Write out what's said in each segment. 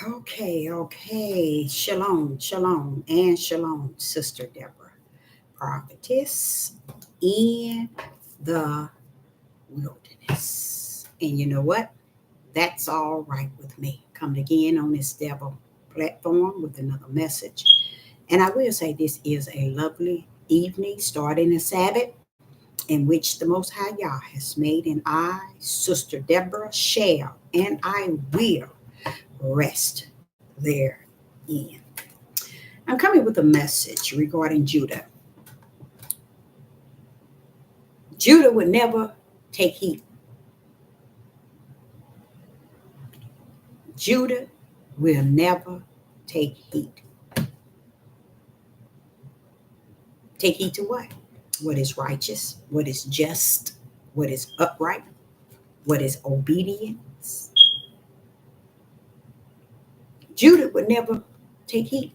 Okay. Shalom, shalom, and shalom, Sister Deborah, prophetess in the wilderness. And you know what? That's all right with me. Coming again on this devil platform with another message. And I will say this is a lovely evening starting a Sabbath in which the Most High Yah has made, and I, Sister Deborah, shall and I will rest therein. I'm coming with a message regarding Judah. Judah would never take heed. Judah will never take heed. Take heed to what? What is righteous, what is just, what is upright, what is obedience. Judah would never take heed.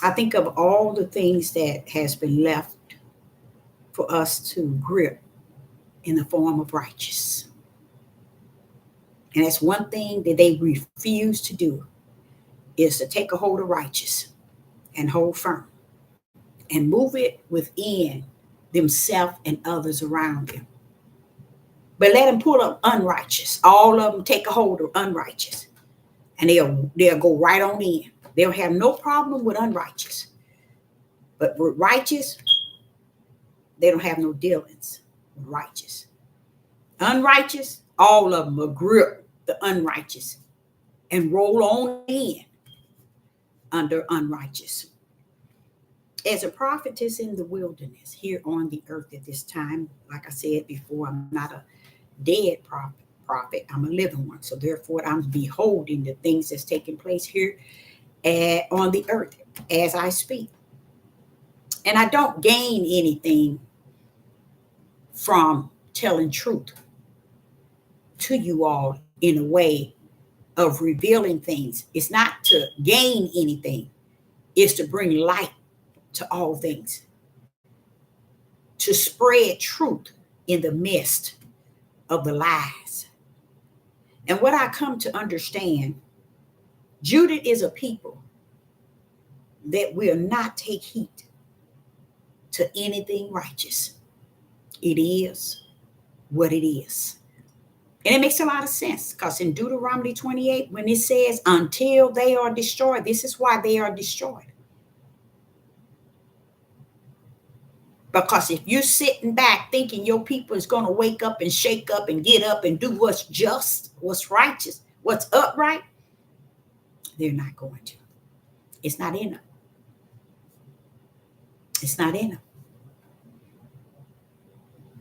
I think of all the things that has been left for us to grip in the form of righteous. And that's one thing that they refuse to do is to take a hold of righteous and hold firm and move it within themselves and others around them. But let them pull up unrighteous. All of them take a hold of unrighteous. And they'll go right on in. They'll have no problem with unrighteous. But with righteous, they don't have no dealings with righteous. Unrighteous, all of them will grip the unrighteous and roll on in under unrighteous. As a prophetess in the wilderness here on the earth at this time, like I said before, I'm not a dead prophet, I'm a living one. So therefore, I'm beholding the things that's taking place here on the earth as I speak. And I don't gain anything from telling truth to you all in a way of revealing things. It's not to gain anything, it's to bring light to all things, to spread truth in the midst of the lies. And what I come to understand, Judah is a people that will not take heed to anything righteous. It is what it is. And it makes a lot of sense because in Deuteronomy 28, when it says, until they are destroyed, this is why they are destroyed. Because if you're sitting back thinking your people is going to wake up and shake up and get up and do what's just, what's righteous, what's upright, they're not going to. It's not in them. It's not in them.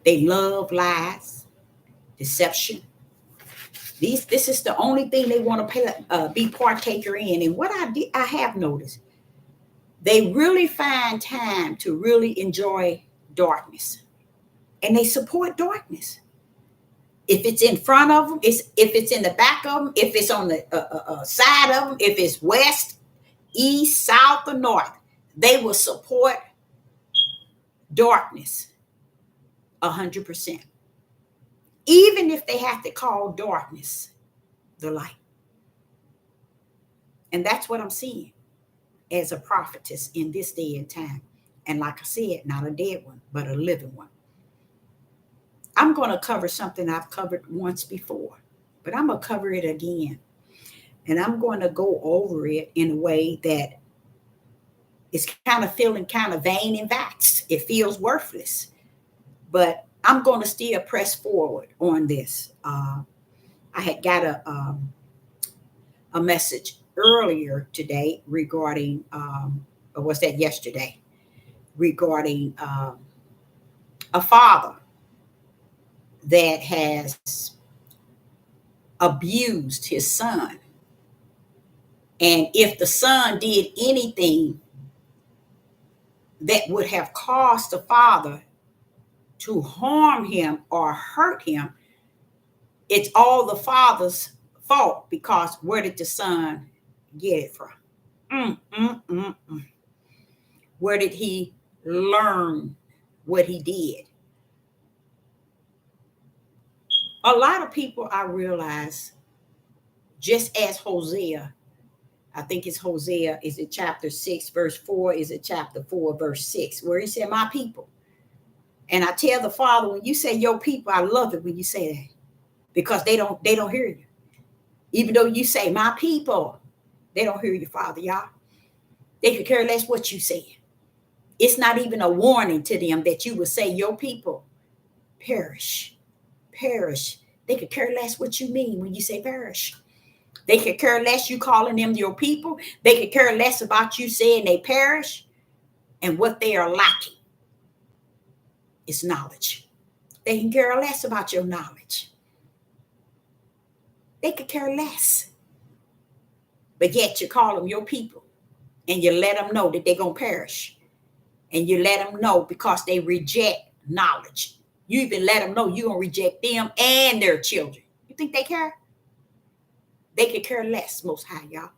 They love lies, deception. This is the only thing they want to be partaker in. And what I have noticed, they really find time to really enjoy darkness, and they support darkness. If it's in front of them, if it's in the back of them, if it's on the side of them, if it's west, east, south, or north, they will support darkness 100%. Even if they have to call darkness the light. And that's what I'm seeing as a prophetess in this day and time. And like I said, not a dead one, but a living one. I'm going to cover something I've covered once before, but I'm going to cover it again. And I'm going to go over it in a way that is kind of feeling kind of vain and vexed. It feels worthless. But I'm going to still press forward on this. I had got a message earlier today regarding, or was that yesterday, regarding a father that has abused his son. And if the son did anything that would have caused the father to harm him or hurt him, it's all the father's fault, because where did the son get it from? Where did he learn what he did? A lot of people, I realize, Just as Hosea, I think it's Hosea, is it chapter 6, verse 4? Is it chapter 4, verse 6, where he said, my people. And I tell the Father, when you say your people, I love it when you say that, because they don't hear you. Even though you say my people, they don't hear you, Father, y'all. They could care less what you say. It's not even a warning to them that you will say your people perish. Perish. They could care less what you mean when you say perish. They could care less you calling them your people. They could care less about you saying they perish. And what they are lacking is knowledge. They can care less about your knowledge. They could care less. But yet you call them your people. And you let them know that they're going to perish. And you let them know because they reject knowledge. You even let them know you're going to reject them and their children. You think they care? They could care less, Most High, y'all.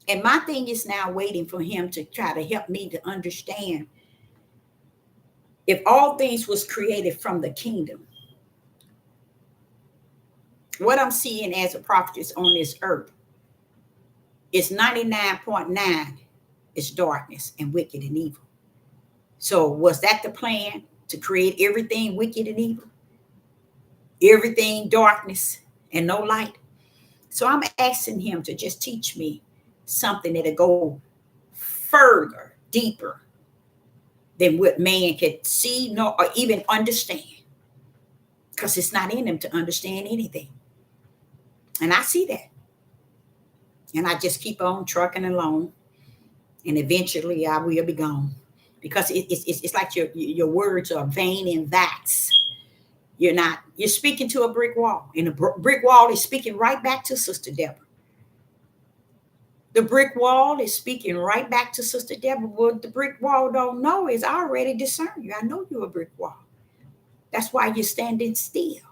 And my thing is now waiting for him to try to help me to understand, if all things was created from the kingdom, what I'm seeing as a prophetess on this earth is 99.9 is darkness and wicked and evil. So was that the plan, to create everything wicked and evil? Everything darkness and no light? So I'm asking him to just teach me something that'll go further, deeper than what man could see, nor or even understand. Because it's not in him to understand anything. And I see that. And I just keep on trucking along. And eventually I will be gone. Because it's like your words are vain and vats. You're speaking to a brick wall. And the brick wall is speaking right back to Sister Deborah. The brick wall is speaking right back to Sister Deborah. What the brick wall don't know is I already discern you. I know you're a brick wall. That's why you're standing still.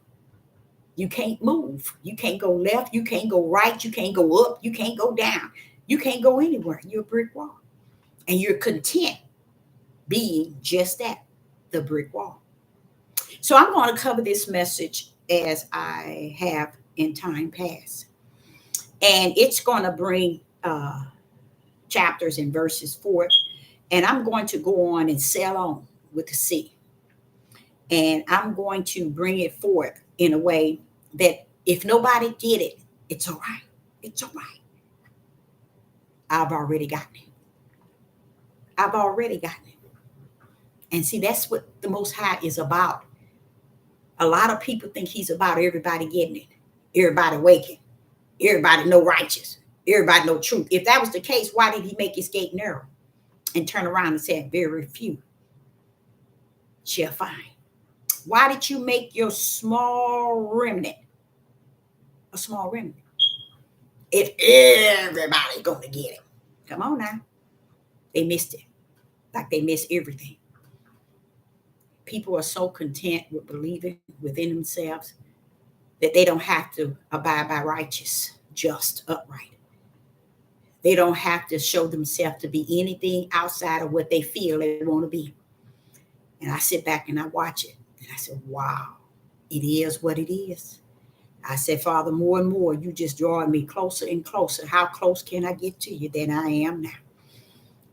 You can't move. You can't go left. You can't go right. You can't go up. You can't go down. You can't go anywhere. You're a brick wall. And you're content being just that, the brick wall. So I'm going to cover this message as I have in time past. And it's going to bring chapters and verses forth. And I'm going to go on and sail on with the sea. And I'm going to bring it forth in a way that if nobody did it, it's all right. It's all right. I've already gotten it. I've already gotten it. And see, that's what the Most High is about. A lot of people think he's about everybody getting it, everybody waking, everybody know righteous, everybody know truth. If that was the case, why did he make his gate narrow and turn around and say, very few shall find? Why did you make your small remnant a small remnant if everybody's going to get it? Come on now. They missed it, like they missed everything. People are so content with believing within themselves that they don't have to abide by righteous, just, upright. They don't have to show themselves to be anything outside of what they feel they want to be. And I sit back and I watch it. And I said, wow, it is what it is. I said, Father, more and more, you just drawing me closer and closer. How close can I get to you than I am now?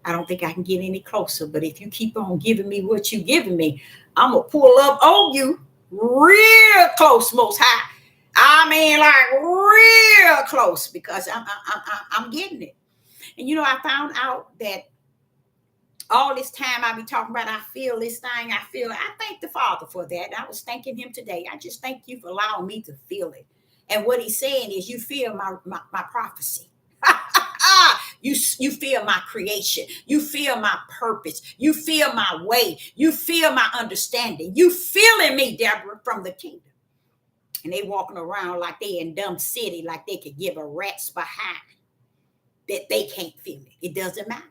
I don't think I can get any closer. But if you keep on giving me what you're giving me, I'm going to pull up on you real close, Most High. I mean, like real close, because I'm getting it. And, I found out that all this time I be talking about, I feel this thing, I thank the Father for that. I was thanking him today. I just thank you for allowing me to feel it. And what he's saying is, you feel my prophecy. You feel my creation. You feel my purpose. You feel my way. You feel my understanding. You feeling me, Deborah, from the kingdom. And they walking around like they in dumb city, like they could give a rat's behind that they can't feel it. It doesn't matter.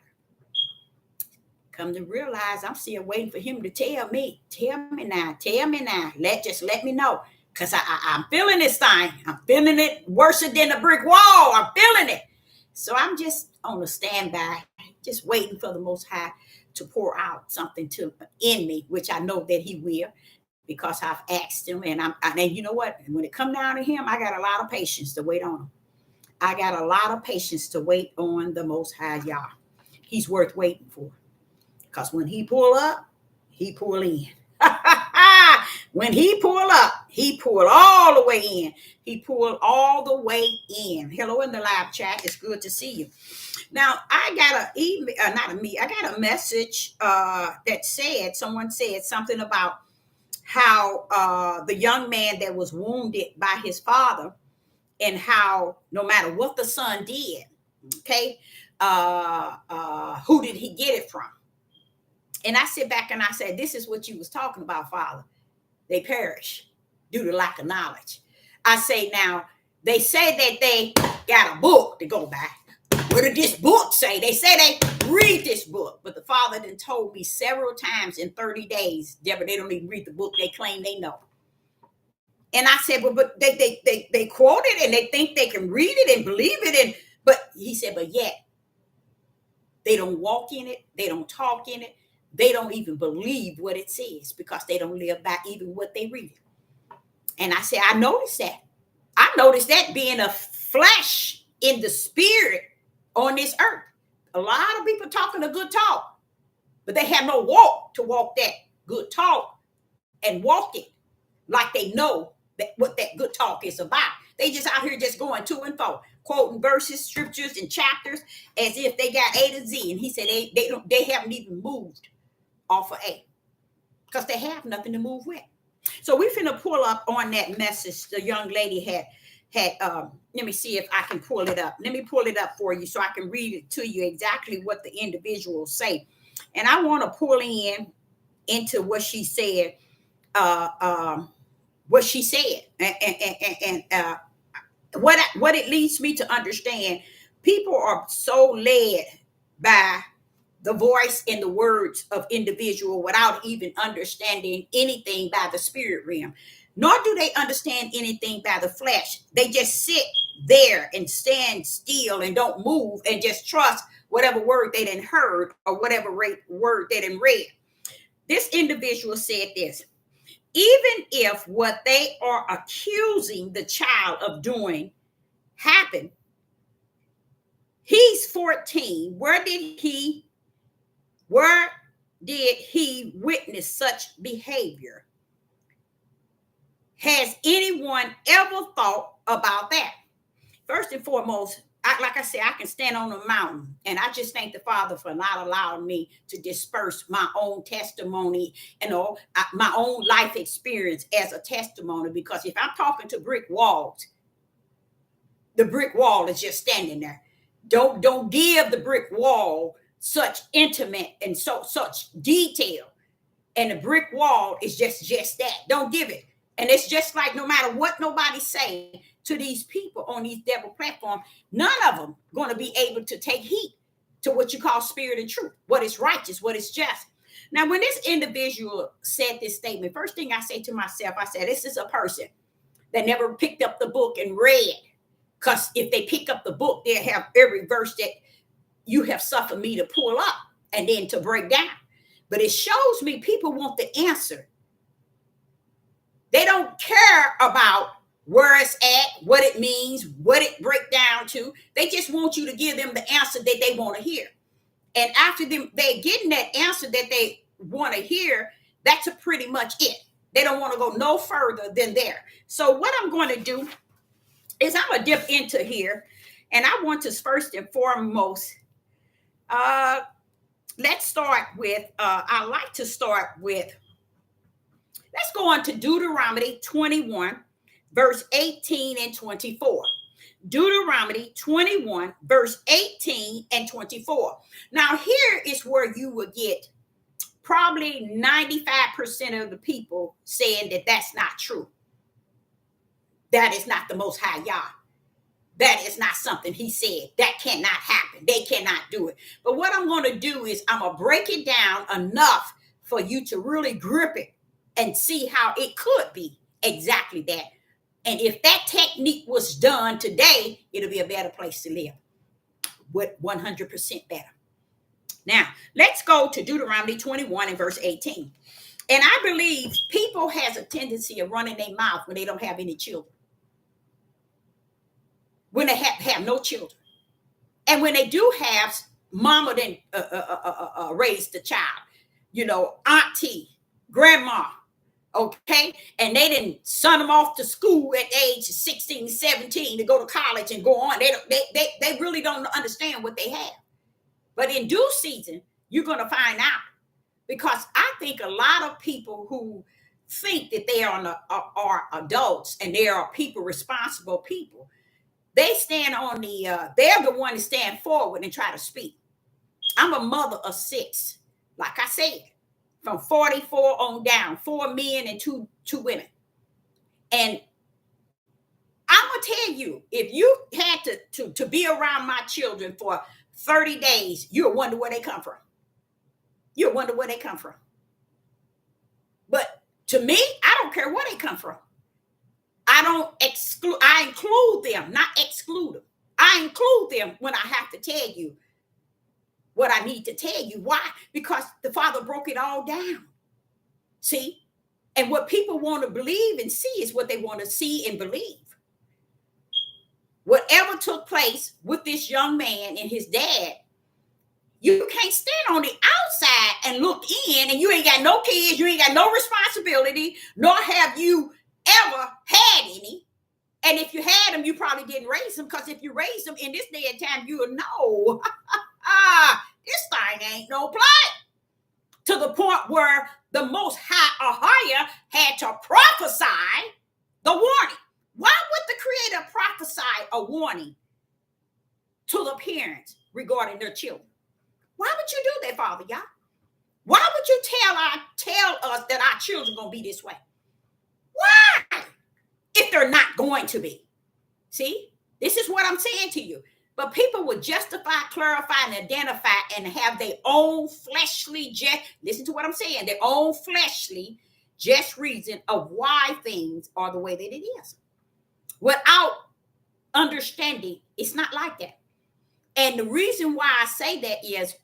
Come to realize I'm still waiting for him to tell me. Tell me now. Let me know. Because I'm feeling this thing. I'm feeling it worse than a brick wall. I'm feeling it. So I'm just on a standby, just waiting for the Most High to pour out something in me, which I know that he will. because I've asked him, and and you know what? When it come down to him, I got a lot of patience to wait on him. I got a lot of patience to wait on the Most High Yah. He's worth waiting for, because when he pull up, he pull in. When he pull up, he pull all the way in. He pulled all the way in. Hello in the live chat. It's good to see you. Now I got a email, I got a message that said, someone said something about how the young man that was wounded by his father, and how no matter what the son did, okay, who did he get it from? And I sit back and I said, this is what you was talking about, Father. They perish due to lack of knowledge. I say, now, they say that they got a book to go by. What did this book say? They say they read this book. But the Father then told me several times in 30 days, Deborah, they don't even read the book. They claim they know. And I said, well, but they quote it and they think they can read it and believe it. But he said, but yet, they don't walk in it. They don't talk in it. They don't even believe what it says, because they don't live by even what they read. And I said, I noticed that. I noticed that being a flesh in the spirit on this earth. A lot of people talking a good talk, but they have no walk to walk that good talk and walk it like they know that what that good talk is about. They just out here just going to and fro, quoting verses, scriptures, and chapters as if they got A to Z. And he said they haven't even moved off of A, because they have nothing to move with. So we finna pull up on that message the young lady had. Let me see if I can pull it up. Let me pull it up for you so I can read it to you exactly what the individuals say. And I want to pull into what she said. What she said, and what it leads me to understand. People are so led by the voice and the words of individual without even understanding anything by the spirit realm, nor do they understand anything by the flesh. They just sit there and stand still and don't move and just trust whatever word they done heard or whatever word they done read. This individual said this: even if what they are accusing the child of doing happened, he's 14. Where did he witness such behavior? Has anyone ever thought about that? First and foremost, like I said, I can stand on a mountain, and I just thank the Father for not allowing me to disperse my own testimony and my own life experience as a testimony. Because if I'm talking to brick walls, the brick wall is just standing there. Don't give the brick wall such intimate and such detail, and the brick wall is just that. Don't give it. And it's just like, no matter what nobody say to these people on these devil platforms, none of them going to be able to take heed to what you call spirit and truth, what is righteous, what is just. Now, when this individual said this statement, first thing I say to myself, I said, this is a person that never picked up the book and read. Because if they pick up the book, they'll have every verse that you have suffered me to pull up and then to break down. But it shows me people want the answer. They don't care about where it's at, what it means, what it break down to. They just want you to give them the answer that they want to hear. And after they're getting that answer that they want to hear, that's pretty much it. They don't want to go no further than there. So what I'm going to do is I'm going to dip into here. And I want to first and foremost, let's start with, I like to start with, let's go on to Deuteronomy 21, verse 18 and 24. Deuteronomy 21, verse 18 and 24. Now, here is where you will get probably 95% of the people saying that that's not true. That is not the Most High Yah. That is not something he said. That cannot happen. They cannot do it. But what I'm going to do is I'm going to break it down enough for you to really grip it and see how it could be exactly that. And if that technique was done today, it'll be a better place to live. With 100% better. Now, let's go to Deuteronomy 21 and verse 18. And I believe people has a tendency of running their mouth when they don't have any children, when they have no children. And when they do have, mama then raised the child, auntie, grandma, okay? And they didn't send them off to school at age 16, 17 to go to college and go on. They really don't understand what they have. But in due season, you're going to find out. Because I think a lot of people who think that they are adults and they are people, responsible people, they stand on they're the one to stand forward and try to speak. I'm a mother of 6, like I said, from 44 on down, 4 men and two women. And I'm gonna tell you, if you had to be around my children for 30 days, you'll wonder where they come from. You'll wonder where they come from. But to me, I don't care where they come from. I include them, not exclude them. I include them when I have to tell you what I need to tell you. Why? Because the Father broke it all down. See? And what people want to believe and see is what they want to see and believe. Whatever took place with this young man and his dad, you can't stand on the outside and look in, and you ain't got no kids, you ain't got no responsibility, nor have you ever had any. And if you had them, you probably didn't raise them, because if you raise them in this day and time, you'll know this thing ain't no play. To the point where the Most High or higher had to prophesy the warning. Why would the Creator prophesy a warning to the parents regarding their children? Why would you do that, Father, y'all? Why would you tell us that our children are going to be this way? Why? If they're not going to be. See, this is what I'm saying to you. But people would justify, clarify, and identify and have their own fleshly, listen to what I'm saying, their own fleshly just reason of why things are the way that it is. Without understanding, it's not like that. And the reason why I say that is,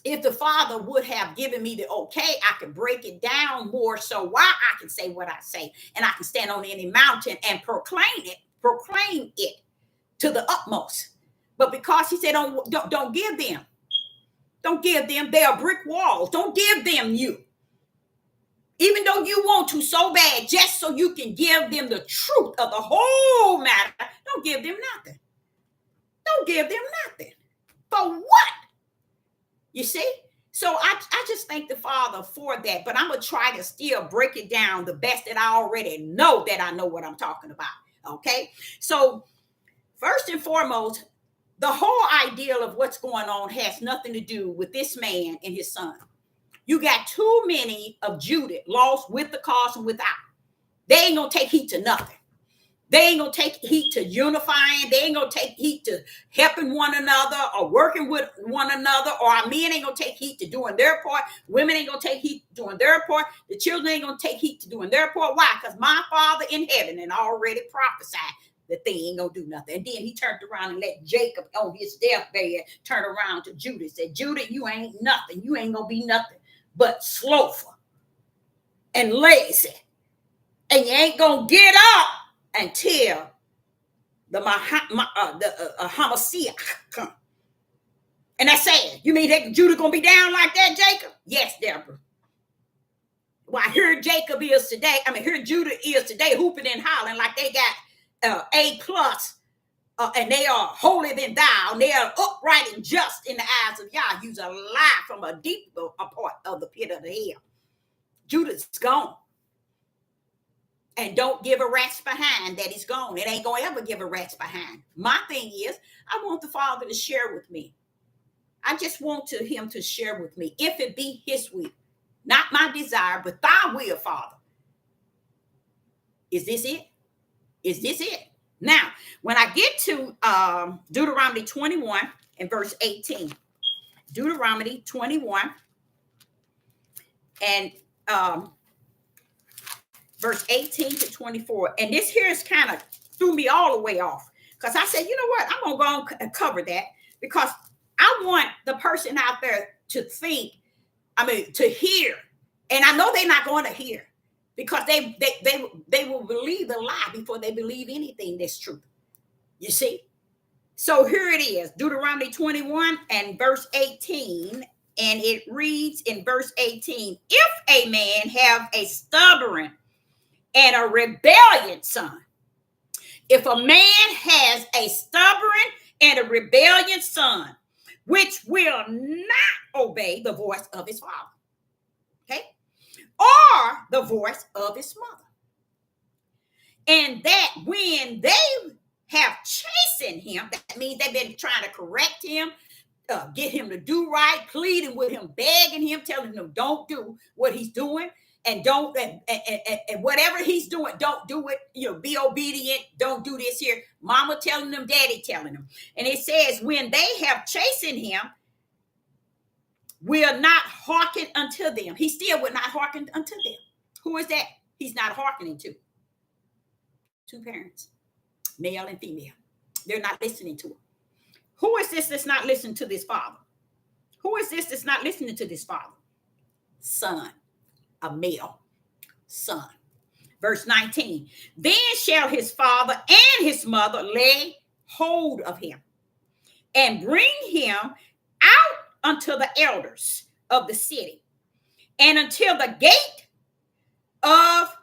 if the Father would have given me the okay, I could break it down more so why I can say what I say, and I can stand on any mountain and proclaim it to the utmost. But because he said, don't give them. Don't give them. They are brick walls. Don't give them you. Even though you want to so bad, just so you can give them the truth of the whole matter, don't give them nothing. Don't give them nothing. For what? You see? So I just thank the Father for that. But I'm going to try to still break it down the best that I already know that I know what I'm talking about. Okay? So first and foremost, the whole idea of what's going on has nothing to do with this man and his son. You got too many of Judah lost with the cause and without. They ain't going to take heed to nothing. They ain't going to take heed to unifying. They ain't going to take heed to helping one another or working with one another. Or our men ain't going to take heed to doing their part. Women ain't going to take heed to doing their part. The children ain't going to take heed to doing their part. Why? Because my Father in heaven and already prophesied that they ain't going to do nothing. And then he turned around and let Jacob on his deathbed turn around to Judah and said, Judah, you ain't nothing. You ain't going to be nothing but slothful and lazy. And you ain't going to get up until the Hamashiach come. And that's sad. You mean that Judah gonna be down like that, Jacob? Yes, Deborah. Well, here Jacob is today. Here Judah is today, hooping and hollering like they got A+, and they are holier than thou. And they are upright and just in the eyes of Yah. Use a lie from a deep part of the pit of the hell. Judah's gone. And don't give a rat's behind that he's gone. It ain't going to ever give a rat's behind. My thing is, I want the Father to share with me. I just want him to share with me, if it be his will. Not my desire, but thy will, Father. Is this it? Is this it? Now, when I get to Deuteronomy 21 and verse 18. Deuteronomy 21 and verse 18 to 24. And this here is kind of threw me all the way off. Because I said, you know what? I'm going to go and cover that. Because I want the person out there to think, to hear And I know they're not going to hear, because they will believe the lie before they believe anything that's true. You see? So here it is, Deuteronomy 21 and verse 18. And it reads in verse 18, if a man have a stubborn and a rebellious son, if a man has a stubborn and a rebellious son, which will not obey the voice of his father, okay, or the voice of his mother, and that when they have chastened him, that means they've been trying to correct him, get him to do right, pleading with him, begging him, telling him don't do what he's doing, and don't and whatever he's doing, don't do it. Be obedient. Don't do this here. Mama telling them, daddy telling them. And it says, when they have chastened him, will not hearken unto them. He still would not hearken unto them. Who is that he's not hearkening to? Two parents, male and female. They're not listening to him. Who is this that's not listening to this father? Who is this that's not listening to this father? Son, a male son. Verse 19, then shall his father and his mother lay hold of him and bring him out unto the elders of the city and until the gate of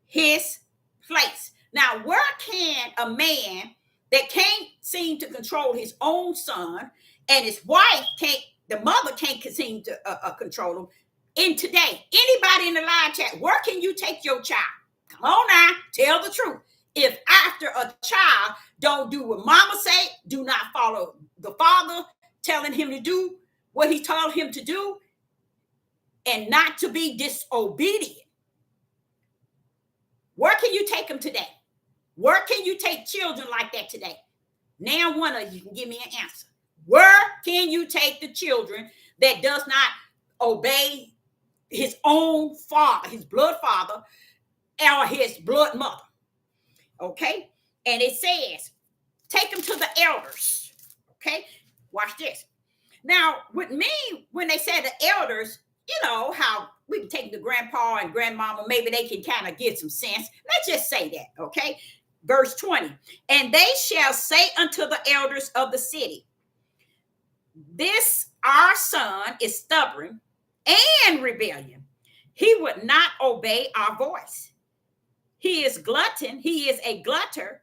his place. Now, where can a man that can't seem to control his own son, and his wife the mother can't seem to control him, in today, anybody in the live chat, where can you take your child? Come on now, tell the truth. If after a child don't do what mama say, do not follow the father telling him to do what he told him to do, and not to be disobedient, where can you take them today? Where can you take children like that today? Now one of you can give me an answer. Where can you take the children that does not obey his own father, his blood father, or his blood mother? Okay? And it says, take them to the elders. Okay? Watch this. Now, with me, when they say the elders, how we can take the grandpa and grandmama, maybe they can kind of get some sense. Let's just say that, okay? Verse 20, and they shall say unto the elders of the city, this our son is stubborn and rebellion. He would not obey our voice. He is glutton. He is a glutter,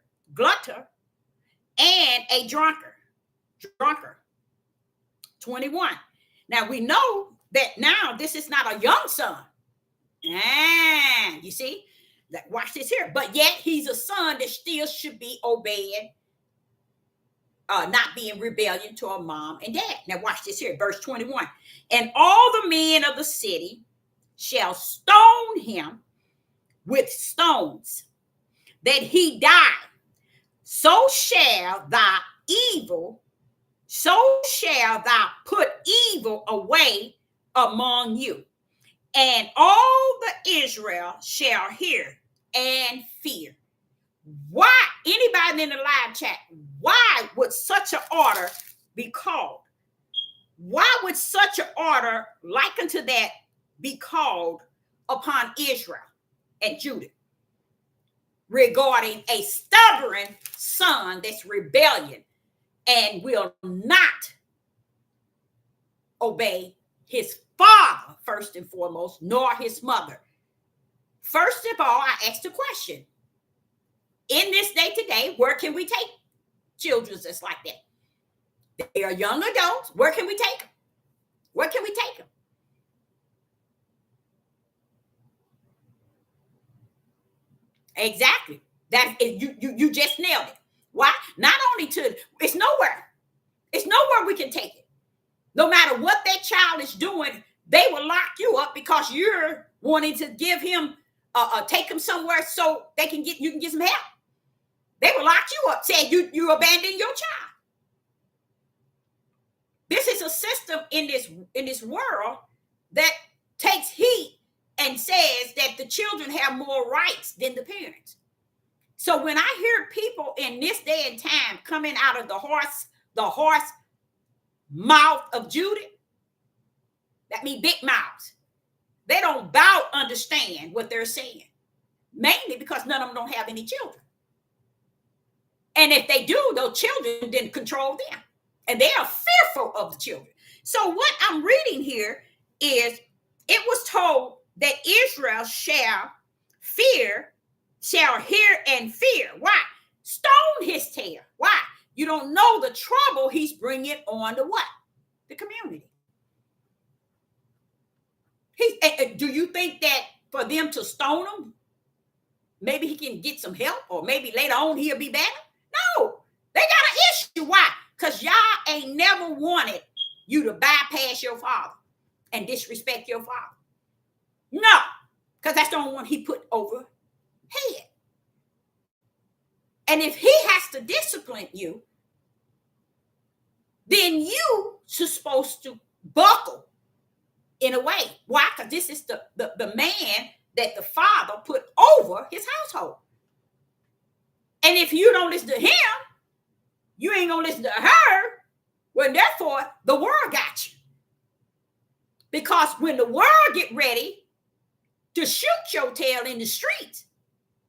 and a drunker. 21. Now we know that now this is not a young son. And you see, watch this here. But yet he's a son that still should be obeying, not being rebellion to a mom and dad. Now watch this here, verse 21. And all the men of the city shall stone him with stones, that he die. So shall thou put evil away among you. And all the Israel shall hear and fear. Why? Anybody in the live chat, why would such an order be called? Why would such an order like unto that be called upon Israel and Judah regarding a stubborn son that's rebellion and will not obey his father, first and foremost, nor his mother? First of all, I asked a question. In this day today, where can we take children that's like that? They are young adults. Where can we take them? Where can we take them? Exactly. That is, you just nailed it. Why? Not only it's nowhere. It's nowhere we can take it. No matter what that child is doing, they will lock you up because you're wanting to give him, take him somewhere so you can get some help. They will lock you up, say you abandon your child. This is a system in this world that takes heat and says that the children have more rights than the parents. So when I hear people in this day and time coming out of the horse mouth of Judah, that means big mouths, They don't about understand what they're saying, mainly because none of them don't have any children. And if they do, those children didn't control them. And they are fearful of the children. So what I'm reading here is it was told that Israel shall hear and fear. Why? Stone his tail. Why? You don't know the trouble he's bringing on the what? The community. Do you think that for them to stone him, maybe he can get some help, or maybe later on he'll be better? No, they got an issue. Why? Because y'all ain't never wanted you to bypass your father and disrespect your father. No, because that's the only one he put over head. And if he has to discipline you, then you supposed to buckle in a way. Why? Because this is the man that the father put over his household. And if you don't listen to him, you ain't gonna listen to her. Well, therefore, the world got you. Because when the world get ready to shoot your tail in the streets,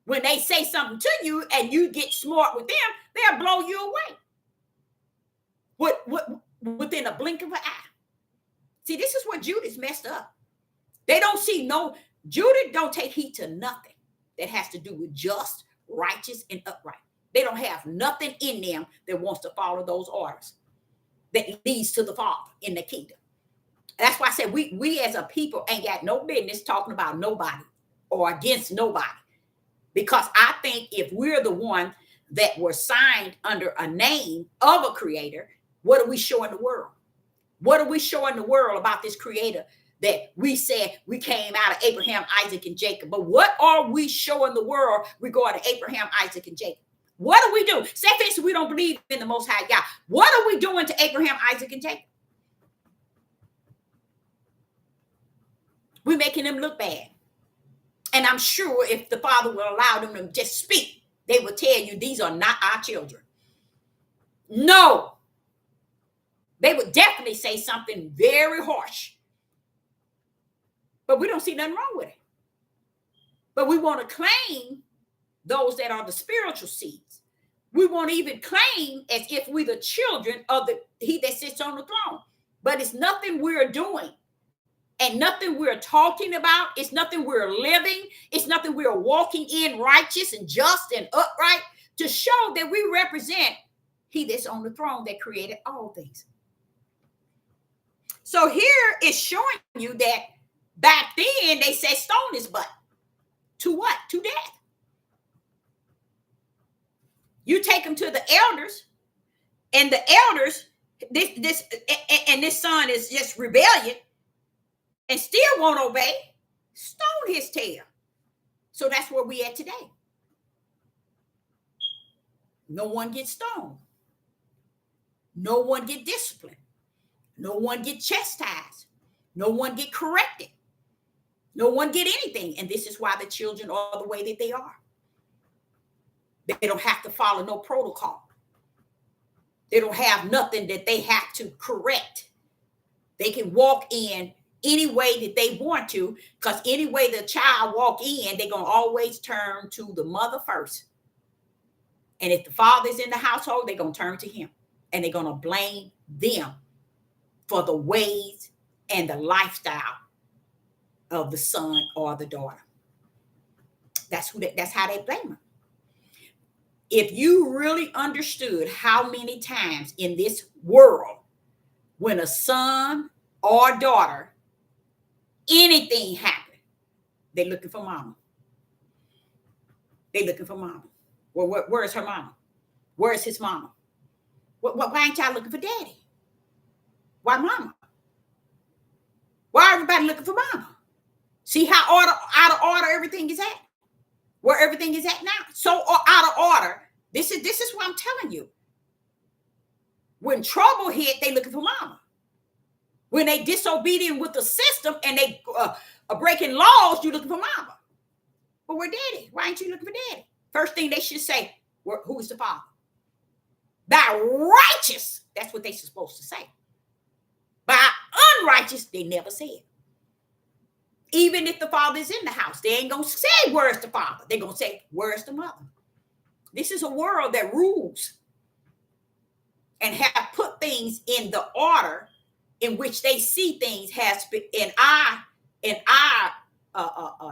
when they say something to you and you get smart with them, they'll blow you away within a blink of an eye. See, this is where Judas messed up. They don't see Judas don't take heed to nothing that has to do with just, righteous, and upright. They don't have nothing in them that wants to follow those orders that leads to the Father in the kingdom. That's why I said we as a people ain't got no business talking about nobody or against nobody. Because I think if we're the one that were signed under a name of a creator, what are we showing the world? What are we showing the world about this creator that we said we came out of Abraham, Isaac, and Jacob? But what are we showing the world regarding Abraham, Isaac, and Jacob? What do we do? Say, for instance, we don't believe in the Most High God. What are we doing to Abraham, Isaac, and Jacob? We're making them look bad. And I'm sure if the Father will allow them to just speak, they will tell you these are not our children. No. They would definitely say something very harsh. But we don't see nothing wrong with it. But we want to claim those that are the spiritual seeds. We won't even claim as if we're the children of he that sits on the throne. But it's nothing we're doing. And nothing we're talking about. It's nothing we're living. It's nothing we're walking in righteous and just and upright to show that we represent he that's on the throne that created all things. So here it's showing you that back then they said stone his butt. To what? To death. You take him to the elders, and the elders, this son is just rebellion and still won't obey. Stone his tail. So that's where we at today. No one gets stoned. No one get disciplined. No one get chastised. No one get corrected. No one get anything. And this is why the children are the way that they are. They don't have to follow no protocol. They don't have nothing that they have to correct. They can walk in any way that they want to, because any way the child walk in, they're going to always turn to the mother first. And if the father's in the household, they're going to turn to him. And they're going to blame them for the ways and the lifestyle of the son or the daughter. That's how they blame them. If you really understood how many times in this world, when a son or daughter, anything happened, they're looking for mama. They're looking for mama. Well, where's her mama? Where's his mama? Why ain't y'all looking for daddy? Why mama? Why everybody looking for mama? See how out of order everything is at? Where everything is at now. So out of order. This is what I'm telling you. When trouble hit, they looking for mama. When they disobedient with the system and they are breaking laws, you looking for mama. But where daddy? Why ain't you looking for daddy? First thing they should say, who is the father? By righteous, that's what they supposed to say. By unrighteous, they never said. Even if the father is in the house, they ain't going to say, where's the father? They're going to say, where's the mother? This is a world that rules and have put things in the order in which they see things has been in our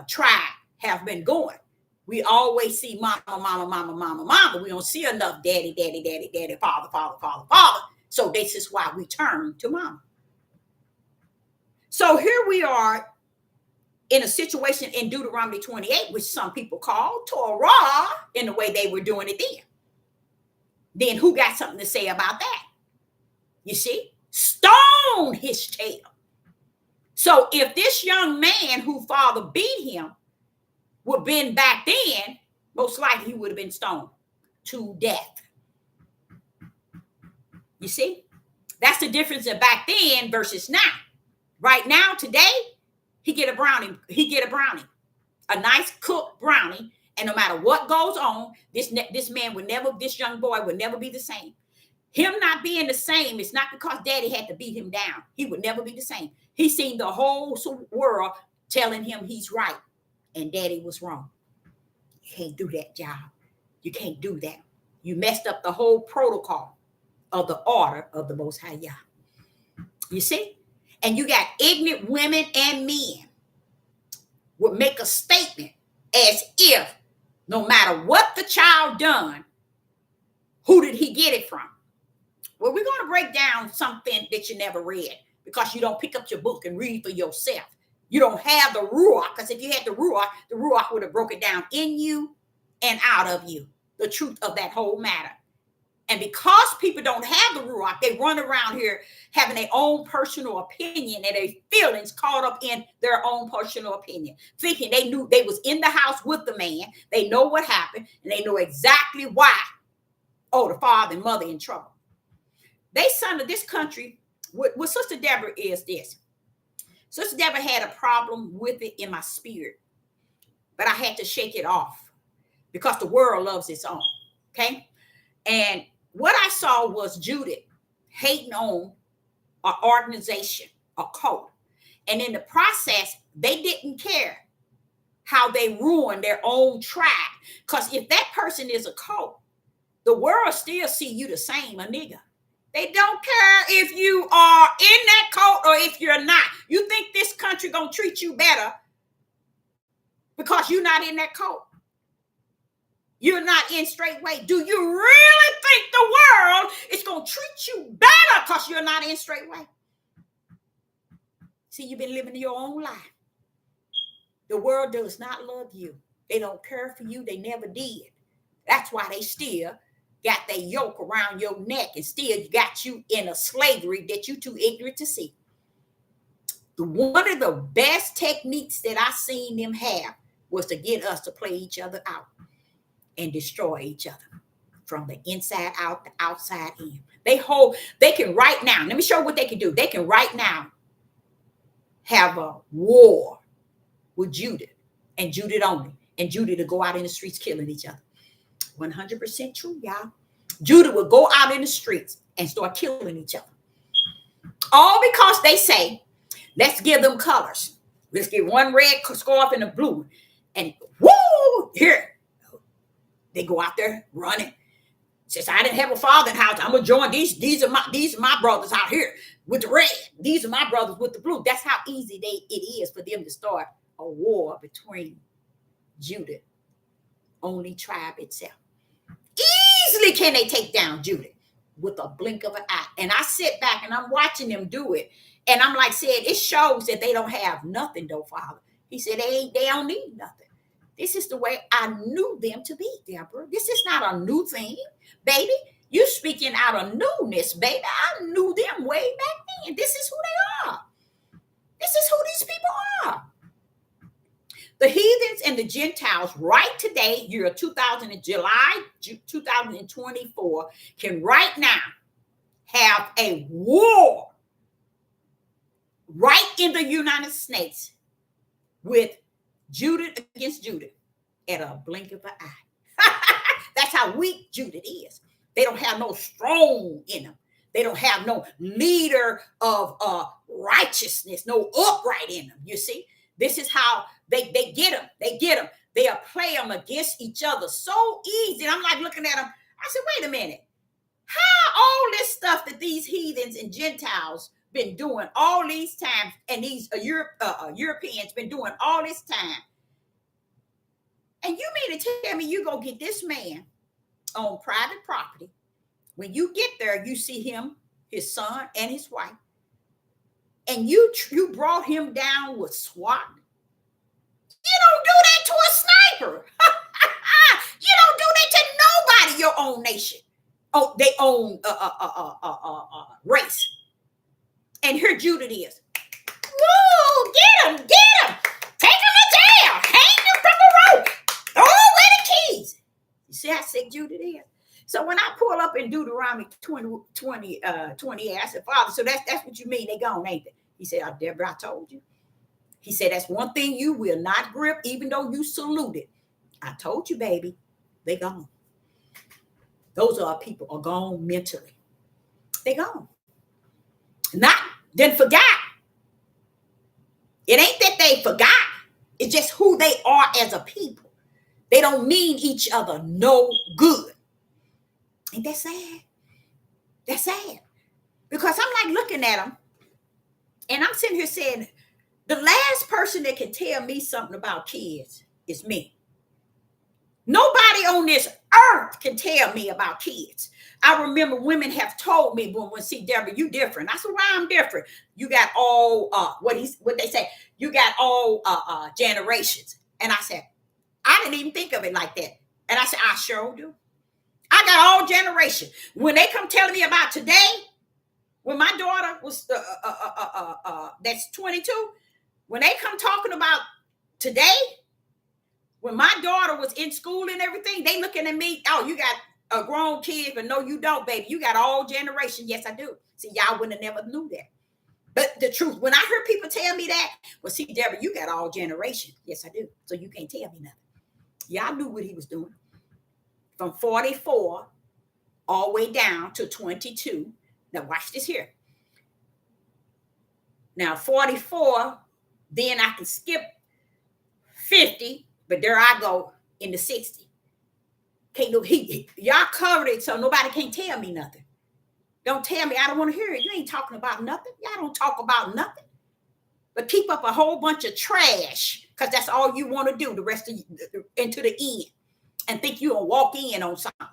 tribe have been going. We always see mama, mama, mama, mama, mama. We don't see enough daddy, daddy, daddy, daddy, father, father, father, father. So this is why we turn to mama. So here we are in a situation in Deuteronomy 28, which some people call Torah in the way they were doing it then. Then who got something to say about that? You see? Stone his tail. So if this young man who father beat him would have been back then, most likely he would have been stoned to death. You see? That's the difference of back then versus now. Right now, today, he get a brownie. A nice cooked brownie. And no matter what goes on, this young boy would never be the same. Him not being the same is not because daddy had to beat him down. He would never be the same. He's seen the whole world telling him he's right and daddy was wrong. You can't do that, job. You can't do that. You messed up the whole protocol of the order of the Most High Yah. You see? And you got ignorant women and men would make a statement as if no matter what the child done, who did he get it from? Well, we're going to break down something that you never read because you don't pick up your book and read for yourself. You don't have the Ruach, because if you had the Ruach would have broken down in you and out of you, the truth of that whole matter. And because people don't have the Ruach, they run around here having their own personal opinion and their feelings caught up in their own personal opinion, thinking they knew they was in the house with the man. They know what happened and they know exactly why. Oh, the father and mother in trouble. They son of this country, what Sister Deborah is this. Sister Deborah had a problem with it in my spirit, but I had to shake it off because the world loves its own. Okay. And what I saw was Judith hating on an organization, a cult. And in the process, they didn't care how they ruined their own tribe. Because if that person is a cult, the world still see you the same, a nigga. They don't care if you are in that cult or if you're not. You think this country gonna treat you better because you're not in that cult? You're not in straight way. Do you really think the world is going to treat you better because you're not in straight way? See, you've been living your own life. The world does not love you. They don't care for you. They never did. That's why they still got their yoke around your neck and still got you in a slavery that you too ignorant to see. One of the best techniques that I seen them have was to get us to play each other out and destroy each other from the inside out, the outside in. They can right now, let me show you what they can do. They can right now have a war with Judith and Judith only. And Judith to go out in the streets killing each other. 100% true, y'all. Judith will go out in the streets and start killing each other. All because they say, let's give them colors. Let's get one red scarf and a blue. And woo, here. They go out there running. Since I didn't have a father in the house, I'm gonna join these. These are my brothers out here with the red. These are my brothers with the blue. That's how easy it is for them to start a war between Judah, only tribe itself. Easily can they take down Judah with a blink of an eye. And I sit back and I'm watching them do it. And I'm like, said, it shows that they don't have nothing though, Father. He said they don't need nothing. This is the way I knew them to be, Deborah. This is not a new thing, baby. You speaking out of newness, baby. I knew them way back then. This is who they are. This is who these people are. The heathens and the Gentiles right today, year 2000, July 2024, can right now have a war right in the United States with Judah against Judah at a blink of an eye. That's how weak Judah is. They don't have no strong in them. They don't have no leader of righteousness, no upright in them, you see. This is how they get them. They get them. They'll play them against each other so easy. And I'm like looking at them. I said, wait a minute. How all this stuff that these heathens and Gentiles been doing all these times, and these Europeans been doing all this time, and you mean to tell me you go get this man on private property? When you get there, you see him, his son, and his wife, and you brought him down with SWAT. You don't do that to a sniper. You don't do that to nobody. Your own nation. Oh, they own race. And here Judith is. Woo! Get him! Get him! Take him to jail! Hang him from the rope! Throw away the keys! You see how sick Judith is? So when I pull up in Deuteronomy 20, I said, Father, so that's what you mean? They gone, ain't they? He said, Deborah, I told you. He said, that's one thing you will not grip, even though you saluted. I told you, baby, they gone. Those are our people are gone mentally. They gone. Not then forgot. It ain't that they forgot. It's just who they are as a people. They don't mean each other no good. Ain't that sad? That's sad. Because I'm like looking at them, and I'm sitting here saying, the last person that can tell me something about kids is me. Nobody on this earth can tell me about kids. I remember women have told me when see Deborah, you different. I said, why I'm different? You got all what they say, you got all generations. And I said, I didn't even think of it like that. And I said, I sure do. I got all generations. When they come telling me about today, when my daughter was that's 22, when they come talking about today, when my daughter was in school and everything, they looking at me, oh, you got a grown kid, but no, you don't, baby. You got all generations. Yes, I do. See, y'all wouldn't have never knew that. But the truth, when I heard people tell me that, well, see, Deborah, you got all generations. Yes, I do. So you can't tell me nothing. Y'all knew what he was doing. From 44 all the way down to 22. Now, watch this here. Now, 44, then I can skip 50, but there I go in the 60. Can't do y'all covered it, so nobody can tell me nothing. Don't tell me. I don't want to hear it. You ain't talking about nothing. Y'all don't talk about nothing. But keep up a whole bunch of trash, because that's all you want to do the rest of into the end, and think you're gonna walk in on something.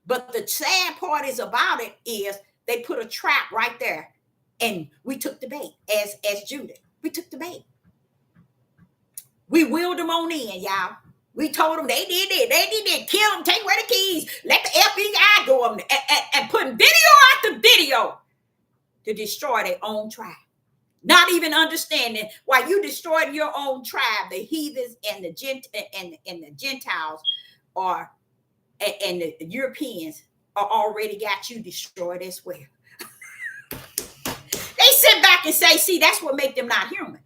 But the sad part is about it is they put a trap right there, and we took the bait as Judith. We took the bait. We wheeled them on in, y'all. We told them they did it. They did it. Kill them. Take away the keys. Let the FBI go on and putting video after video to destroy their own tribe. Not even understanding why you destroyed your own tribe. The heathens and the Gentiles are, and the Europeans are already got you destroyed as well. They sit back and say, see, that's what make them not human.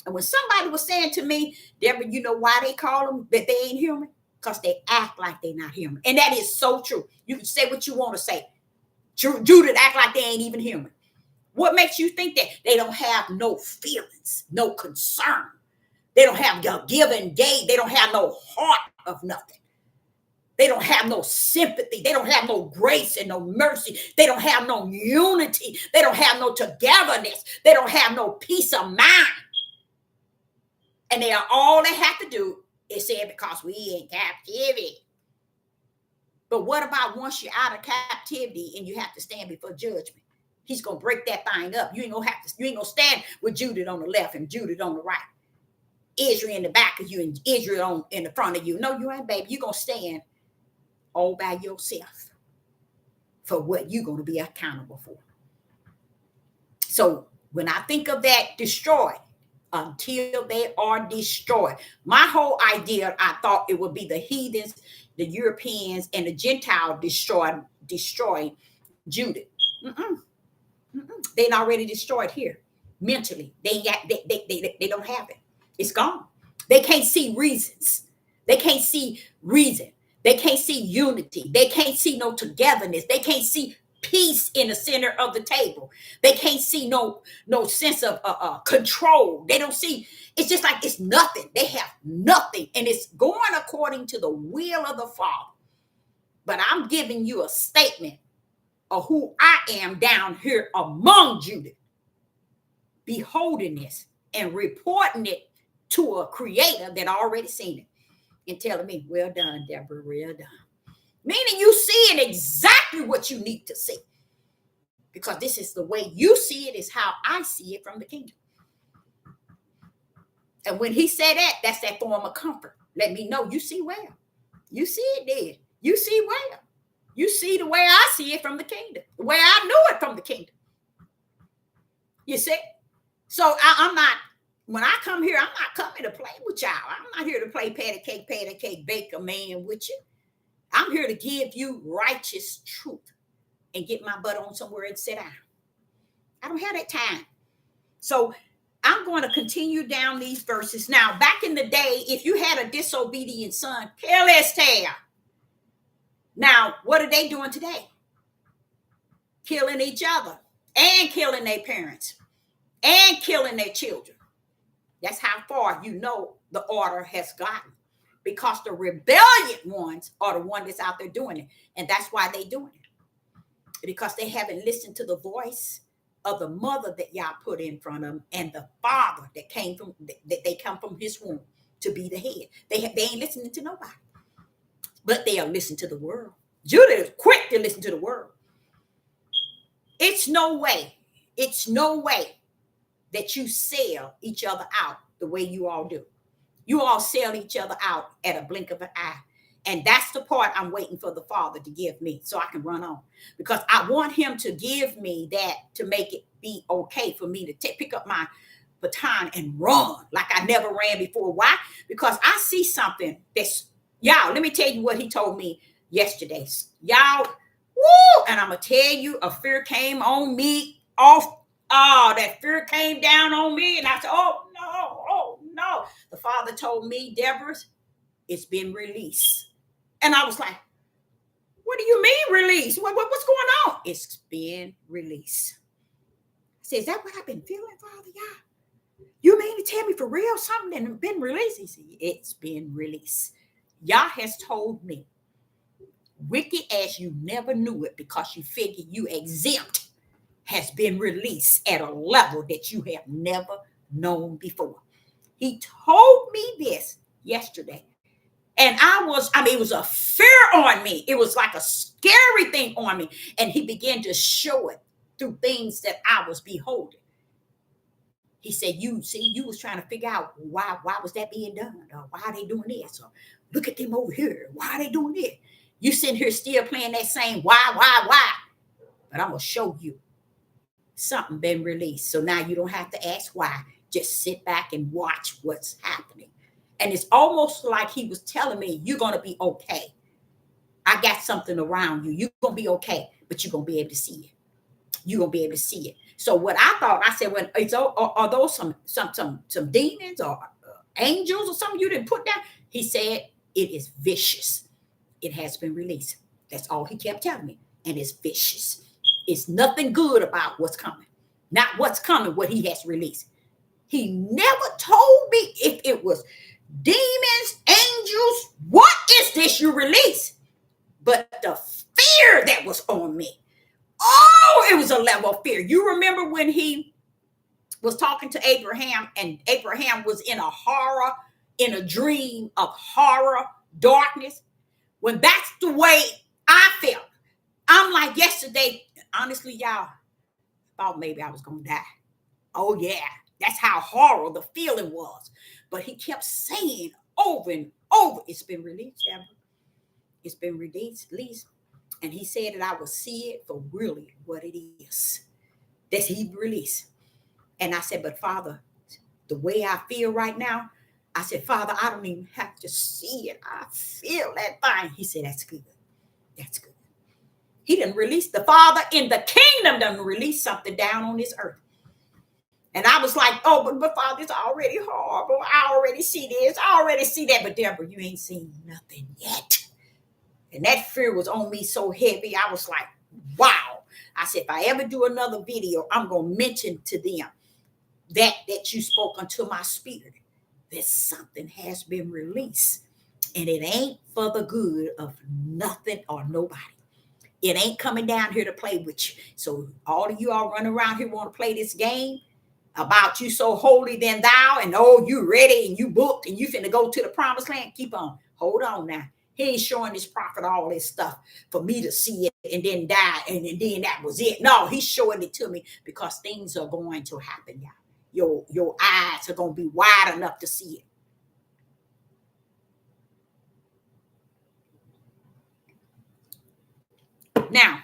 And when somebody was saying to me, Deborah, you know why they call them that they ain't human? Because they act like they're not human. And that is so true. You can say what you want to say. Judith act like they ain't even human. What makes you think that they don't have no feelings, no concern? They don't have a give and gave. They don't have no heart of nothing. They don't have no sympathy. They don't have no grace and no mercy. They don't have no unity. They don't have no togetherness. They don't have no peace of mind. And they are all they have to do is say because we in captivity. But what about once you're out of captivity and you have to stand before judgment? He's gonna break that thing up. You ain't gonna stand with Judith on the left and Judith on the right. Israel in the back of you and Israel in the front of you. No, you ain't, baby. You're gonna stand all by yourself for what you're gonna be accountable for. So when I think of that, destroyed, until they are destroyed. My whole idea, I thought it would be the heathens, the Europeans, and the Gentiles destroy Judith. They're already destroyed here mentally. They don't have it. It's gone. They can't see reasons. They can't see reason. They can't see unity. They can't see no togetherness. They can't see peace in the center of the table. They can't see no sense of control. They don't see. It's just like it's nothing. They have nothing, and it's going according to the will of the Father. But I'm giving you a statement of who I am down here among Judah, beholding this and reporting it to a creator that already seen it and telling me, well done, Deborah, well done. Meaning you seeing exactly what you need to see. Because this is the way you see it, is how I see it from the kingdom. And when he said that, that's that form of comfort. Let me know you see well. You see it there. You see well. You see the way I see it from the kingdom. The way I knew it from the kingdom. You see? So I'm not, when I come here, I'm not coming to play with y'all. I'm not here to play patty cake, bake a man with you. I'm here to give you righteous truth and get my butt on somewhere and sit down. I don't have that time. So I'm going to continue down these verses. Now, back in the day, if you had a disobedient son, kill his tail. Now, what are they doing today? Killing each other and killing their parents and killing their children. That's how far you know the order has gotten. Because the rebellious ones are the one that's out there doing it. And that's why they're doing it. Because they haven't listened to the voice of the mother that y'all put in front of them and the father that they come from his womb to be the head. They ain't listening to nobody. But they'll listen to the world. Judah is quick to listen to the world. It's no way that you sell each other out the way you all do. You all sell each other out at a blink of an eye. And that's the part I'm waiting for the Father to give me so I can run on. Because I want him to give me that to make it be okay for me to pick up my baton and run like I never ran before. Why? Because I see something that's, y'all, let me tell you what he told me yesterday. Y'all, woo, and I'm going to tell you, a fear came on me that fear came down on me. And I said, oh, no. The Father told me, Deborah, it's been released. And I was like, what do you mean release? What's going on? It's been released. I said, is that what I've been feeling, Father? Yeah. You mean to tell me for real something that been released? He said, it's been released. Yah has told me, wicked as you never knew it because you figured you exempt, has been released at a level that you have never known before. He told me this yesterday. And it was a fear on me. It was like a scary thing on me. And he began to show it through things that I was beholding. He said, you was trying to figure out why was that being done? Or why are they doing this? Or look at them over here. Why are they doing it? You sitting here still playing that same why? But I'm going to show you something been released. So now you don't have to ask why. Just sit back and watch what's happening. And it's almost like he was telling me, you're going to be okay. I got something around you. You're going to be okay, but you're going to be able to see it. You're going to be able to see it. So what I thought, I said, well, are those some demons or angels or something you didn't put down? He said, it is vicious. It has been released. That's all he kept telling me. And it's vicious. It's nothing good about what's coming. Not what's coming, what he has released. He never told me if it was demons, angels, what is this you release? But the fear that was on me. Oh, it was a level of fear. You remember when he was talking to Abraham and Abraham was in a dream of horror, darkness? When that's the way I felt. I'm like yesterday, honestly, y'all, thought maybe I was going to die. Oh, yeah. That's how horrible the feeling was. But he kept saying over and over, it's been released, Deborah. It's been released. And he said that I will see it for really what it is. That's he released. And I said, but Father, the way I feel right now, I said, Father, I don't even have to see it. I feel that thing. He said, that's good. That's good. He didn't release, the Father in the kingdom done release something down on this earth. And I was like, oh, but Father, it's already horrible. I already see this. I already see that. But Deborah, you ain't seen nothing yet. And that fear was on me so heavy. I was like, wow. I said, if I ever do another video, I'm going to mention to them that you spoke unto my spirit, that something has been released. And it ain't for the good of nothing or nobody. It ain't coming down here to play with you. So all of you all run around here want to play this game about you so holy than thou, and oh, you ready and you booked and you finna go to the promised land. Keep on. Hold on now. He ain't showing this prophet all this stuff for me to see it and then die and then that was it. No, he's showing it to me because things are going to happen, y'all. Your eyes are going to be wide enough to see it. Now,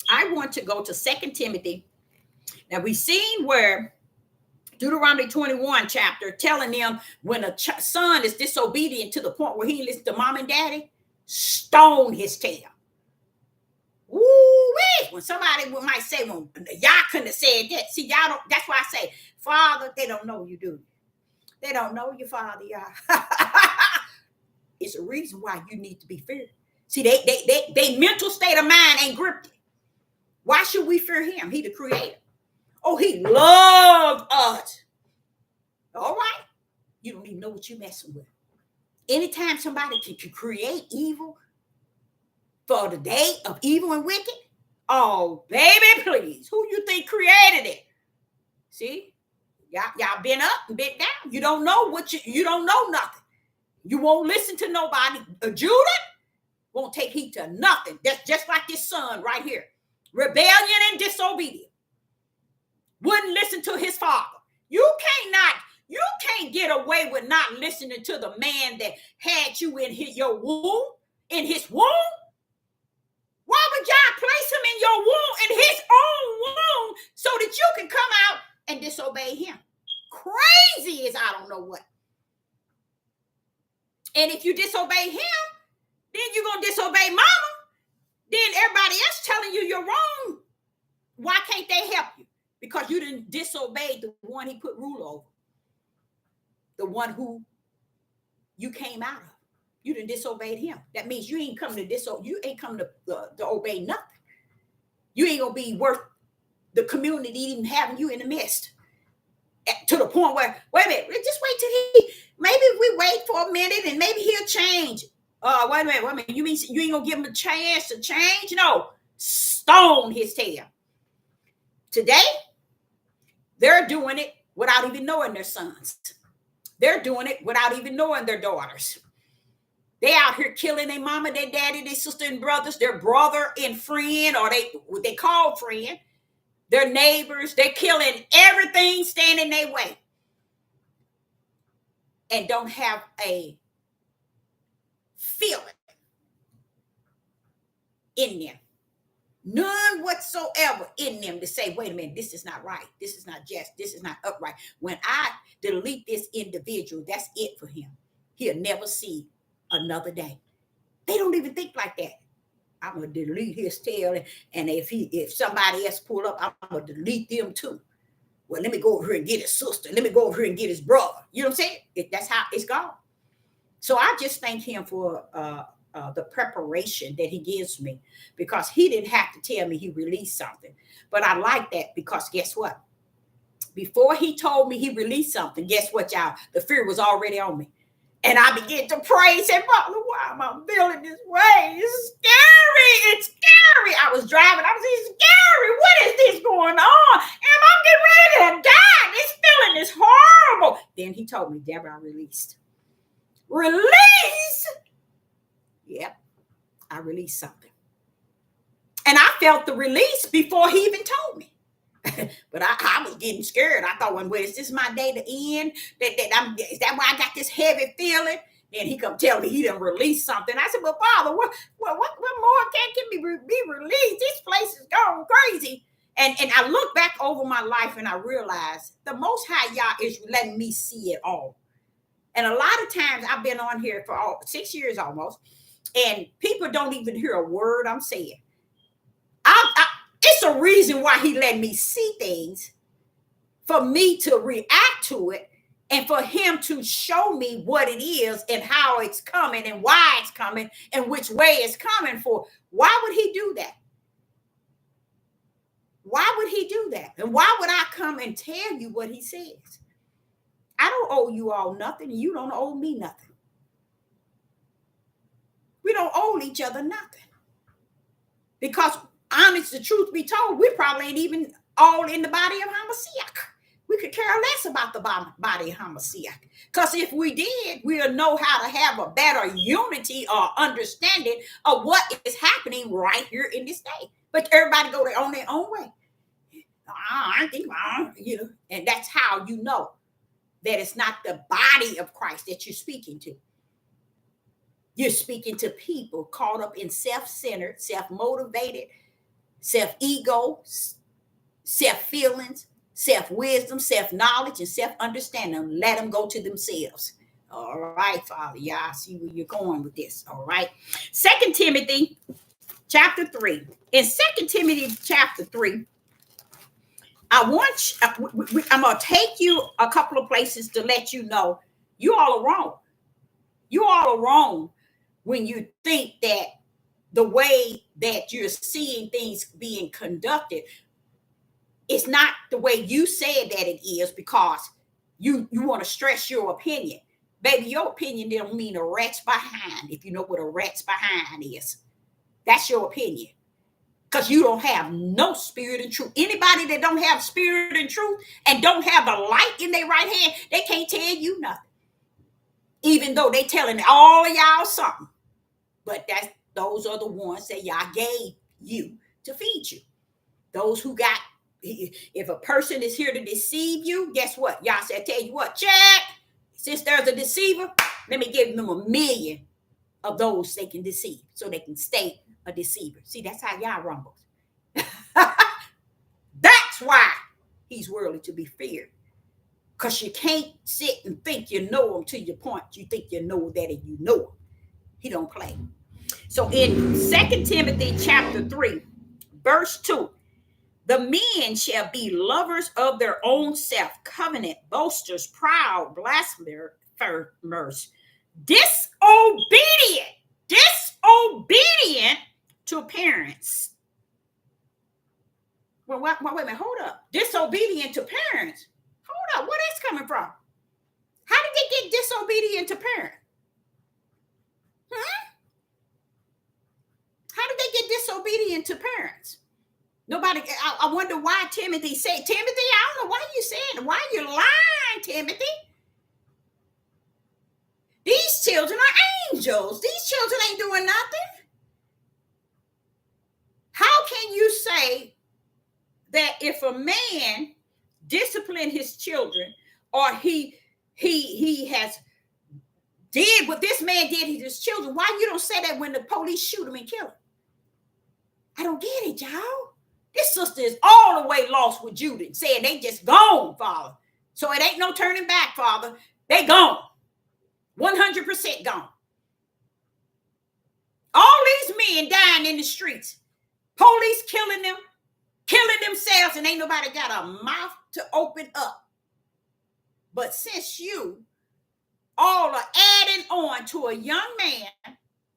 I want to go to 2 Timothy. Now, we've seen where Deuteronomy 21 chapter telling them when a son is disobedient to the point where he listens to mom and daddy, stone his tail. Woo-wee. When somebody might say, well, y'all couldn't have said that. See, y'all don't, that's why I say, Father, they don't know you, do. They don't know you, Father, y'all. It's a reason why you need to be feared. See, they mental state of mind ain't gripped. Why should we fear him? He the creator. Oh, he loved us. All right. You don't even know what you're messing with. Anytime somebody can create evil for the day of evil and wicked, oh, baby, please. Who you think created it? See? Y'all been up and been down. You don't know what you don't know nothing. You won't listen to nobody. Judah won't take heed to nothing. That's just like this son right here. Rebellion and disobedience. Wouldn't listen to his father. You can't get away with not listening to the man that had you in your womb, in his womb. Why would y'all place him in your womb, in his own womb, so that you can come out and disobey him? Crazy as I don't know what. And if you disobey him, then you're going to disobey mama. Then everybody else telling you you're wrong. Why can't they help you? Because you didn't disobey the one he put rule over. The one who you came out of. You didn't disobey him. That means you ain't come to to obey nothing. You ain't gonna be worth the community even having you in the midst. To the point where, wait a minute, just wait till maybe if we wait for a minute and maybe he'll change. Wait a minute. You mean you ain't gonna give him a chance to change? No, stone his tail. Today, they're doing it without even knowing their sons. They're doing it without even knowing their daughters. They out here killing their mama, their daddy, their sister and brothers, their brother and friend, or what they call friend, their neighbors. They're killing everything standing their way. And don't have a feeling in them. None whatsoever in them to say, wait a minute, this is not right. This is not just. This is not upright. When I delete this individual, that's it for him. He'll never see another day. They don't even think like that. I'm going to delete his tail. And if somebody else pull up, I'm going to delete them too. Well, let me go over here and get his sister. Let me go over here and get his brother. You know what I'm saying? That's how it's gone. So I just thank him for the preparation that he gives me, because he didn't have to tell me he released something. But I like that, because guess what? Before he told me he released something, guess what, y'all? The fear was already on me. And I began to pray and say, Father, why am I feeling this way? It's scary. It's scary. I was driving. I was saying, scary. What is this going on? Am I getting ready to die? This feeling is horrible. Then he told me, Deborah, I released. Release? Yep, I released something. And I felt the release before he even told me. But I was getting scared. I thought, well, is this my day to end? Is that why I got this heavy feeling? Then he come tell me he done released something. I said, well, Father, what more can be released? This place is going crazy. And I look back over my life and I realize the Most High Yah is letting me see it all. And a lot of times I've been on here for 6 years almost, and people don't even hear a word I'm saying. It's a reason why he let me see things, for me to react to it, and for him to show me what it is and how it's coming and why it's coming and which way it's coming for. Why would he do that? Why would he do that? And why would I come and tell you what he says? I don't owe you all nothing, and you don't owe me nothing. We don't owe each other nothing. Because, honest, the truth be told, we probably ain't even all in the body of Hamashiach. We could care less about the body of Hamashiach. Because if we did, we'll know how to have a better unity or understanding of what is happening right here in this day. But everybody go on their own way. I think, and that's how you know that it's not the body of Christ that you're speaking to. You're speaking to people caught up in self-centered, self-motivated, self-ego, self-feelings, self-wisdom, self-knowledge, and self-understanding. Let them go to themselves. All right, Father. Yeah, I see where you're going with this. All right. 2 Timothy chapter 3. In 2 Timothy chapter 3, I'm going to take you a couple of places to let you know you all are wrong. You all are wrong when you think that the way that you're seeing things being conducted is not the way you said that it is, because you want to stress your opinion. Baby, your opinion don't mean a rat's behind, if you know what a rat's behind is. That's your opinion. Because you don't have no spirit and truth. Anybody that don't have spirit and truth and don't have the light in their right hand, they can't tell you nothing. Even though they telling all of y'all something. But those are the ones that y'all gave you to feed you. Those who got, if a person is here to deceive you, guess what? Y'all said, tell you what, check. Since there's a deceiver, let me give them 1 million of those they can deceive so they can stay a deceiver. See, that's how y'all rumble. That's why he's worthy to be feared. Because you can't sit and think you know him to your point. You think you know that and you know him. He don't play. So in 2 Timothy chapter 3, verse 2, the men shall be lovers of their own self, covenant, boasters, proud, blasphemers, disobedient to parents. Well, wait a minute, hold up. Disobedient to parents. Hold up, where that's coming from? How did they get disobedient to parents? How did they get disobedient to parents? Nobody. I wonder why Timothy said, Timothy, I don't know why you saying, why you lying, Timothy? These children are angels. These children ain't doing nothing. How can you say that if a man discipline his children, or he has did what this man did to his children, why you don't say that when the police shoot him and kill him? I don't get it, y'all. This sister is all the way lost with Judah, saying they just gone, Father. So it ain't no turning back, Father. They gone. 100% gone. All these men dying in the streets. Police killing them, killing themselves, and ain't nobody got a mouth to open up. But since you all are adding on to a young man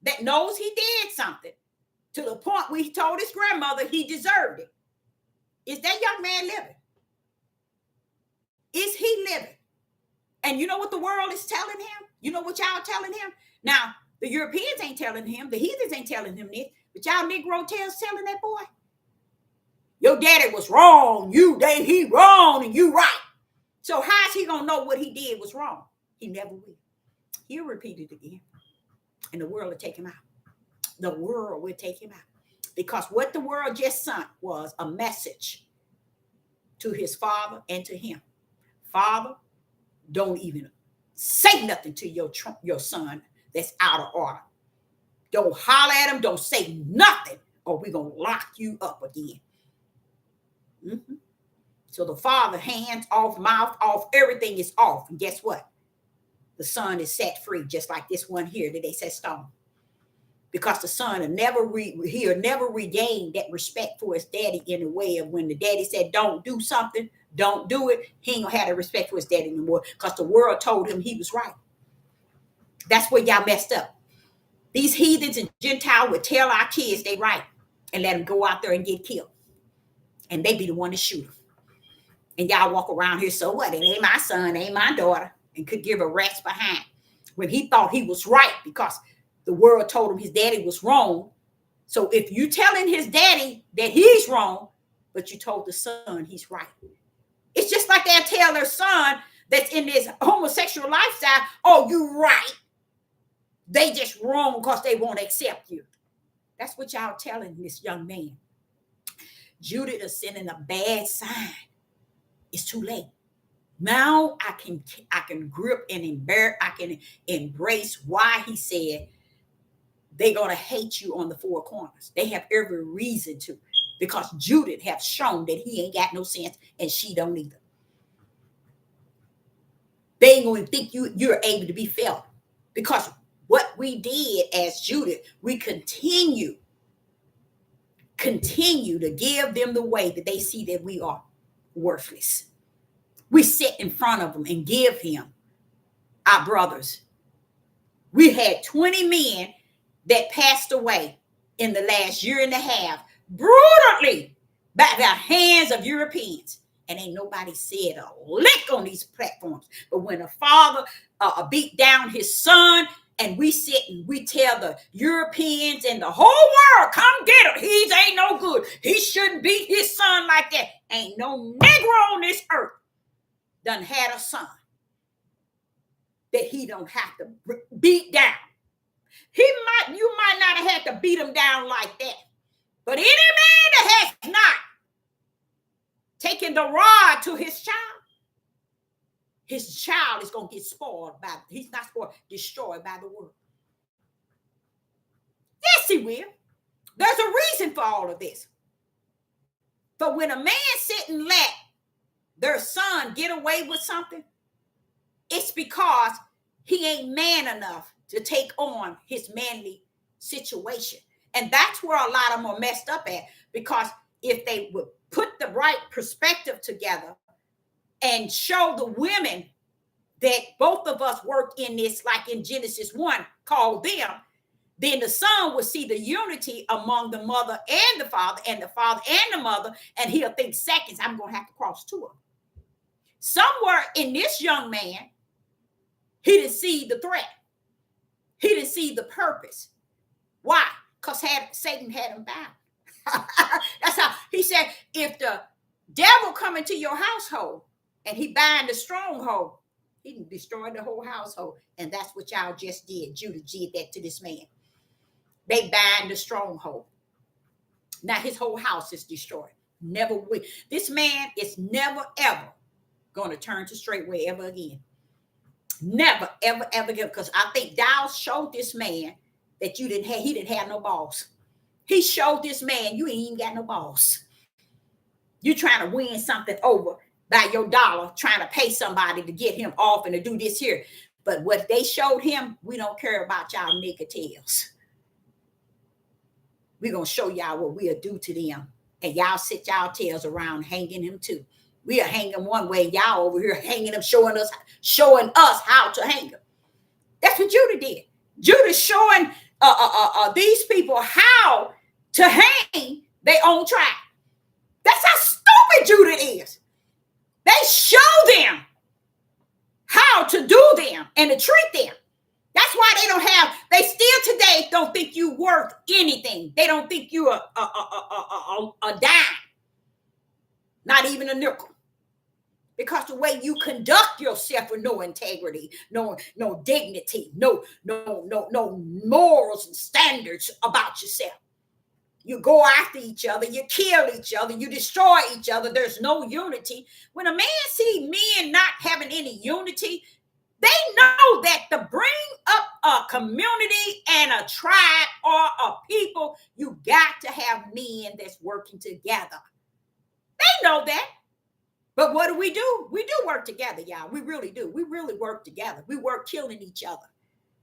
that knows he did something, to the point where he told his grandmother he deserved it, is that young man living? Is he living? And you know what the world is telling him? You know what y'all telling him? Now, the Europeans ain't telling him, the heathens ain't telling him this, but y'all Negro tails telling that boy, your daddy was wrong, he wrong, and you right. So how's he gonna know what he did was wrong? He never will. He'll repeat it again, and the world will take him out. The world will take him out. Because what the world just sent was a message to his father and to him. Father, don't even say nothing to your son that's out of order. Don't holler at him. Don't say nothing, or we're going to lock you up again. Mm-hmm. So the father, hands off, mouth off, everything is off. And guess what? The son is set free, just like this one here that they said stone. Because the son will never regain that respect for his daddy in a way of when the daddy said, don't do something, don't do it. He ain't gonna have the respect for his daddy anymore because the world told him he was right. That's where y'all messed up. These heathens and Gentiles would tell our kids they right and let them go out there and get killed. and they be the one to shoot him. And y'all walk around here, so what? It ain't my son, ain't my daughter, and could give a rat's behind when he thought he was right because the world told him his daddy was wrong. So if you telling his daddy that he's wrong, but you told the son he's right, it's just like they'll tell their son that's in this homosexual lifestyle, oh, you right. They just wrong because they won't accept you. That's what y'all telling this young man. Judith is sending a bad sign. It's too late. Now I can grip and I can embrace why he said they're going to hate you on the four corners. They have every reason to, because Judith have shown that he ain't got no sense and she don't either. They ain't going to think you're able to be felt, because what we did as Judith, we continue to give them the way that they see that we are worthless. We sit in front of them and give him our brothers. We had 20 men that passed away in the last year and a half brutally by the hands of Europeans. And ain't nobody said a lick on these platforms. But when a father beat down his son, and we sit and we tell the Europeans and the whole world, come get him. He ain't no good. He shouldn't beat his son like that. Ain't no Negro on this earth done had a son that he don't have to beat down. You might not have had to beat him down like that. But any man that has not taken the rod to his child is going to get spoiled by, he's not spoiled, destroyed by the world. Yes, he will. There's a reason for all of this. But when a man sit and let their son get away with something, it's because he ain't man enough to take on his manly situation. And that's where a lot of them are messed up at, because if they would put the right perspective together and show the women that both of us work in this, like in Genesis 1, called them, then the son will see the unity among the mother and the father and the mother, and he'll think seconds, I'm going to have to cross to her. Somewhere in this young man, he didn't see the threat. He didn't see the purpose. Why? Because Satan had him bound. That's how he said, if the devil come into your household and he bind the stronghold, he destroyed the whole household. And that's what y'all just did. Judah did that to this man. They bind the stronghold. Now his whole house is destroyed. Never will. This man is never, ever going to turn to straight way ever again. Never, ever, ever again. Because I think Dow showed this man that he didn't have no balls. He showed this man you ain't even got no balls. You trying to win something over by your dollar, trying to pay somebody to get him off and to do this here. But what they showed him, we don't care about y'all nigger tails. We're going to show y'all what we'll do to them. And y'all sit y'all tails around hanging him too. We are hanging one way. Y'all over here hanging them, showing us how to hang them. That's what Judah did. Judah's showing these people how to hang their own tribe. That's how stupid Judah is. They show them how to do them and to treat them. That's why they still today don't think you worth anything. They don't think you a dime, not even a nickel. Because the way you conduct yourself with no integrity, no dignity, no morals and standards about yourself. You go after each other, you kill each other, you destroy each other. There's no unity. When a man sees men not having any unity, they know that to bring up a community and a tribe or a people, you got to have men that's working together. They know that. But what do? We do work together, y'all. We really do. We really work together. We work killing each other,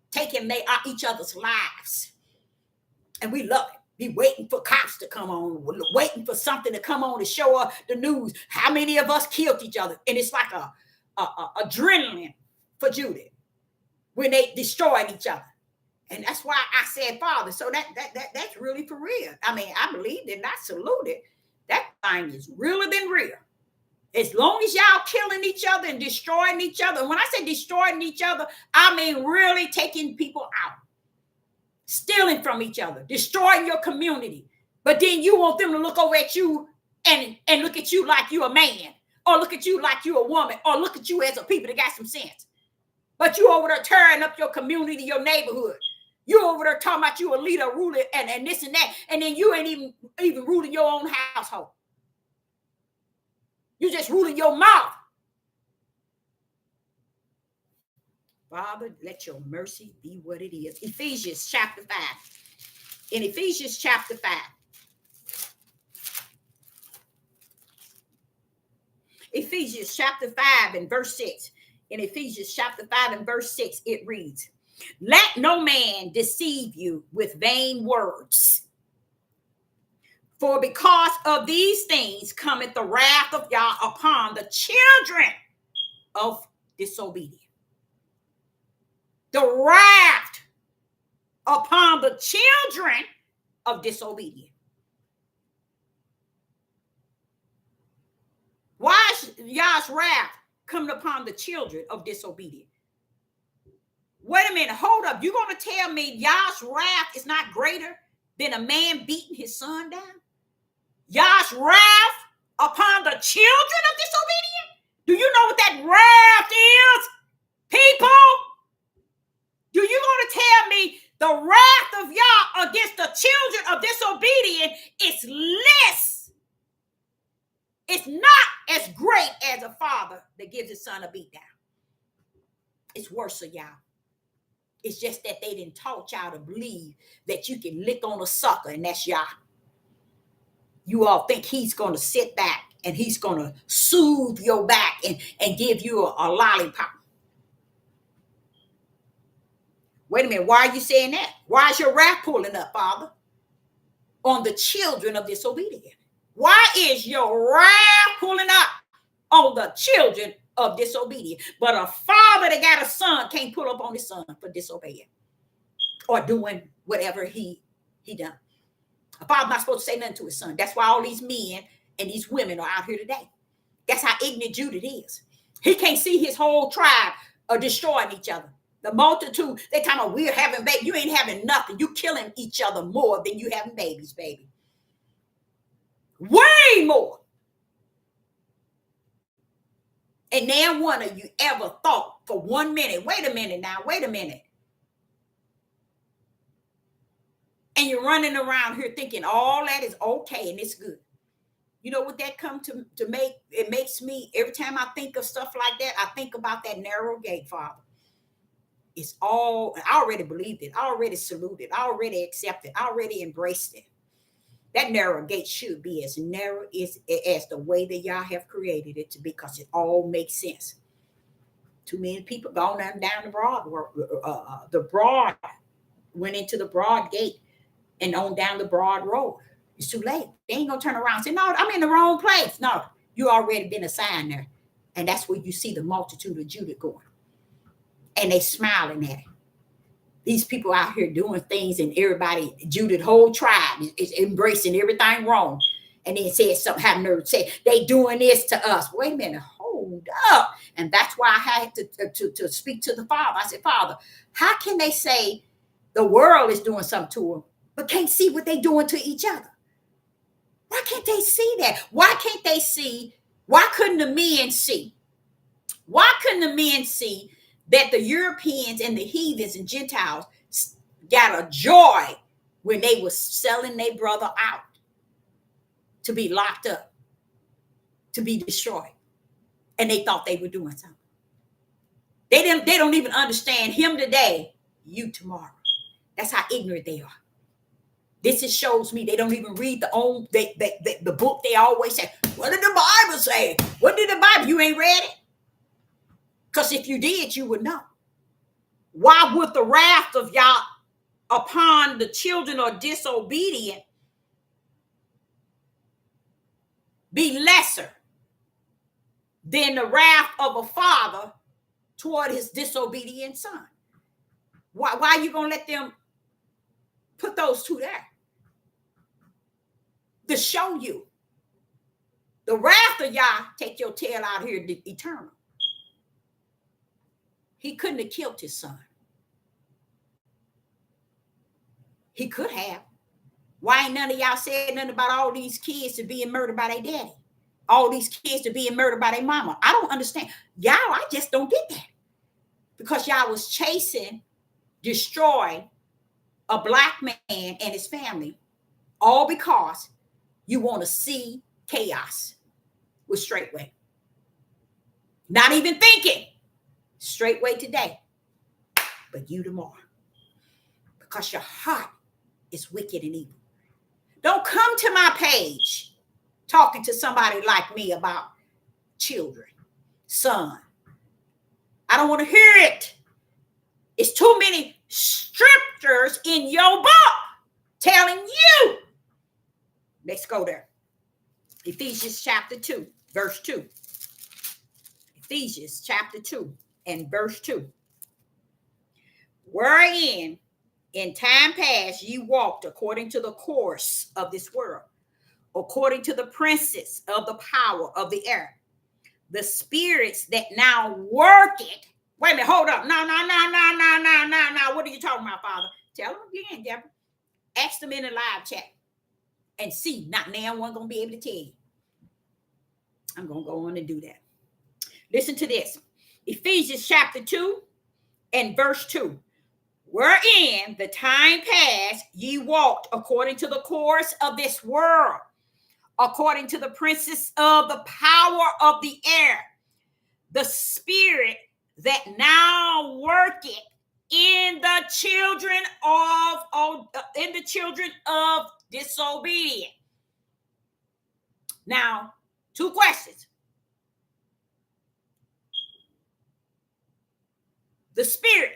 taking each other's lives. And we love it. Be waiting for cops to come on, waiting for something to come on to show us the news. How many of us killed each other? And it's like a adrenaline for Judith when they destroyed each other. And that's why I said father. So that's really for real. I mean, I believed it and I saluted. That thing is realer than real. As long as y'all killing each other and destroying each other. And when I say destroying each other, I mean really taking people out, stealing from each other, destroying your community. But then you want them to look over at you and look at you like you're a man, or look at you like you're a woman, or look at you as a people that got some sense. But you over there tearing up your community, your neighborhood. You over there talking about you a leader, ruler, and this and that. And then you ain't even ruling your own household. You just ruling your mouth. Father, let your mercy be what it is. Ephesians chapter 5. In Ephesians chapter 5. Ephesians chapter 5 and verse 6. In Ephesians chapter 5 and verse 6, it reads, let no man deceive you with vain words. For because of these things cometh the wrath of Yah upon the children of disobedience. The wrath upon the children of disobedience. Why is Yah's wrath coming upon the children of disobedience? Wait a minute, hold up. You're going to tell me Yah's wrath is not greater than a man beating his son down? Yah's wrath upon the children of disobedience? Do you know what that wrath is, people? Do you want to tell me the wrath of Yah against the children of disobedience is less? It's not as great as a father that gives his son a beat down. It's worse of y'all. It's just that they didn't taught y'all to believe that you can lick on a sucker and that's Yah. You all think he's going to sit back and he's going to soothe your back and give you a lollipop. Wait a minute, why are you saying that? Why is your wrath pulling up, Father? On the children of disobedience. Why is your wrath pulling up on the children of disobedience? But a father that got a son can't pull up on his son for disobeying or doing whatever he done. A father's not supposed to say nothing to his son. That's why all these men and these women are out here today. That's how ignorant Judah is. He can't see his whole tribe destroying each other. The multitude, they talking about we're having babies. You ain't having nothing. You killing each other more than you having babies, baby. Way more. And now one of you ever thought for 1 minute, wait a minute now, wait a minute. And you're running around here thinking all that is okay and it's good. You know what that come to make? It makes me, every time I think of stuff like that, I think about that narrow gate, Father. It's all, I already believed it. I already saluted. I already accepted. I already embraced it. That narrow gate should be as narrow as the way that y'all have created it to be, because it all makes sense. Too many people gone down the broad, the broad, went into the broad gate and on down the broad road. It's too late. They ain't gonna turn around and say, no, I'm in the wrong place. No, you already been assigned there. And that's where you see the multitude of Judah going. And they smiling at it. These people out here doing things and everybody, Judah, the whole tribe is embracing everything wrong. And then said something, have nerve to say, they doing this to us. Wait a minute, hold up. And that's why I had to speak to the Father. I said, Father, how can they say the world is doing something to them, but can't see what they doing to each other? Why can't they see that? Why can't they see? Why couldn't the men see? Why couldn't the men see that the Europeans and the heathens and Gentiles got a joy when they was selling their brother out to be locked up, to be destroyed? And they thought they were doing something. They don't even understand him today, you tomorrow. That's how ignorant they are. This just shows me they don't even read the book. They always say, what did the Bible say? What did the Bible? You ain't read it? Because if you did, you would know. Why would the wrath of Yah upon the children of disobedient be lesser than the wrath of a father toward his disobedient son? Why are you going to let them put those two there? To show you The wrath of Yah take your tail out here to eternal. He couldn't have killed his son. He could have. Why ain't none of y'all said nothing about all these kids to being murdered by their daddy? All these kids to being murdered by their mama? I don't understand. Y'all, I just don't get that. Because y'all was chasing, destroy a black man and his family, all because you want to see chaos with Straightway. Not even thinking Straightway today, but you tomorrow. Because your heart is wicked and evil. Don't come to my page talking to somebody like me about children, son. I don't want to hear it. It's too many scriptures in your book telling you. Let's go there. Ephesians chapter 2, verse 2. Ephesians chapter 2 and verse 2. Wherein in time past ye walked according to the course of this world, according to the princes of the power of the air, the spirits that now work it. Wait a minute, hold up. No. What are you talking about, Father? Tell them again, Deborah. Ask them in the live chat and see. Not now one going to be able to tell you. I'm going to go on and do that. Listen to this. Ephesians chapter 2 and verse 2. Wherein the time past ye walked according to the course of this world, according to the princes of the power of the air, the spirit that now worketh in the children of disobedience. Now, two questions. The spirit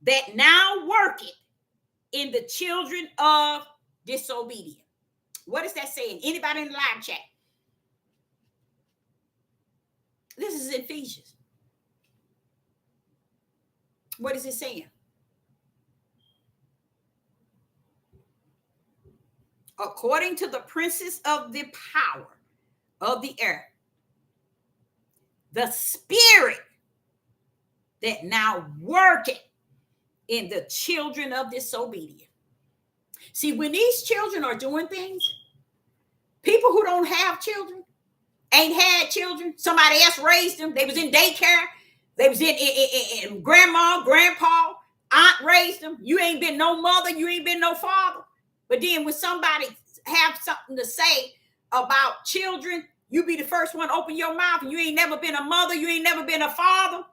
that now worketh in the children of disobedience. What is that saying? Anybody in the live chat? This is Ephesians. What is it saying? According to the princes of the power of the air, the spirit that now worketh in the children of disobedience. See, when these children are doing things, people who don't have children, ain't had children, somebody else raised them, they was in daycare, they was in grandma, grandpa, aunt raised them. You ain't been no mother, you ain't been no father. But then when somebody have something to say about children, you be the first one to open your mouth, and you ain't never been a mother, you ain't never been a father.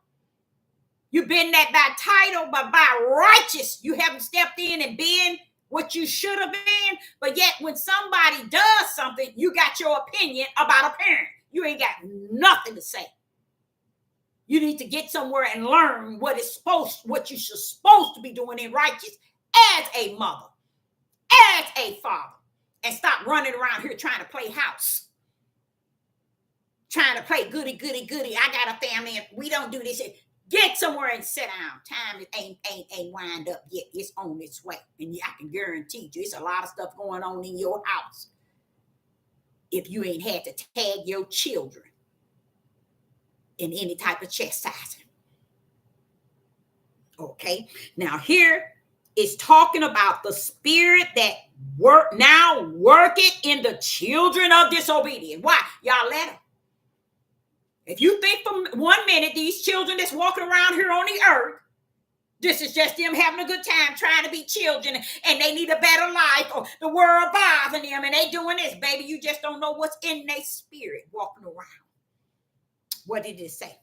You've been that by title, but by righteous, you haven't stepped in and been what you should have been. But yet when somebody does something, you got your opinion about a parent. You ain't got nothing to say. You need to get somewhere and learn what you're supposed to be doing in righteous as a mother, as a father, and stop running around here trying to play house. Trying to play goody. I got a family and we don't do this. Get somewhere and sit down. Time ain't wind up yet. It's on its way. And I can guarantee you, it's a lot of stuff going on in your house if you ain't had to tag your children in any type of chastising. Okay. Now here is talking about the spirit that now worketh in the children of disobedience. Why? Y'all let them. If you think for 1 minute, these children that's walking around here on the earth, this is just them having a good time trying to be children and they need a better life or the world bothering them and they doing this, baby, you just don't know what's in their spirit walking around. What did it say?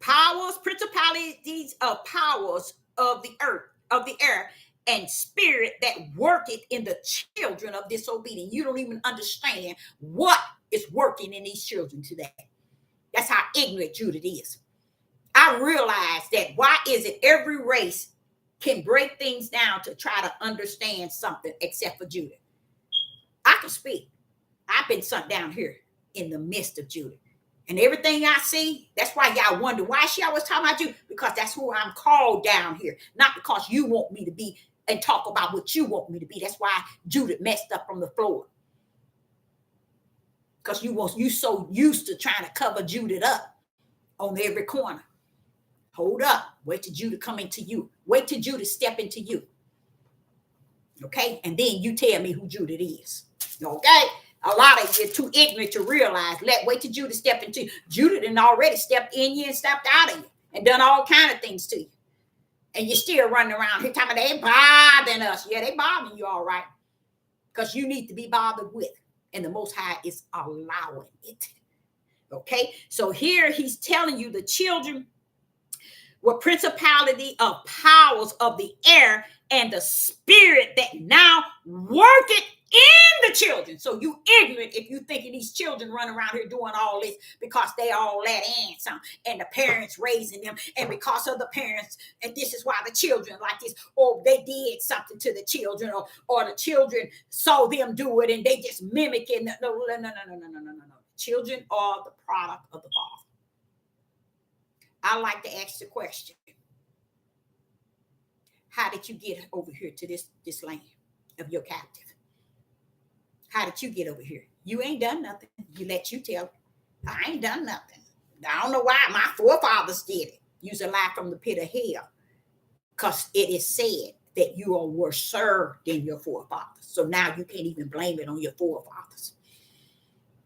Powers, principalities of powers of the earth, of the air, and spirit that worketh in the children of disobedience. You don't even understand what is working in these children today. That's how ignorant Judith is. I realize that why is it every race can break things down to try to understand something except for Judith? I can speak. I've been sunk down here in the midst of Judith. And everything I see, that's why y'all wonder why she always talking about you. Because that's who I'm called down here. Not because you want me to be and talk about what you want me to be. That's why Judith messed up from the floor. because you so used to trying to cover Judith up on every corner. Hold up. Wait till Judith come into you. Wait till Judith step into you. Okay? And then you tell me who Judith is. Okay? A lot of you are too ignorant to realize. Wait till Judith step into you. Judith had already stepped in you and stepped out of you and done all kind of things to you. And you're still running around here talking about they bothering us. Yeah, they bothering you all right. Because you need to be bothered with. And the Most High is allowing it. Okay? So here he's telling you the children were principality of powers of the air and the spirit that now worketh in the children. So you ignorant if you thinking these children run around here doing all this because they all let ants and the parents raising them, and because of the parents, and this is why the children like this, or they did something to the children, or the children saw them do it and they just mimicking. No. Children are the product of the Father. I like to ask the question, how did you get over here to this land of your captive? How did you get over here? You ain't done nothing. You let you tell. I ain't done nothing. I don't know why my forefathers did it. Use a lie from the pit of hell. Because it is said that you are worse served than your forefathers. So now you can't even blame it on your forefathers.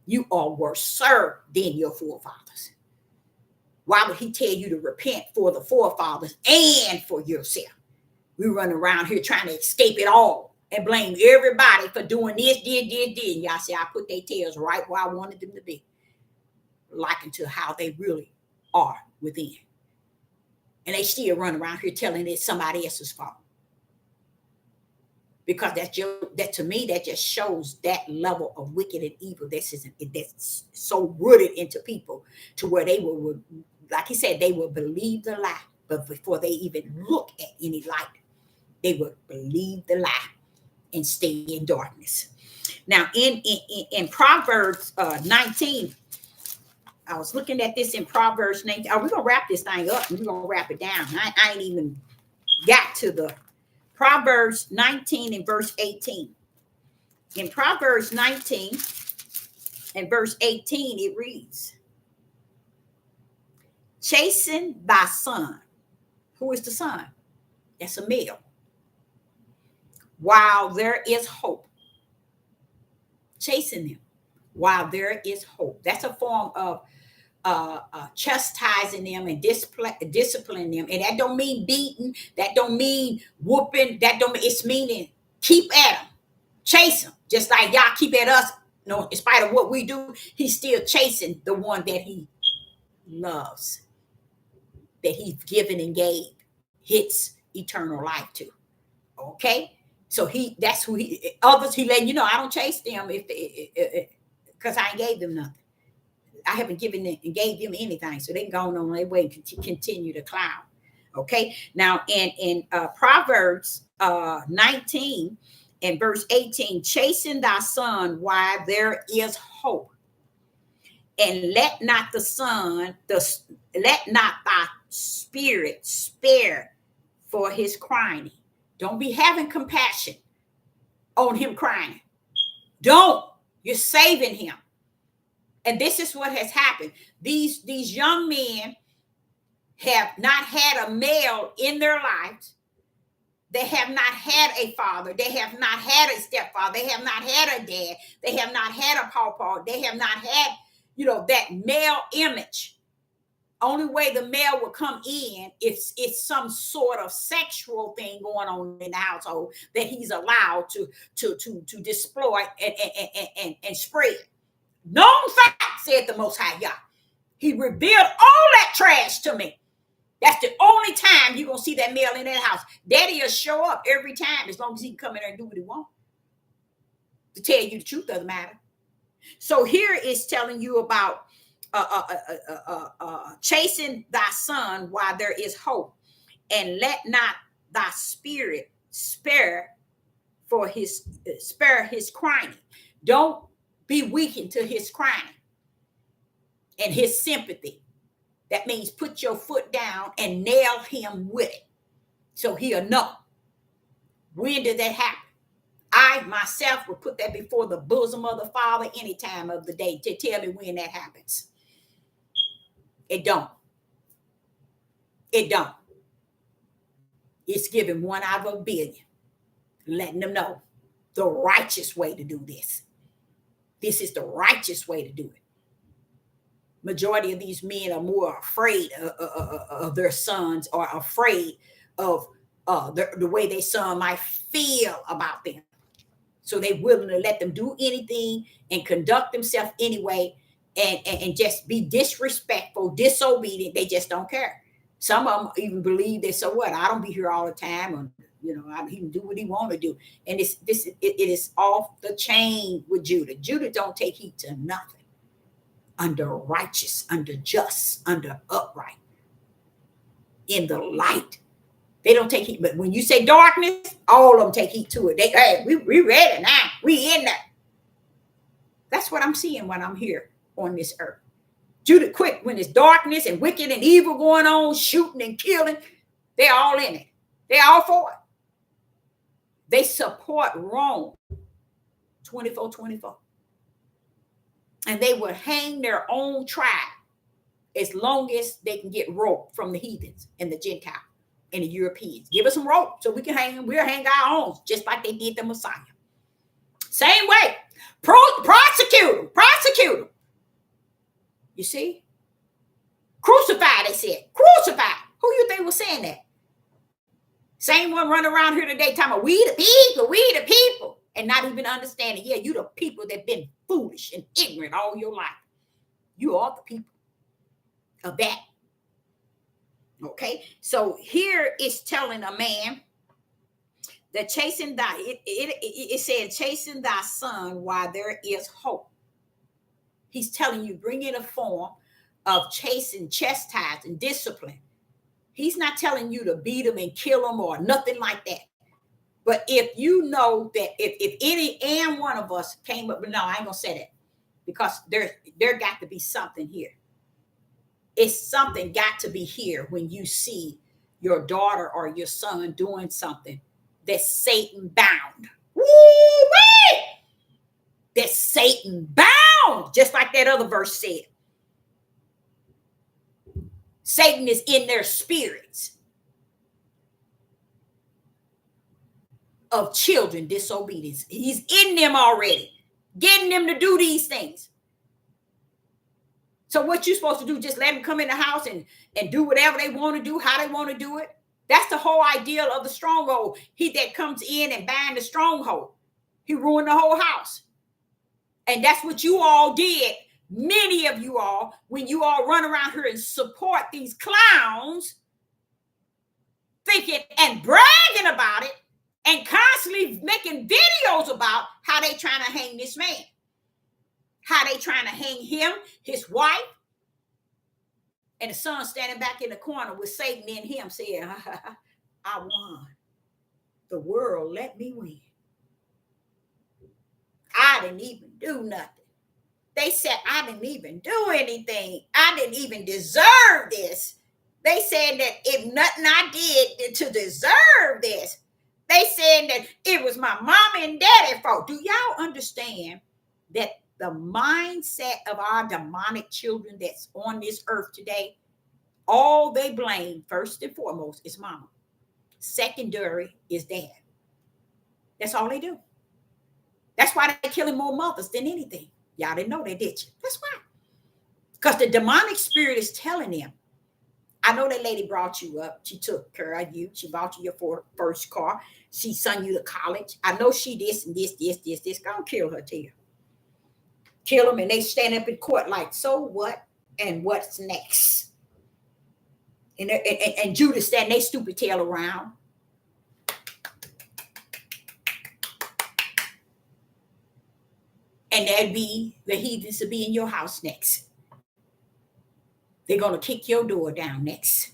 You are worse served than your forefathers. Why would he tell you to repent for the forefathers and for yourself? We run around here trying to escape it all and blame everybody for doing this, did. And y'all say I put their tails right where I wanted them to be. Likened to how they really are within. And they still run around here telling it somebody else's fault. Because that to me, that just shows that level of wicked and evil that's so rooted into people to where they will, like he said, they will believe the lie. But before they even look at any light, they will believe the lie and stay in darkness. Now, in Proverbs 19, I was looking at this in Proverbs 19. We're going to wrap this thing up and we're going to wrap it down. I ain't even got to the Proverbs 19 and verse 18. In Proverbs 19 and verse 18, it reads, chasten thy son. Who is the son? That's a male. While there is hope. Chasten them while there is hope. That's a form of chastising them and disciplining them. And that don't mean beating. That don't mean whooping. That don't mean, it's meaning keep at them. Chase them. Just like y'all keep at us. No, in spite of what we do, he's still chasing the one that he loves. That he's given and gave his eternal life to. Okay? So that's who others he letting you know, I don't chase them because I ain't gave them nothing. I haven't given them and gave them anything. So they going on their way and continue to climb. Okay. Now in Proverbs 19 and verse 18, chasten thy son while there is hope. And let not thy spirit spare for his crying. Don't be having compassion on him crying. Don't. You're saving him. And this is what has happened. These young men have not had a male in their lives. They have not had a father. They have not had a stepfather. They have not had a dad. They have not had a pawpaw. They have not had, that male image. Only way the male will come in if it's some sort of sexual thing going on in the household that he's allowed to display and spread. Known fact, said the Most High Yah. He revealed all that trash to me. That's the only time you're going to see that male in that house. Daddy will show up every time as long as he can come in there and do what he wants. To tell you the truth of the matter. So here is telling you about chasing thy son while there is hope, and let not thy spirit spare his crying. Don't be weakened to his crying and his sympathy. That means put your foot down and nail him with it so he'll know. When did that happen? I myself will put that before the bosom of the Father any time of the day to tell me when that happens. It don't. It don't. It's giving 1 out of a billion, letting them know the righteous way to do this. This is the righteous way to do it. Majority of these men are more afraid of their sons, or afraid of the way their son might feel about them. So they're willing to let them do anything and conduct themselves anyway, and just be disrespectful, disobedient. They just don't care. Some of them even believe that, so what? I don't be here all the time, or he can do what he want to do. And it is off the chain with Judah. Judah don't take heed to nothing. Under righteous, under just, under upright, in the light. They don't take heed. But when you say darkness, all of them take heed to it. Hey, we ready now. We in there. That's what I'm seeing when I'm here on this earth. Judah quick, when it's darkness and wicked and evil going on, shooting and killing, they're all in it. They're all for it. They support Rome 24/24. And they will hang their own tribe as long as they can get rope from the heathens and the Gentiles and the Europeans. Give us some rope so we can hang. We'll hang our own, just like they did the Messiah. Same way. Prosecute them. You see? Crucify, they said. Crucify. Who you think was saying that? Same one running around here today talking about we the people. And not even understanding, yeah, you the people that been foolish and ignorant all your life. You are the people of that. Okay, so here it's telling a man that chasing it said chasing thy son while there is hope. He's telling you, bring in a form of chasing, chastising, discipline. He's not telling you to beat him and kill him or nothing like that. But if you know that if any and one of us came up, no, I ain't gonna say that, because there got to be something here. It's something got to be here when you see your daughter or your son doing something that's Satan bound. Woo-wee! That's Satan bound, just like that other verse said. Satan is in their spirits of children disobedience. He's in them already, getting them to do these things. So what you supposed to do? Just let them come in the house and do whatever they want to do, how they want to do it? That's the whole idea of the stronghold. He that comes in and bind the stronghold, he ruined the whole house. And that's what you all did, many of you all, when you all run around here and support these clowns, thinking and bragging about it, and constantly making videos about how they trying to hang this man, how they trying to hang him, his wife, and the son standing back in the corner with Satan in him saying, I won. The world let me win. I didn't even do nothing. They said I didn't even do anything. I didn't even deserve this. They said that if nothing I did to deserve this. They said that it was my mom and daddy fault. Do y'all understand that the mindset of our demonic children that's on this earth today, all they blame first and foremost is mama. Secondary is dad. That's all they do. That's why they're killing more mothers than anything. Y'all didn't know that, did you? That's why. Because the demonic spirit is telling them, I know that lady brought you up. She took care of you. She bought you your first car. She sent you to college. I know she this and this. Gonna kill her too. Kill them, and they stand up in court like, so what? And what's next? And Judah stand they stupid tail around. And that'd be the heathens to be in your house next. They're going to kick your door down next.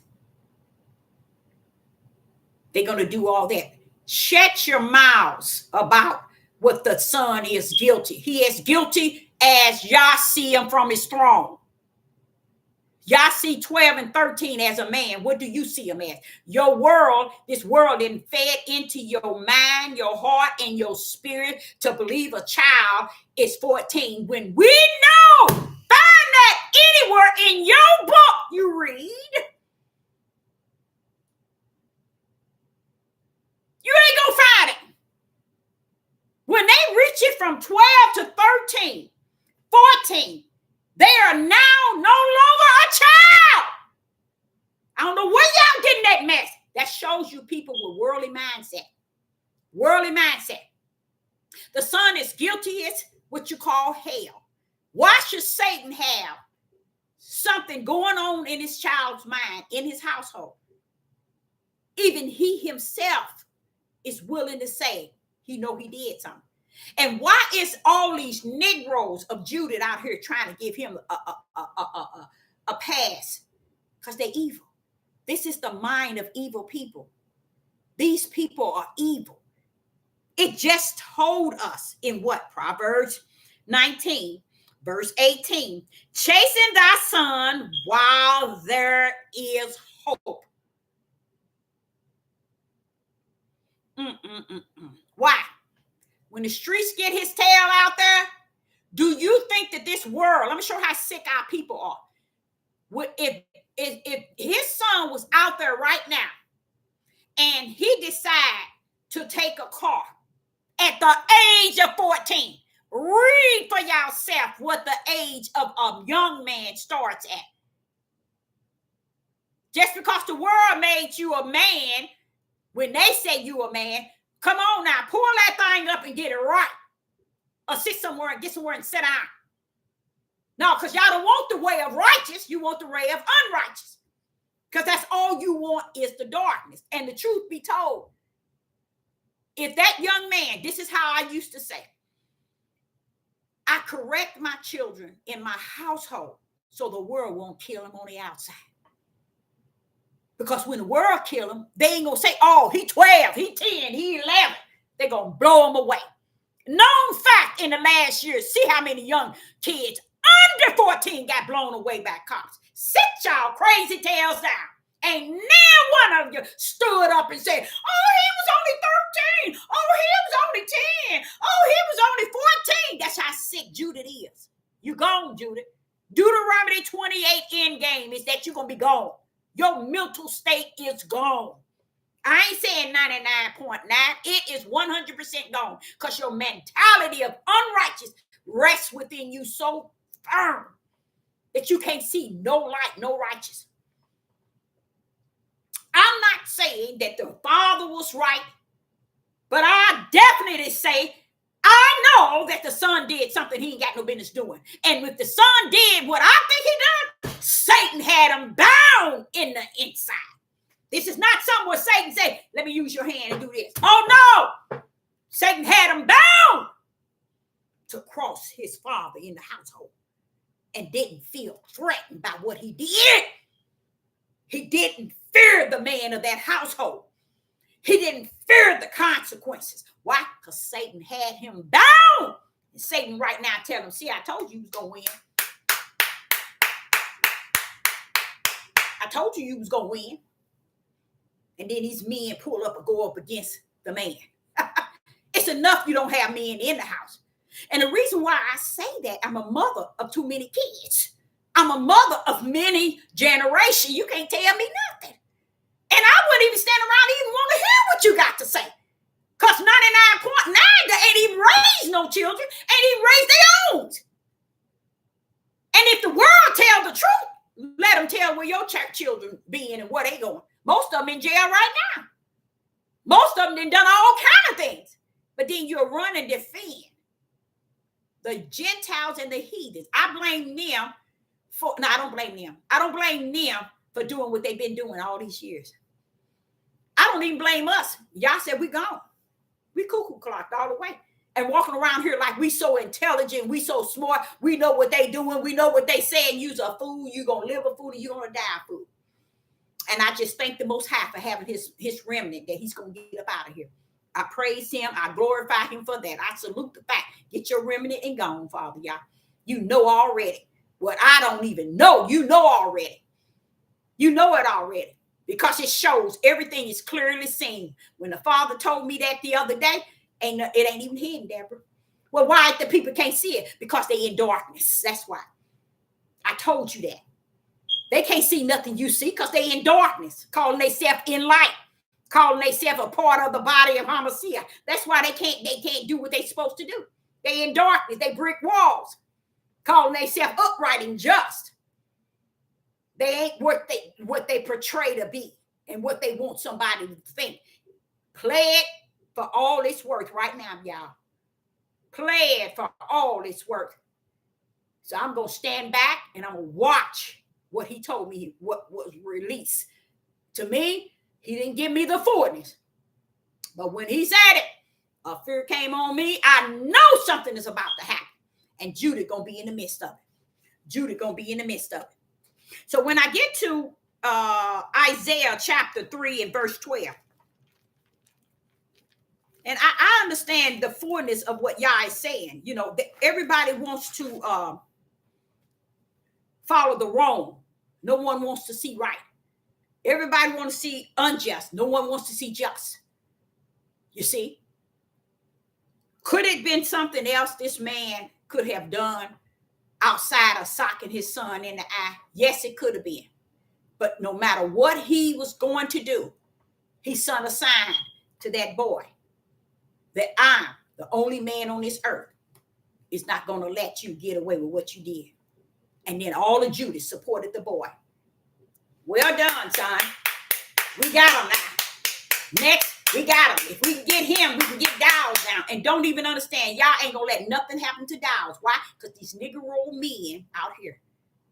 They're going to do all that. Shut your mouths about what the son is guilty. He is guilty as Yah see him from his throne. Y'all see 12 and 13 as a man. What do you see them as? Your world, this world didn't fed into your mind, your heart, and your spirit to believe a child is 14. When we know, find that anywhere in your book you read. You ain't gonna find it. When they reach it from 12 to 13, 14, they are now no longer a child. I don't know where y'all getting that mess. That shows you people with worldly mindset. Worldly mindset. The son is guilty as what you call hell. Why should Satan have something going on in his child's mind, in his household? Even he himself is willing to say he know he did something. And why is all these Negroes of Judah out here trying to give him a pass? Because they're evil. This is the mind of evil people. These people are evil. It just told us in what? Proverbs 19, verse 18. Chasten thy son while there is hope. Why? When the streets get his tail out there, do you think that this world, let me show you how sick our people are. If his son was out there right now and he decided to take a car at the age of 14, read for yourself what the age of a young man starts at. Just because the world made you a man, when they say you a man, come on now, pull that thing up and get it right. Or sit somewhere and get somewhere and sit down. No, because y'all don't want the way of righteous. You want the way of unrighteous. Because that's all you want is the darkness. And the truth be told, if that young man, this is how I used to say, I correct my children in my household so the world won't kill them on the outside. Because when the world kill them, they ain't going to say, oh, he 12, he 10, he 11. They're going to blow them away. Known fact in the last year, see how many young kids under 14 got blown away by cops. Sit y'all crazy tails down. Ain't now one of you stood up and said, oh, he was only 13. Oh, he was only 10. Oh, he was only 14. That's how sick Judith is. You gone, Judith. Deuteronomy 28 end game is that you're going to be gone. Your mental state is gone. I ain't saying 99.9. It is 100% gone because your mentality of unrighteous rests within you so firm that you can't see no light, no righteous. I'm not saying that the father was right, but I definitely say I know that the son did something he ain't got no business doing. And if the son did what I think he done, Satan had him bound in the inside. This is not something where Satan said, let me use your hand and do this. Oh, no. Satan had him bound to cross his father in the household and didn't feel threatened by what he did. He didn't fear the man of that household. He didn't fear the consequences. Why? Because Satan had him bound. And Satan right now tell him, see, I told you was going to win. I told you was going to win. And then these men pull up and go up against the man. It's enough you don't have men in the house. And the reason why I say that, I'm a mother of too many kids. I'm a mother of many generations. You can't tell me nothing. And I wouldn't even stand around and even want to hear what you got to say. Because 99.9, they ain't even raised no children, ain't even raised their own. And if the world tell the truth, let them tell where your children being and where they going. Most of them in jail right now. Most of them done all kind of things. But then you're running to defend the Gentiles and the heathens. I blame them for, no, I don't blame them. I don't blame them for doing what they've been doing all these years. I don't even blame us. Y'all said we gone. We cuckoo clocked all the way. And walking around here like we so intelligent, we so smart, we know what they doing, we know what they saying. You's a fool, you gonna live a fool, and you gonna die a fool. And I just thank the Most High for having his remnant that he's gonna get up out of here. I praise him, I glorify him for that. I salute the fact. Get your remnant and gone, Father, y'all. You know already. what I don't even know. You know already. You know it already because it shows everything is clearly seen. When the Father told me that the other day, it ain't even hidden, Deborah. Well, why the people can't see it? Because they in darkness. That's why. I told you that. They can't see nothing you see because they in darkness, calling themselves in light, calling themselves a part of the body of Hamashiach. That's why they can't do what they supposed to do. They in darkness. They brick walls, calling themselves upright and just. They ain't what they portray to be and what they want somebody to think. Play it for all it's worth right now, y'all. Play it for all it's worth. So I'm going to stand back and I'm going to watch what he told me, what was released. To me, he didn't give me the fullness. But when he said it, a fear came on me. I know something is about to happen. And Judah going to be in the midst of it. Judah going to be in the midst of it. So when I get to Isaiah chapter 3 and verse 12, and I understand the fullness of what Yah is saying. You know, everybody wants to follow the wrong. No one wants to see right. Everybody wants to see unjust. No one wants to see just. You see? Could it have been something else this man could have done outside of socking his son in the eye? Yes, it could have been. But no matter what he was going to do, he sent a sign to that boy that I'm the only man on this earth is not going to let you get away with what you did. And then all of Judah supported the boy. Well done, son. We got him now. Next, we got him. If we can get him, we can get Dowles down. And don't even understand, y'all ain't going to let nothing happen to Dowles. Why? Because these Negro men out here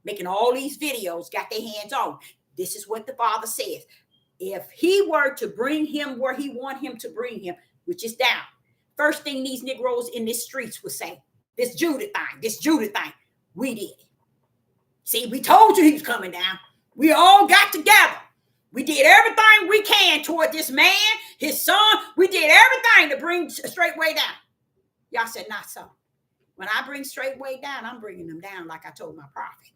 making all these videos got their hands on. This is what the Father says. If he were to bring him where he want him to bring him, which is down, first thing these Negroes in the streets would say, this Judah thing, we did it. See, we told you he was coming down. We all got together. We did everything we can toward this man, his son. We did everything to bring Straightway down. Y'all said, not so. When I bring Straightway down, I'm bringing them down like I told my prophet.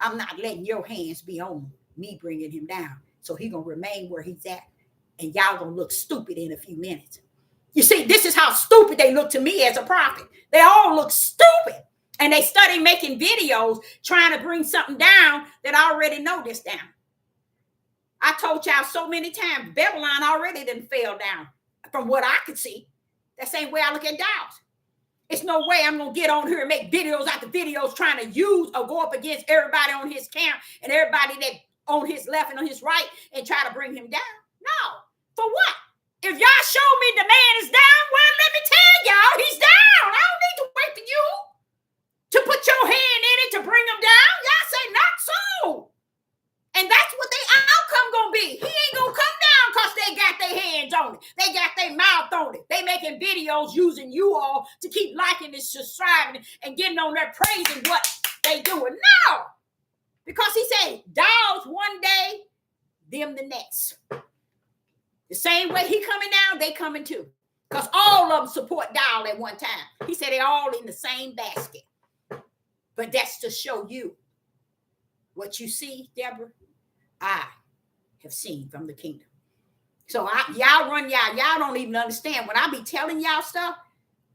I'm not letting your hands be on me bringing him down. So he's going to remain where he's at. And y'all going to look stupid in a few minutes. You see, this is how stupid they look to me as a prophet. They all look stupid. And they study making videos trying to bring something down that I already know this down. I told y'all so many times, Babylon already done fell down from what I could see. That same way I look at Dowles. It's no way I'm going to get on here and make videos after videos trying to use or go up against everybody on his camp and everybody that on his left and on his right and try to bring him down. No. For what? If y'all show me the man is down, well, let me tell y'all he's down. I don't need to wait for you to put your hand in it to bring him down. Y'all say not so. And that's what the outcome going to be. He ain't going to come down because they got their hands on it. They got their mouth on it. They making videos using you all to keep liking and subscribing and getting on there praising what they doing. No. Because he said, Dowles one day, them the next. The same way he coming down, they coming too. Because all of them support Dowles at one time. He said they all in the same basket. But that's to show you what you see, Deborah, I have seen from the kingdom. So y'all don't even understand. When I be telling y'all stuff,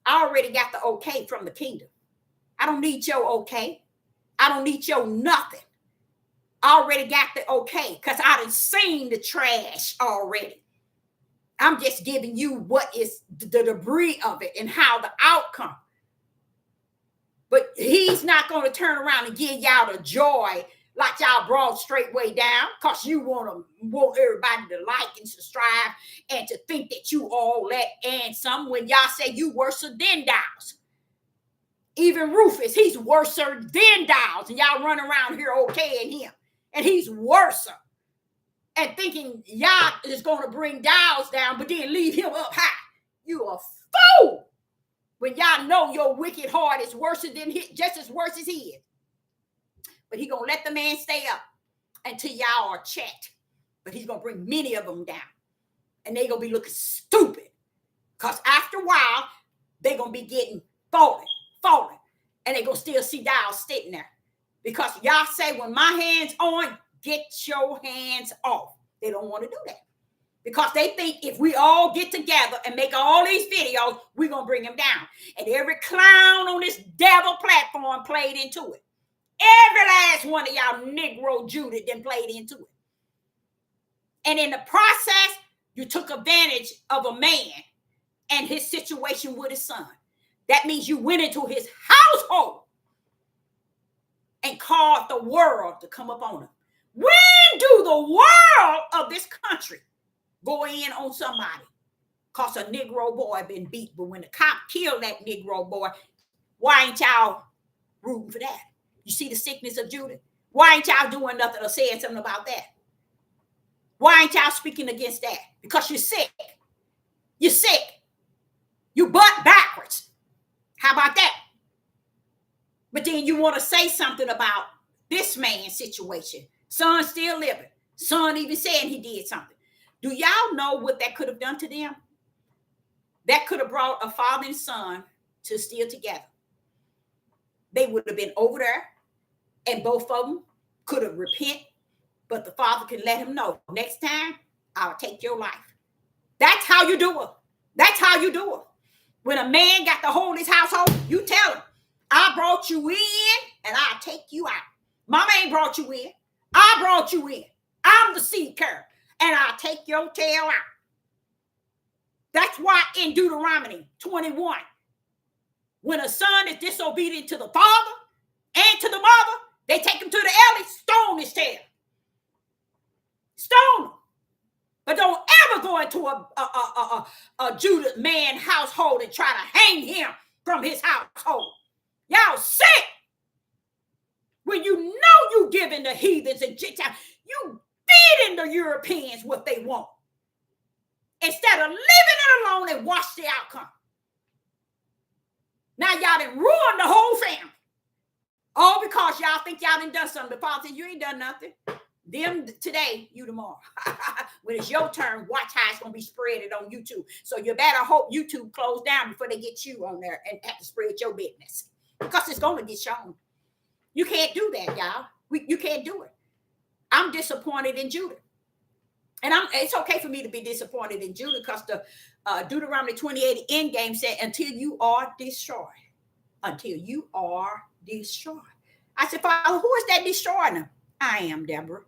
I already got the okay from the kingdom. I don't need your okay. I don't need your nothing. I already got the okay because I done seen the trash already. I'm just giving you what is the debris of it and how the outcome. But he's not going to turn around and give y'all the joy like y'all brought Straightway down because you want everybody to like and subscribe and to think that you all that and some when y'all say you worse than Dowles. Even Rufus, he's worse than Dowles. And y'all run around here okaying him. And he's worse. And thinking y'all is going to bring Dowles down, but then leave him up high. You a fool. When y'all know your wicked heart is worse than his, just as worse as he is. But he's going to let the man stay up until y'all are checked. But he's going to bring many of them down. And they're going to be looking stupid. Because after a while, they're going to be getting falling. And they're going to still see Dowles sitting there. Because y'all say, when my hand's on, get your hands off. They don't want to do that. Because they think if we all get together and make all these videos, we're going to bring them down. And every clown on this devil platform played into it. Every last one of y'all Negro Judah then played into it. And in the process, you took advantage of a man and his situation with his son. That means you went into his household and caused the world to come up on him. When do the world of this country go in on somebody? Because a Negro boy been beat. But when the cop killed that Negro boy, why ain't y'all rooting for that? You see the sickness of Judah? Why ain't y'all doing nothing or saying something about that? Why ain't y'all speaking against that? Because you're sick. You're sick. You butt backwards. How about that? But then you want to say something about this man's situation. Son still living. Son even saying he did something. Do y'all know what that could have done to them? That could have brought a father and son to still together. They would have been over there, and both of them could have repented, but the father can let him know, next time, I'll take your life. That's how you do it. That's how you do it. When a man got to hold his household, you tell him, I brought you in, and I'll take you out. Mama ain't brought you in. I brought you in. I'm the seed carrier, and I'll take your tail out. That's why in Deuteronomy 21, when a son is disobedient to the father and to the mother, they take him to the alley, stone his tail. Stone him. But don't ever go into a Judah man household and try to hang him from his household. Y'all sick. When you know you giving the heathens and Gentiles, you feeding the Europeans what they want. Instead of leaving it alone and watch the outcome. Now y'all done ruined the whole family. All because y'all think y'all done something. The father said, you ain't done nothing. Them today, you tomorrow. When it's your turn, watch how it's going to be spreaded on YouTube. So you better hope YouTube close down before they get you on there and have to spread your business. Because it's going to get shown. You can't do that, y'all. You can't do it. I'm disappointed in Judah. And it's okay for me to be disappointed in Judah because the Deuteronomy 28 end game said, until you are destroyed. Until you are destroyed. I said, Father, who is that destroying them? I am, Deborah.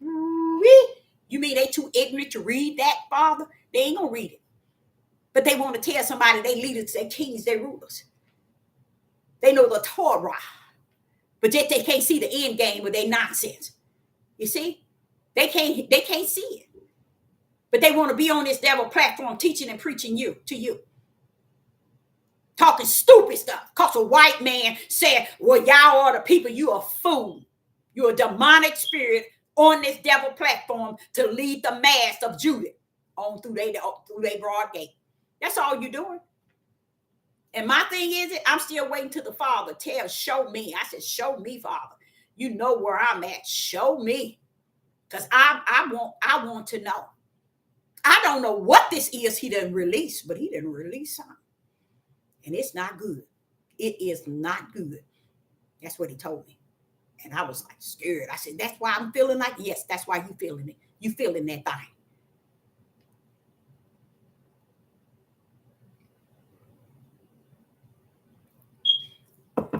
You mean they too ignorant to read that, Father? They ain't going to read it. But they want to tell somebody they leaders, they kings, they rulers. They know the Torah. But yet they can't see the end game with their nonsense. You see? They can't see it. But they want to be on this devil platform teaching and preaching to you. Talking stupid stuff. Because a white man said, well, y'all are the people, you a fool. You're a demonic spirit on this devil platform to lead the mass of Judah on through their broad gate. That's all you're doing. And my thing is, I'm still waiting till the Father show me. I said, show me, Father. You know where I'm at. Show me. Because I want to know. I don't know what this is he didn't release, but he didn't release something. And it's not good. It is not good. That's what he told me. And I was like scared. I said, that's why I'm feeling like, yes, that's why you feeling it. You feeling that thing.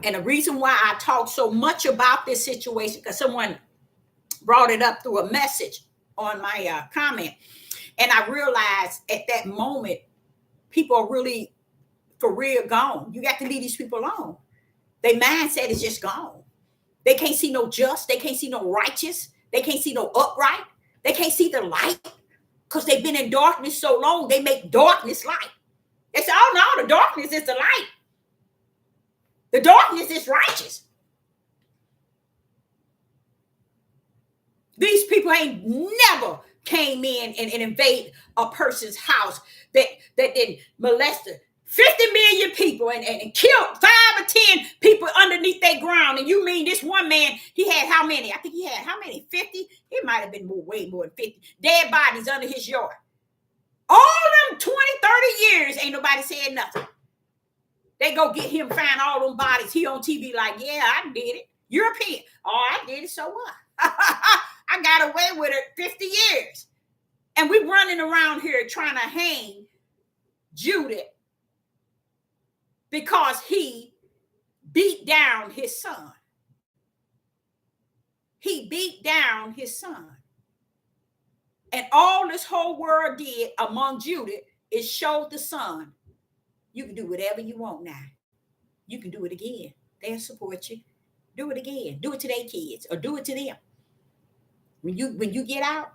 And the reason why I talk so much about this situation, because someone brought it up through a message on my comment. And I realized at that moment, people are really, for real, gone. You got to leave these people alone. Their mindset is just gone. They can't see no just. They can't see no righteous. They can't see no upright. They can't see the light because they've been in darkness so long. They make darkness light. They say, oh, no, the darkness is the light. The darkness is righteous. These people ain't never came in and invade a person's house that then molested 50 million people and killed 5 or 10 people underneath their ground. And you mean this one man, he had how many? I think he had how many? 50? It might have been way more than 50 dead bodies under his yard. All them 20, 30 years, ain't nobody said nothing. They go get him, find all them bodies. He on TV like, yeah, I did it. European. Oh, I did it, so what? I got away with it 50 years. And we running around here trying to hang Judah because he beat down his son. He beat down his son. And all this whole world did among Judah is showed the son, you can do whatever you want now. You can do it again. They'll support you. Do it again. Do it to their kids or do it to them. When you get out,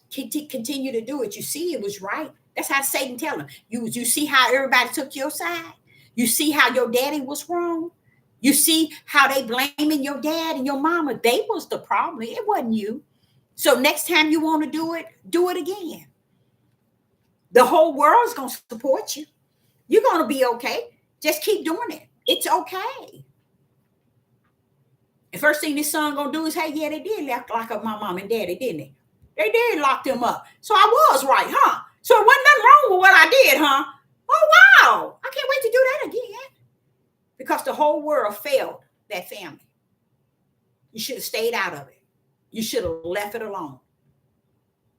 continue to do it. You see it was right. That's how Satan tell them. You see how everybody took your side? You see how your daddy was wrong? You see how they blaming your dad and your mama? They was the problem. It wasn't you. So next time you want to do it again. The whole world's going to support you. You're going to be okay. Just keep doing it. It's okay. The first thing this son going to do is, hey, yeah, they did lock up my mom and daddy, didn't they? They did lock them up. So I was right, huh? So it wasn't nothing wrong with what I did, huh? Oh, wow. I can't wait to do that again. Because the whole world failed that family. You should have stayed out of it. You should have left it alone.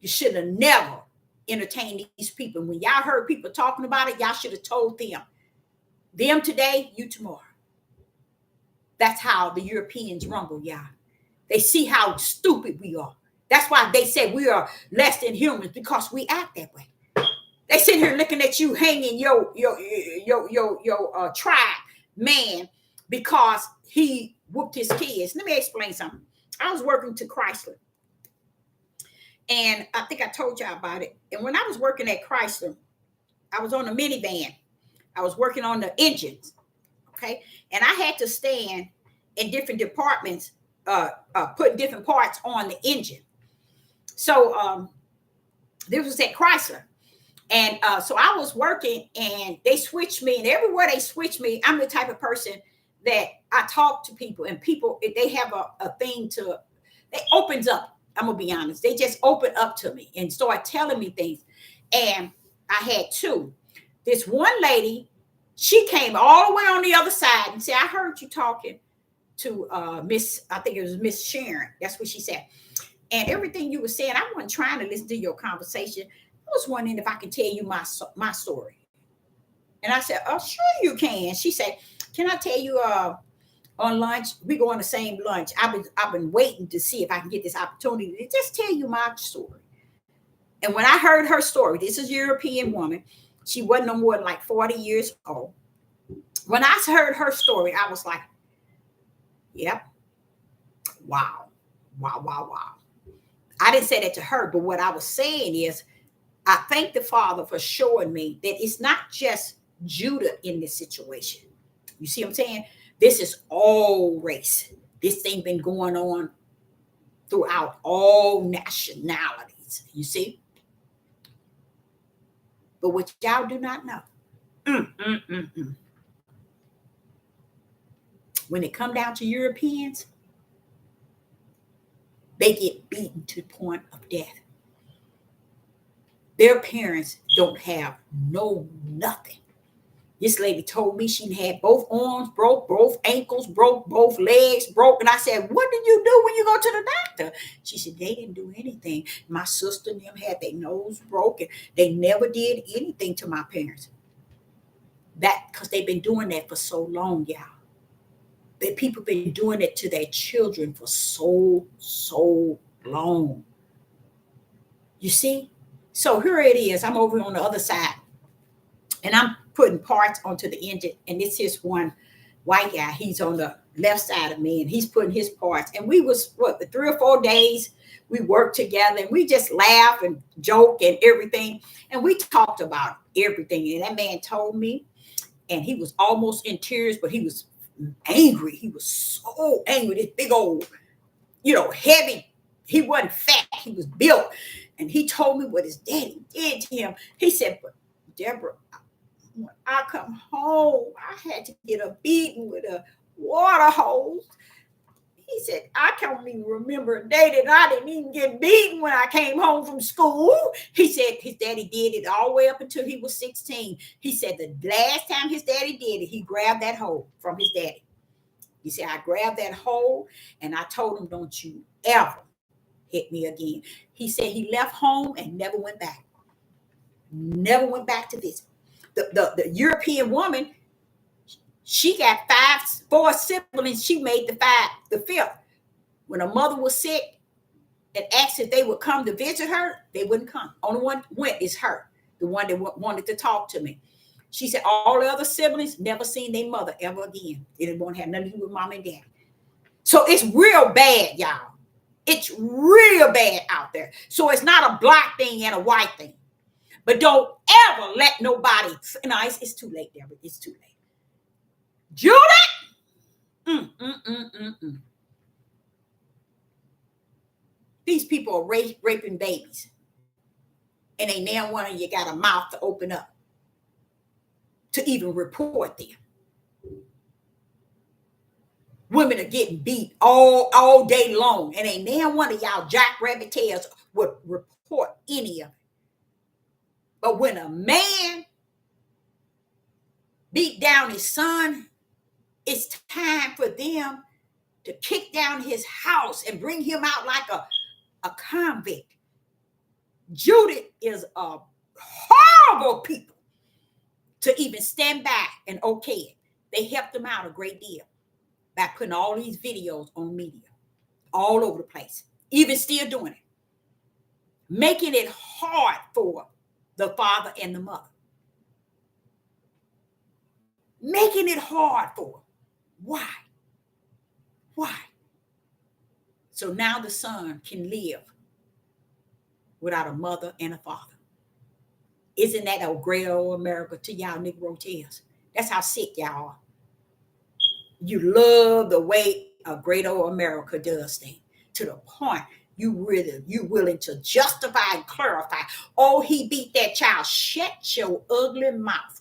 You should have never entertained these people. When y'all heard people talking about it, y'all should have told them. Them today, you tomorrow. That's how the Europeans rumble, y'all. They see how stupid we are. That's why they say we are less than humans, because we act that way. They sit here looking at you hanging your tribe man because he whooped his kids. Let me explain something. I was working to Chrysler, and I think I told y'all about it. And when I was working at Chrysler, I was on a minivan. I was working on the engines, okay? And I had to stand in different departments, put different parts on the engine. So this was at Chrysler. And so I was working, and they switched me. And everywhere they switched me, I'm the type of person that I talk to people. And people, if they have a thing to, it opens up. I'm going to be honest. They just open up to me and start telling me things. And I had two. This one lady, she came all the way on the other side and said, I heard you talking to I think it was Miss Sharon. That's what she said. And everything you were saying, I wasn't trying to listen to your conversation. I was wondering if I could tell you my story. And I said, oh, sure you can. She said, can I tell you on lunch? We go on the same lunch. I've been waiting to see if I can get this opportunity to just tell you my story. And when I heard her story, this is a European woman. She wasn't no more than like 40 years old. When I heard her story, I was like, yep. Wow. Wow, wow, wow. I didn't say that to her, but what I was saying is, I thank the Father for showing me that it's not just Judah in this situation. You see what I'm saying? This is all race. This thing been going on throughout all nationalities. You see? But what y'all do not know, when it come down to Europeans, they get beaten to the point of death. Their parents don't have nothing. This lady told me she had both arms broke, both ankles broke, both legs broke. And I said, what did you do when you go to the doctor? She said, they didn't do anything. My sister and them had their nose broken. They never did anything to my parents. That because they've been doing that for so long, y'all. That people been doing it to their children for so long. You see? So here it is. I'm over on the other side. And I'm putting parts onto the engine. And this is one white guy. He's on the left side of me. And he's putting his parts. And we was, 3 or 4 days, we worked together. And we just laugh and joke and everything. And we talked about everything. And that man told me. And he was almost in tears. But he was angry. He was so angry. This big old, heavy. He wasn't fat. He was built. And he told me what his daddy did to him. He said, but Deborah, when I come home, I had to get a beating with a water hose. He said, I can't even remember a day that I didn't even get beaten when I came home from school. He said his daddy did it all the way up until he was 16. He said the last time his daddy did it, he grabbed that hose from his daddy. You see, I grabbed that hold and I told him, don't you ever hit me again. He said he left home and never went back. Never went back to visit. The European woman, she got four siblings. She made the fifth. When her mother was sick and asked if they would come to visit her, they wouldn't come. Only one went is her, the one that wanted to talk to me. She said all the other siblings never seen their mother ever again. They didn't want to have nothing to do with mom and dad. So it's real bad, y'all. It's real bad out there. So it's not a black thing and a white thing. But don't ever let nobody, no, it's too late, Deborah. It's too late. Judith! These people are raping babies. And ain't now one of you got a mouth to open up to even report them. Women are getting beat all day long. And ain't now one of y'all jackrabbit tails would report any of it. But when a man beat down his son, it's time for them to kick down his house and bring him out like a convict. Judith is a horrible people to even stand back and okay it. They helped them out a great deal by putting all these videos on media all over the place, even still doing it, making it hard for the father and the mother, making it hard for them. Why? So now the son can live without a mother and a father. Isn't that a great old America to y'all Negro tales? That's how sick y'all are. You love the way a great old America does things to the point you willing to justify and clarify. Oh, he beat that child. Shut your ugly mouth.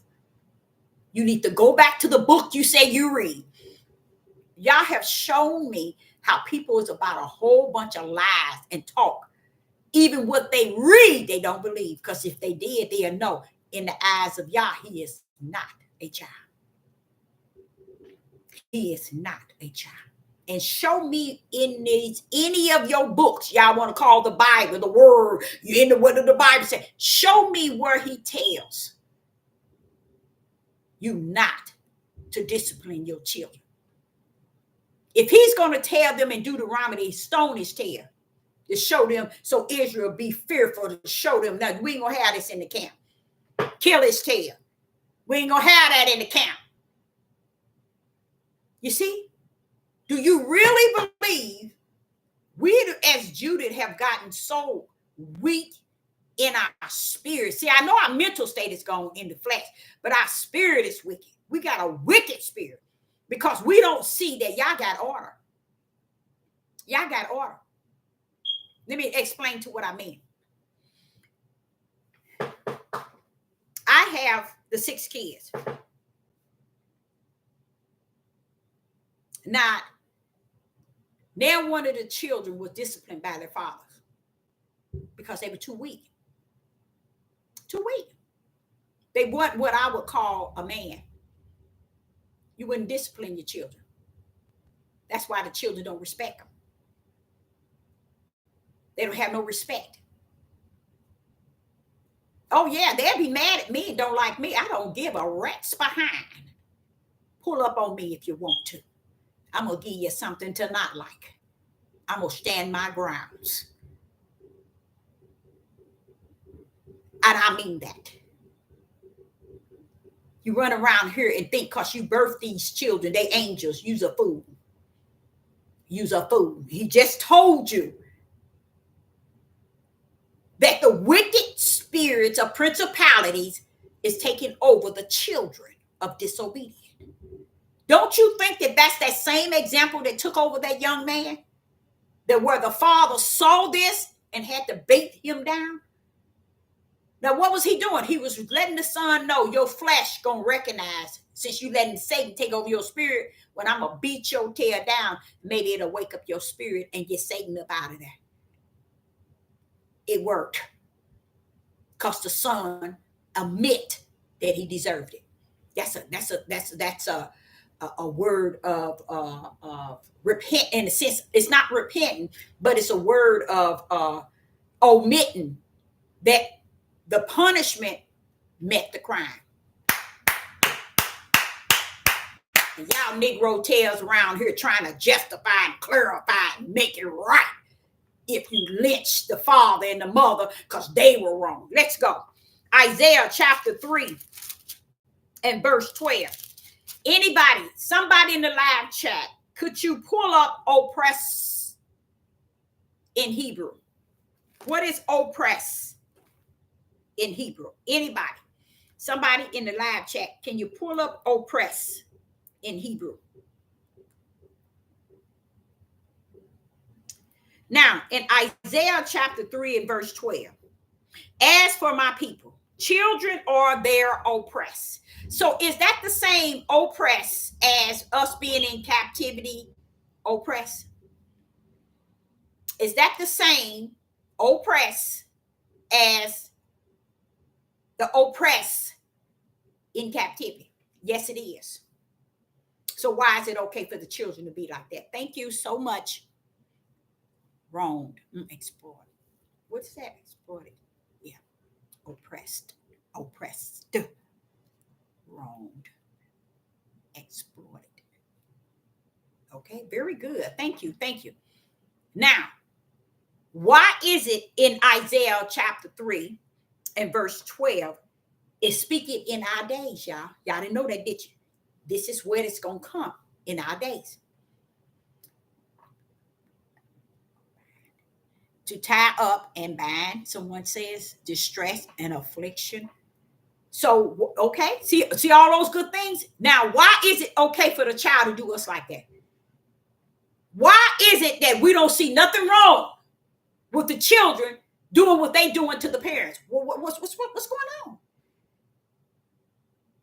You need to go back to the book you say you read. Y'all have shown me how people is about a whole bunch of lies and talk. Even what they read, they don't believe. Because if they did, they'll know in the eyes of Yah, he is not a child. He is not a child. And show me in any of your books, y'all want to call the Bible, the word, you in the what the Bible says. Show me where he tells you not to discipline your children. If he's going to tell them in Deuteronomy, stone his tail to show them, so Israel be fearful, to show them that we ain't going to have this in the camp. Kill his tail. We ain't going to have that in the camp. You see? Do you really believe we as Judith have gotten so weak in our spirit? See, I know our mental state is gone in the flesh, but our spirit is wicked. We got a wicked spirit because we don't see that y'all got order. Y'all got order. Let me explain to what I mean. I have the 6 kids. Now one of the children was disciplined by their fathers because they were too weak. Too weak. They weren't what I would call a man. You wouldn't discipline your children. That's why the children don't respect them. They don't have no respect. Oh, yeah, they'll be mad at me and don't like me. I don't give a rat's behind. Pull up on me if you want to. I'm going to give you something to not like. I'm going to stand my grounds. And I mean that. You run around here and think because you birthed these children, they angels, you's a fool. You's a fool. He just told you that the wicked spirits of principalities is taking over the children of disobedience. Don't you think that that's that same example that took over that young man? That where the father saw this and had to bait him down? Now, what was he doing? He was letting the son know your flesh gonna recognize, since you letting Satan take over your spirit, when I'm gonna beat your tail down, maybe it'll wake up your spirit and get Satan up out of there. It worked. Because the son admit that he deserved it. That's a a word of repent, in a sense. It's not repenting, but it's a word of omitting that the punishment met the crime. And y'all Negro tails around here trying to justify and clarify and make it right if you lynch the father and the mother because they were wrong. Let's go. Isaiah chapter 3 and verse 12. Anybody, somebody in the live chat, could you pull up oppress in Hebrew? What is oppress in Hebrew? Anybody? Somebody in the live chat, can you pull up oppress in Hebrew? Now, in Isaiah chapter 3 and verse 12, as for my people, children are their oppressed. So is that the same oppress as us being in captivity oppressed? Is that the same oppress as the oppressed in captivity? Yes, it is. So why is it okay for the children to be like that? Thank you so much. Wronged. Exploited. What's that? Exploited. Yeah. Oppressed. Oppressed. Wronged. Exploited. Okay, very good. Thank you. Thank you. Now, why is it in Isaiah chapter 3 and verse 12 is speaking in our days, y'all? Y'all didn't know that, did you? This is where it's going to come in our days. To tie up and bind, someone says, distress and affliction. So, okay, see all those good things? Now, why is it okay for the child to do us like that? Why is it that we don't see nothing wrong with the children doing what they doing to the parents? What's going on?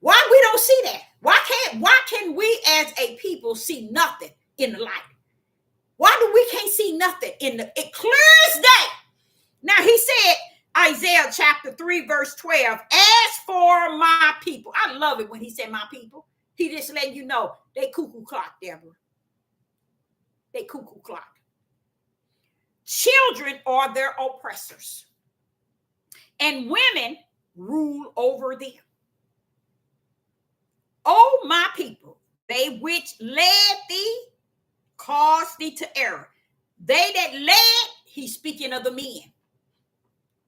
Why we don't see that? Why can we as a people see nothing in the light? Why do we can't see nothing in it clear as day? Now he said, Isaiah chapter 3 verse 12, as for my people. I love it when he said my people. He just letting you know they cuckoo clock, Deborah. They cuckoo clock. Children are their oppressors, and women rule over them. Oh, my people, they which led thee caused thee to error. They that led, he's speaking of the men.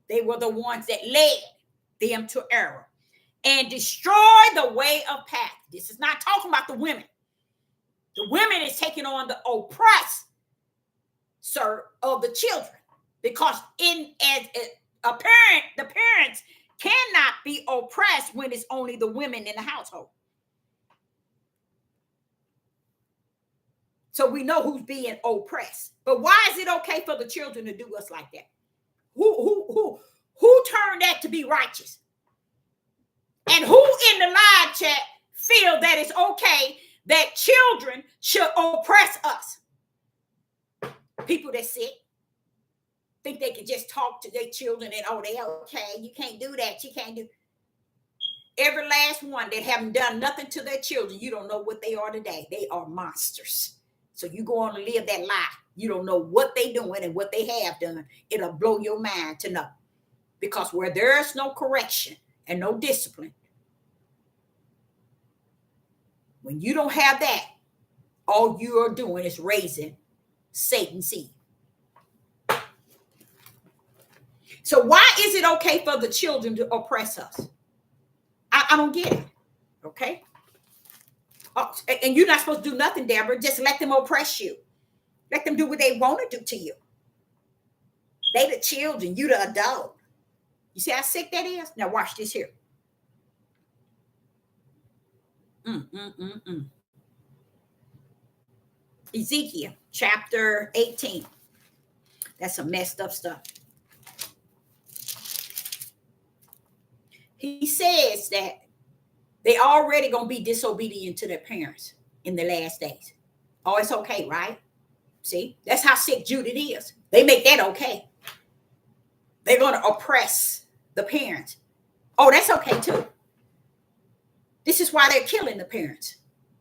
They were the ones that led them to error and destroy the way of path. This is not talking about the women. The women is taking on the oppressor of the children, because as a parent, the parents cannot be oppressed when it's only the women in the household. So we know who's being oppressed. But why is it okay for the children to do us like that? Who turned that to be righteous? And who in the live chat feel that it's okay that children should oppress us? People that sick think they can just talk to their children and, oh, they okay. You can't do that. You can't do. Every last one that haven't done nothing to their children, you don't know what they are today. They are monsters. So you go on and live that lie. You don't know what they doing and what they have done. It'll blow your mind to know. Because where there's no correction and no discipline, when you don't have that, all you are doing is raising Satan's seed. So why is it okay for the children to oppress us? I don't get it. Okay. Oh, and you're not supposed to do nothing, Deborah. Just let them oppress you. Let them do what they want to do to you. They the children, you the adult. You see how sick that is? Now watch this here. Ezekiel chapter 18. That's some messed up stuff. He says that they already going to be disobedient to their parents in the last days. Oh, it's okay, right? See, that's how sick Judith is. They make that okay. They're going to oppress the parents. Oh, that's okay too. This is why they're killing the parents.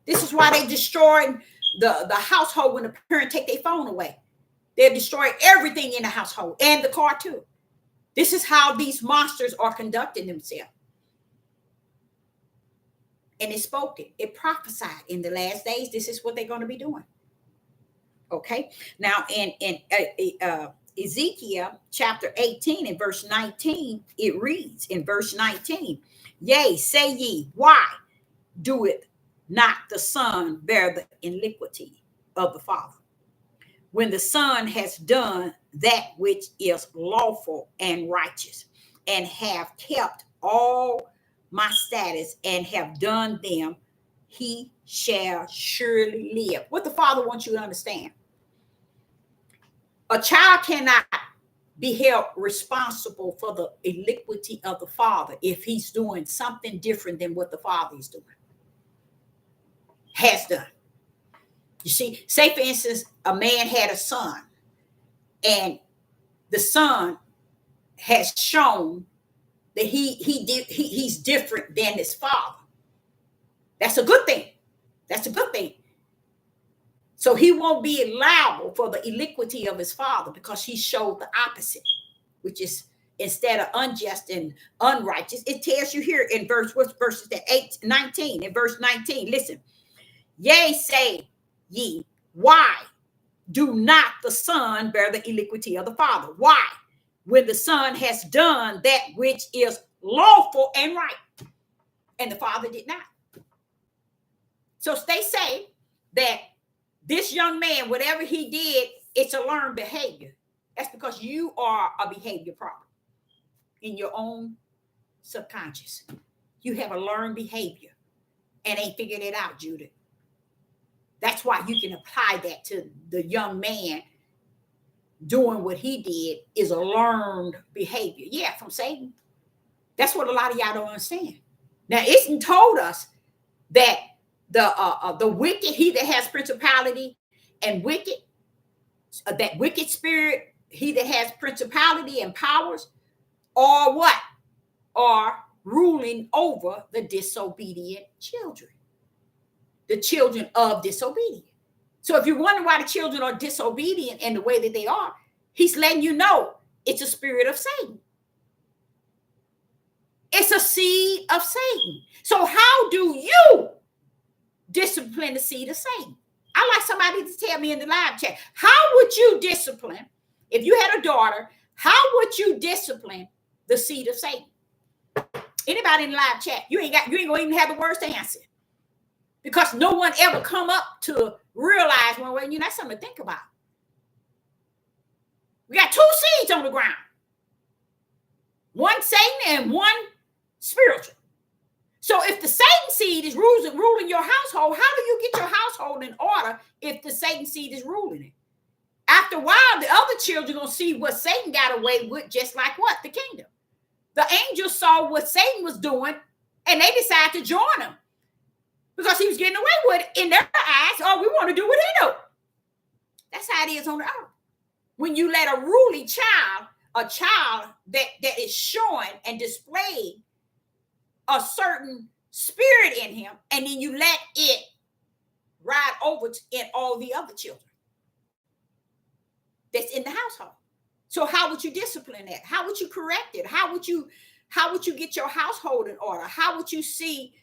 This is why they destroyed the household when the parent take their phone away. They'll destroy everything in the household and the car too. This is how these monsters are conducting themselves. And it spoke it. It prophesied in the last days. This is what they're going to be doing. Okay. Now in Ezekiel chapter 18 and verse 19, it reads in verse 19, yea, say ye, why doeth not the Son bear the iniquity of the Father, when the Son has done that which is lawful and righteous, and have kept all my statutes and have done them, he shall surely live. What the Father wants you to understand: a child cannot be held responsible for the iniquity of the Father if he's doing something different than what the Father is doing, has done. You see, say for instance, a man had a son, and the son has shown that he's different than his father. That's a good thing. That's a good thing. So he won't be liable for the iniquity of his father because he showed the opposite, which is instead of unjust and unrighteous. It tells you here in verses 19, in verse 19, listen, yea, say ye, why do not the Son bear the iniquity of the Father? Why? When the Son has done that which is lawful and right, and the Father did not. So they say that this young man, whatever he did, it's a learned behavior. That's because you are a behavior problem in your own subconscious. You have a learned behavior and ain't figured it out, Judith. That's why you can apply that to the young man doing what he did is a learned behavior. Yeah, from Satan. That's what a lot of y'all don't understand. Now, it's told us that the wicked, he that has principality and wicked, that wicked spirit, he that has principality and powers, are what? Are ruling over the disobedient children. The children of disobedience. So if you're wondering why the children are disobedient in the way that they are, he's letting you know it's a spirit of Satan. It's a seed of Satan. So how do you discipline the seed of Satan? I like somebody to tell me in the live chat, how would you discipline, if you had a daughter, how would you discipline the seed of Satan? Anybody in the live chat, you ain't gonna even have the words to answer. Because no one ever come up to realize, well, that's something to think about. We got two seeds on the ground. One Satan and one spiritual. So if the Satan seed is ruling your household, how do you get your household in order if the Satan seed is ruling it? After a while, the other children are going to see what Satan got away with, just like what? The kingdom. The angels saw what Satan was doing, and they decided to join him. Because he was getting away with it in their eyes. Oh, we want to do what he do. That's how it is on the earth. When you let a ruling child, a child that is showing and displaying a certain spirit in him, and then you let it ride over in all the other children that's in the household. So how would you discipline that? How would you correct it? How would you get your household in order? How would you see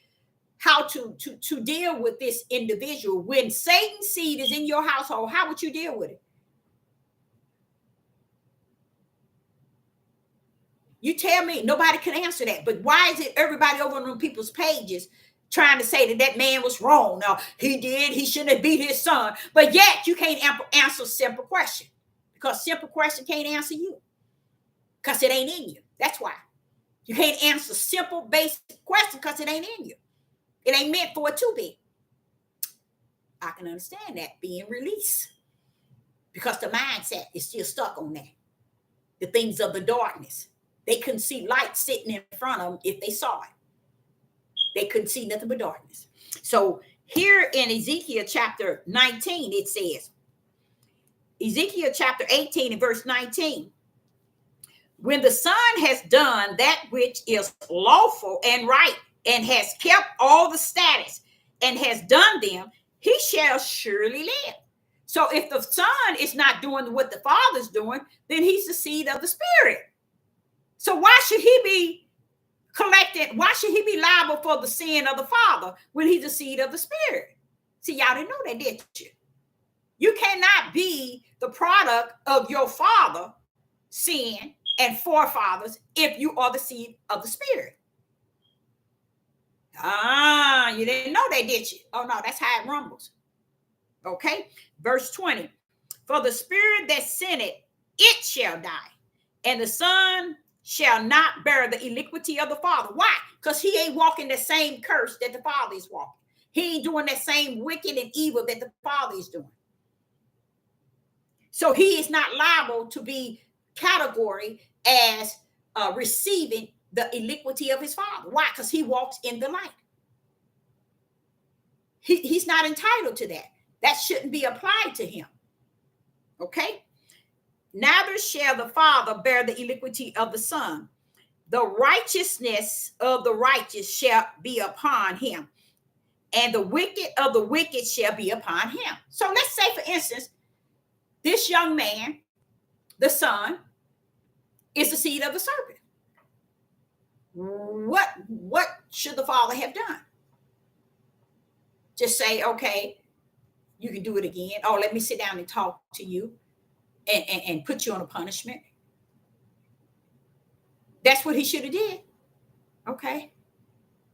how to deal with this individual? When Satan's seed is in your household, how would you deal with it? You tell me. Nobody can answer that. But why is it everybody over on people's pages trying to say that man was wrong? No, he shouldn't have beat his son. But yet you can't answer simple question, because simple question can't answer you, because it ain't in you. That's why you can't answer simple basic question, because it ain't in you. It ain't meant for it to be. I can understand that being released, because the mindset is still stuck on that. The things of the darkness. They couldn't see light sitting in front of them if they saw it. They couldn't see nothing but darkness. So here in Ezekiel chapter 19, it says, Ezekiel chapter 18 and verse 19, when the Son has done that which is lawful and right, and has kept all the status, and has done them, he shall surely live. So if the Son is not doing what the Father's doing, then he's the seed of the Spirit. So why should he be collected? Why should he be liable for the sin of the Father when he's the seed of the Spirit? See, y'all didn't know that, did you? You cannot be the product of your father sin and forefathers if you are the seed of the Spirit. You didn't know that, did you? Oh no, that's how it rumbles. Okay, verse 20. For the spirit that sent it shall die, and the Son shall not bear the iniquity of the Father. Why? Because he ain't walking the same curse that the Father is walking. He ain't doing that same wicked and evil that the Father is doing. So he is not liable to be category as receiving the iniquity of his Father. Why? Because he walks in the light. He's not entitled to that. That shouldn't be applied to him. Okay? Neither shall the Father bear the iniquity of the Son. The righteousness of the righteous shall be upon him, and the wicked of the wicked shall be upon him. So let's say, for instance, this young man, the son, is the seed of the serpent. What should the Father have done? Just say, okay, you can do it again. Oh, let me sit down and talk to you and put you on a punishment. That's what he should have did. Okay.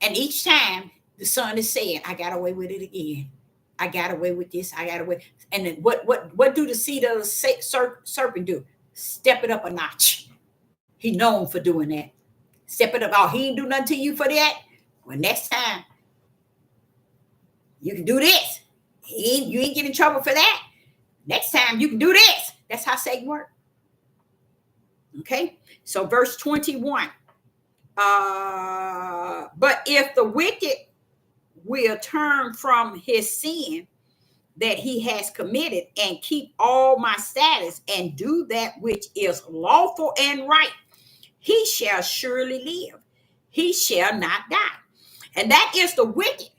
And each time the son is saying, I got away with it again. I got away with this. I got away. And then what do the seed of the serpent do? Step it up a notch. He known for doing that. Step it up. Oh, he ain't do nothing to you for that. Well, next time you can do this. You ain't get in trouble for that. Next time you can do this. That's how Satan works. Okay. So verse 21. But if the wicked will turn from his sin that he has committed and keep all my statutes and do that which is lawful and right, he shall surely live. He shall not die. And that is the wicked.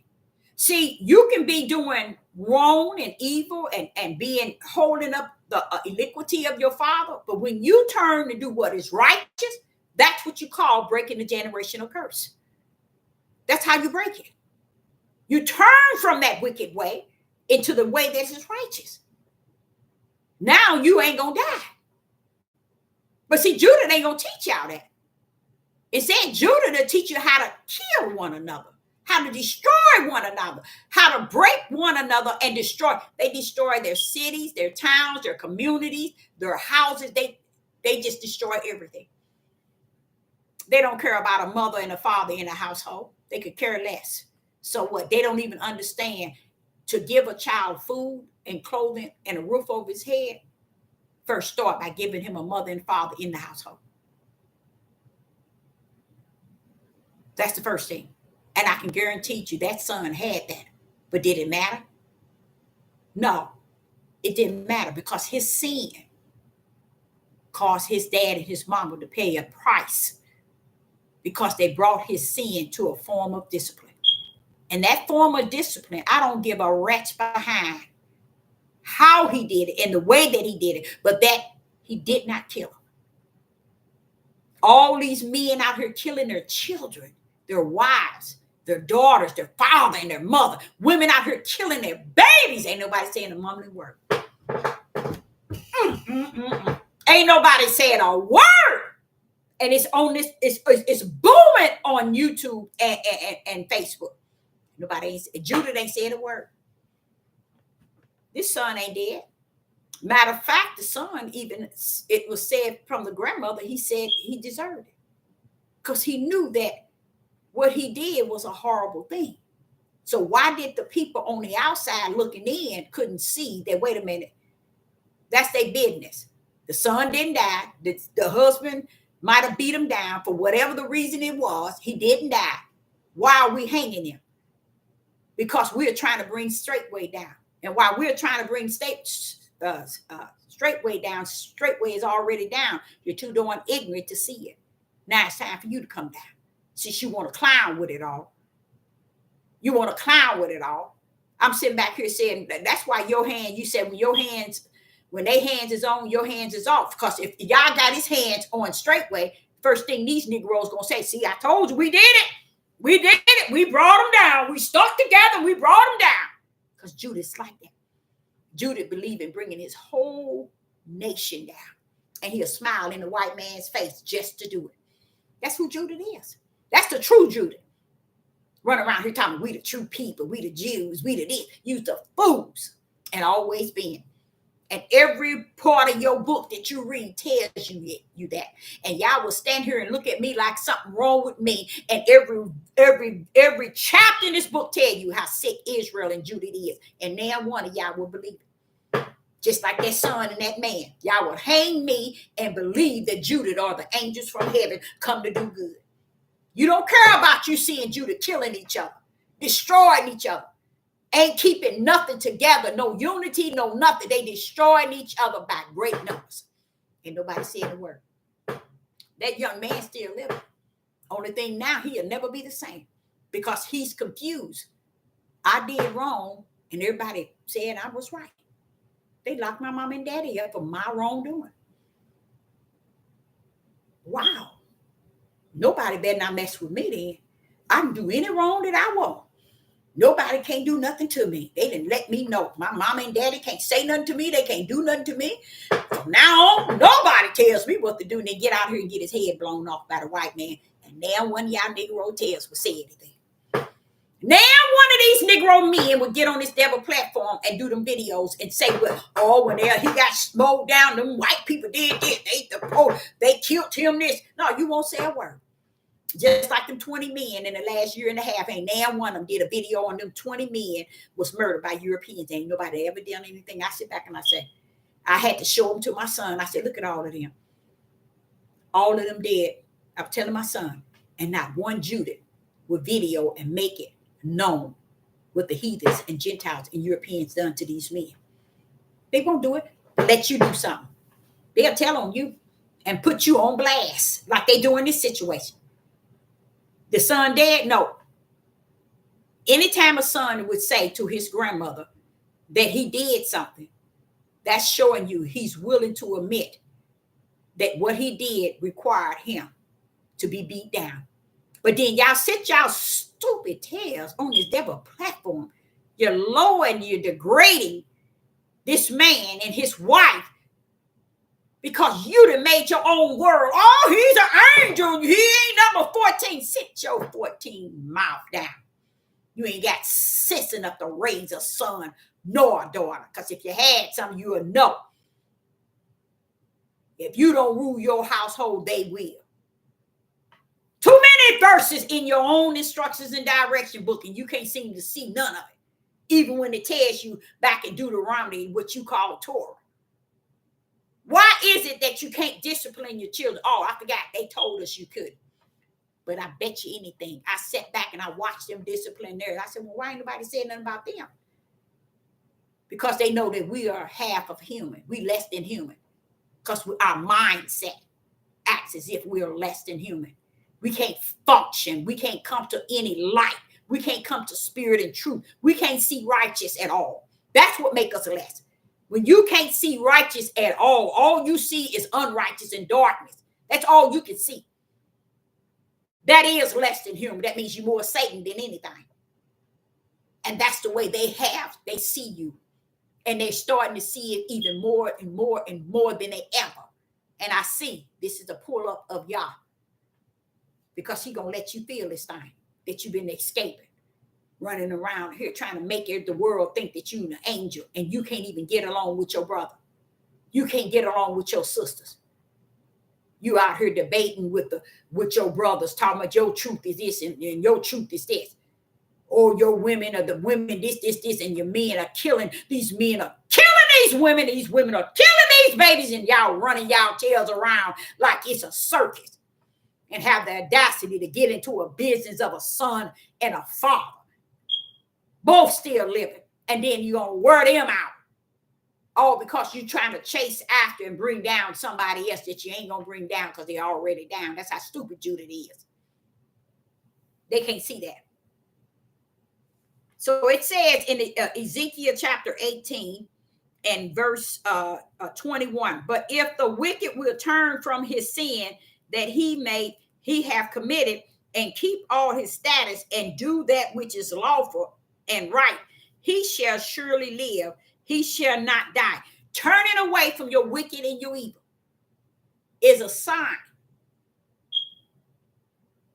See, you can be doing wrong and evil and being holding up the iniquity of your father, but when you turn to do what is righteous, that's what you call breaking the generational curse. That's how you break it. You turn from that wicked way into the way that is righteous. Now you ain't gonna die. But see, Judah ain't gonna teach y'all that. It said Judah to teach you how to kill one another, how to destroy one another, how to break one another and destroy. They destroy their cities, their towns, their communities, their houses. They just destroy everything. They don't care about a mother and a father in a household. They could care less. So what? They don't even understand to give a child food and clothing and a roof over his head. First start by giving him a mother and father in the household. That's the first thing. And I can guarantee you that son had that. But did it matter? No, it didn't matter because his sin caused his dad and his mama to pay a price because they brought his sin to a form of discipline. And that form of discipline, I don't give a rat's behind how he did it and the way that he did it, but that he did not kill him. All these men out here killing their children, their wives, their daughters, their father and their mother. Women out here killing their babies. Ain't nobody saying a mumbling word. Ain't nobody saying a word. And it's on this, it's booming on YouTube and Facebook. Judah ain't said a word. This son ain't dead. Matter of fact, the son, even it was said from the grandmother, he said he deserved it. Because he knew that what he did was a horrible thing. So why did the people on the outside looking in couldn't see that, wait a minute, that's their business. The son didn't die. The husband might have beat him down for whatever the reason it was. He didn't die. Why are we hanging him? Because we're trying to bring straightway down. And while we're trying to bring straightway down, straightway is already down. You're too darn ignorant to see it. Now it's time for you to come down. Since you want to clown with it all. You want to clown with it all. I'm sitting back here saying that's why your hand, you said when they hands is on, your hands is off. Because if y'all got his hands on straightway, first thing these Negroes gonna say, see, I told you we did it. We did it. We brought them down. We stuck together. We brought them down. Because Judith's like that. Judith believed in bringing his whole nation down. And he'll smile in the white man's face just to do it. That's who Judith is. That's the true Judith. Run around here talking, we the true people, we the Jews, we the this. You's the fools. And always been. And every part of your book that you read tells you that. And y'all will stand here and look at me like something wrong with me. And every chapter in this book tell you how sick Israel and Judith is. And now one of y'all will believe it. Just like that son and that man. Y'all will hang me and believe that Judith or the angels from heaven come to do good. You don't care about you seeing Judith killing each other, destroying each other. Ain't keeping nothing together, no unity, no nothing. They destroying each other by great numbers. Ain't nobody saying a word. That young man still living. Only thing now, he'll never be the same because he's confused. I did wrong, and everybody said I was right. They locked my mom and daddy up for my wrongdoing. Wow. Nobody better not mess with me then. I can do any wrong that I want. Nobody can't do nothing to me. They didn't let me know. My mom and daddy can't say nothing to me. They can't do nothing to me. From now on, nobody tells me what to do. And they get out here and get his head blown off by the white man. And now one of y'all Negro tells will say anything. Now one of these Negro men would get on this devil platform and do them videos and say, well, oh, when he got smoked down, them white people did this. They killed him this. No, you won't say a word. Just like them 20 men in the last year and a half, ain't now one of them did a video on them 20 men was murdered by Europeans. Ain't nobody ever done anything. I sit back and I say, I had to show them to my son. I said, look at all of them. All of them dead. I'm telling my son, and not one Judith would video and make it known what the heathens and Gentiles and Europeans done to these men. They won't do it. Let you do something. They'll tell on you and put you on blast like they do in this situation. The son dead? No. Anytime a son would say to his grandmother that he did something, that's showing you he's willing to admit that what he did required him to be beat down. But then y'all sit y'all stupid tails on this devil platform. You're lowering, you're degrading this man and his wife because you done made your own world. Oh, he's an angel. He ain't number 14. Sit your 14 mouth down. You ain't got sense enough to raise a son nor a daughter. Because if you had some, you would know. If you don't rule your household, they will. Too many verses in your own instructions and direction book, and you can't seem to see none of it. Even when it tells you back in Deuteronomy what you call Torah. Why is it that you can't discipline your children? Oh, I forgot. They told us you could. But I bet you anything. I sat back and I watched them discipline theirs. I said, well, why ain't nobody saying nothing about them? Because they know that we are half of human. We less than human. Because our mindset acts as if we are less than human. We can't function. We can't come to any light. We can't come to spirit and truth. We can't see righteous at all. That's what makes us less. When you can't see righteous at all you see is unrighteous and darkness. That's all you can see. That is less than human. That means you're more Satan than anything. And that's the way they see you. And they're starting to see it even more and more and more than they ever. And I see this is a pull up of Yah. Because he going to let you feel this thing that you've been escaping. Running around here trying to make the world think that you're an angel and you can't even get along with your brother. You can't get along with your sisters. You out here debating with your brothers, talking about your truth is this and your truth is this. Or your women are the women, this, and your men are killing. These men are killing these women. These women are killing these babies, and y'all running y'all tails around like it's a circus. And have the audacity to get into a business of a son and a father. Both still living. And then you're going to wear them out. All because you're trying to chase after and bring down somebody else that you ain't going to bring down because they're already down. That's how stupid Judith is. They can't see that. So it says in Ezekiel chapter 18 and verse 21, but if the wicked will turn from his sin that he have committed and keep all his status and do that which is lawful and right, he shall surely live, he shall not die. Turning away from your wicked and your evil is a sign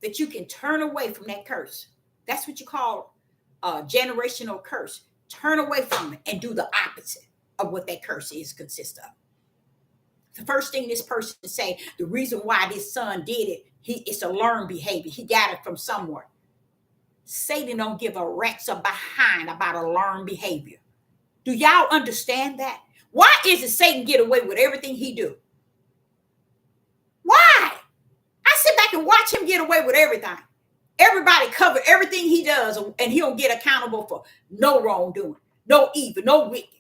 that you can turn away from that curse. That's what you call a generational curse. Turn away from it and do the opposite of what that curse is consist of. The first thing this person say, the reason why this son did it, it's a learned behavior. He got it from somewhere. Satan don't give a rat's behind about a learned behavior. Do y'all understand that? Why is it Satan get away with everything he do? Why? I sit back and watch him get away with everything. Everybody cover everything he does, and he don't get accountable for no wrongdoing, no evil, no wicked.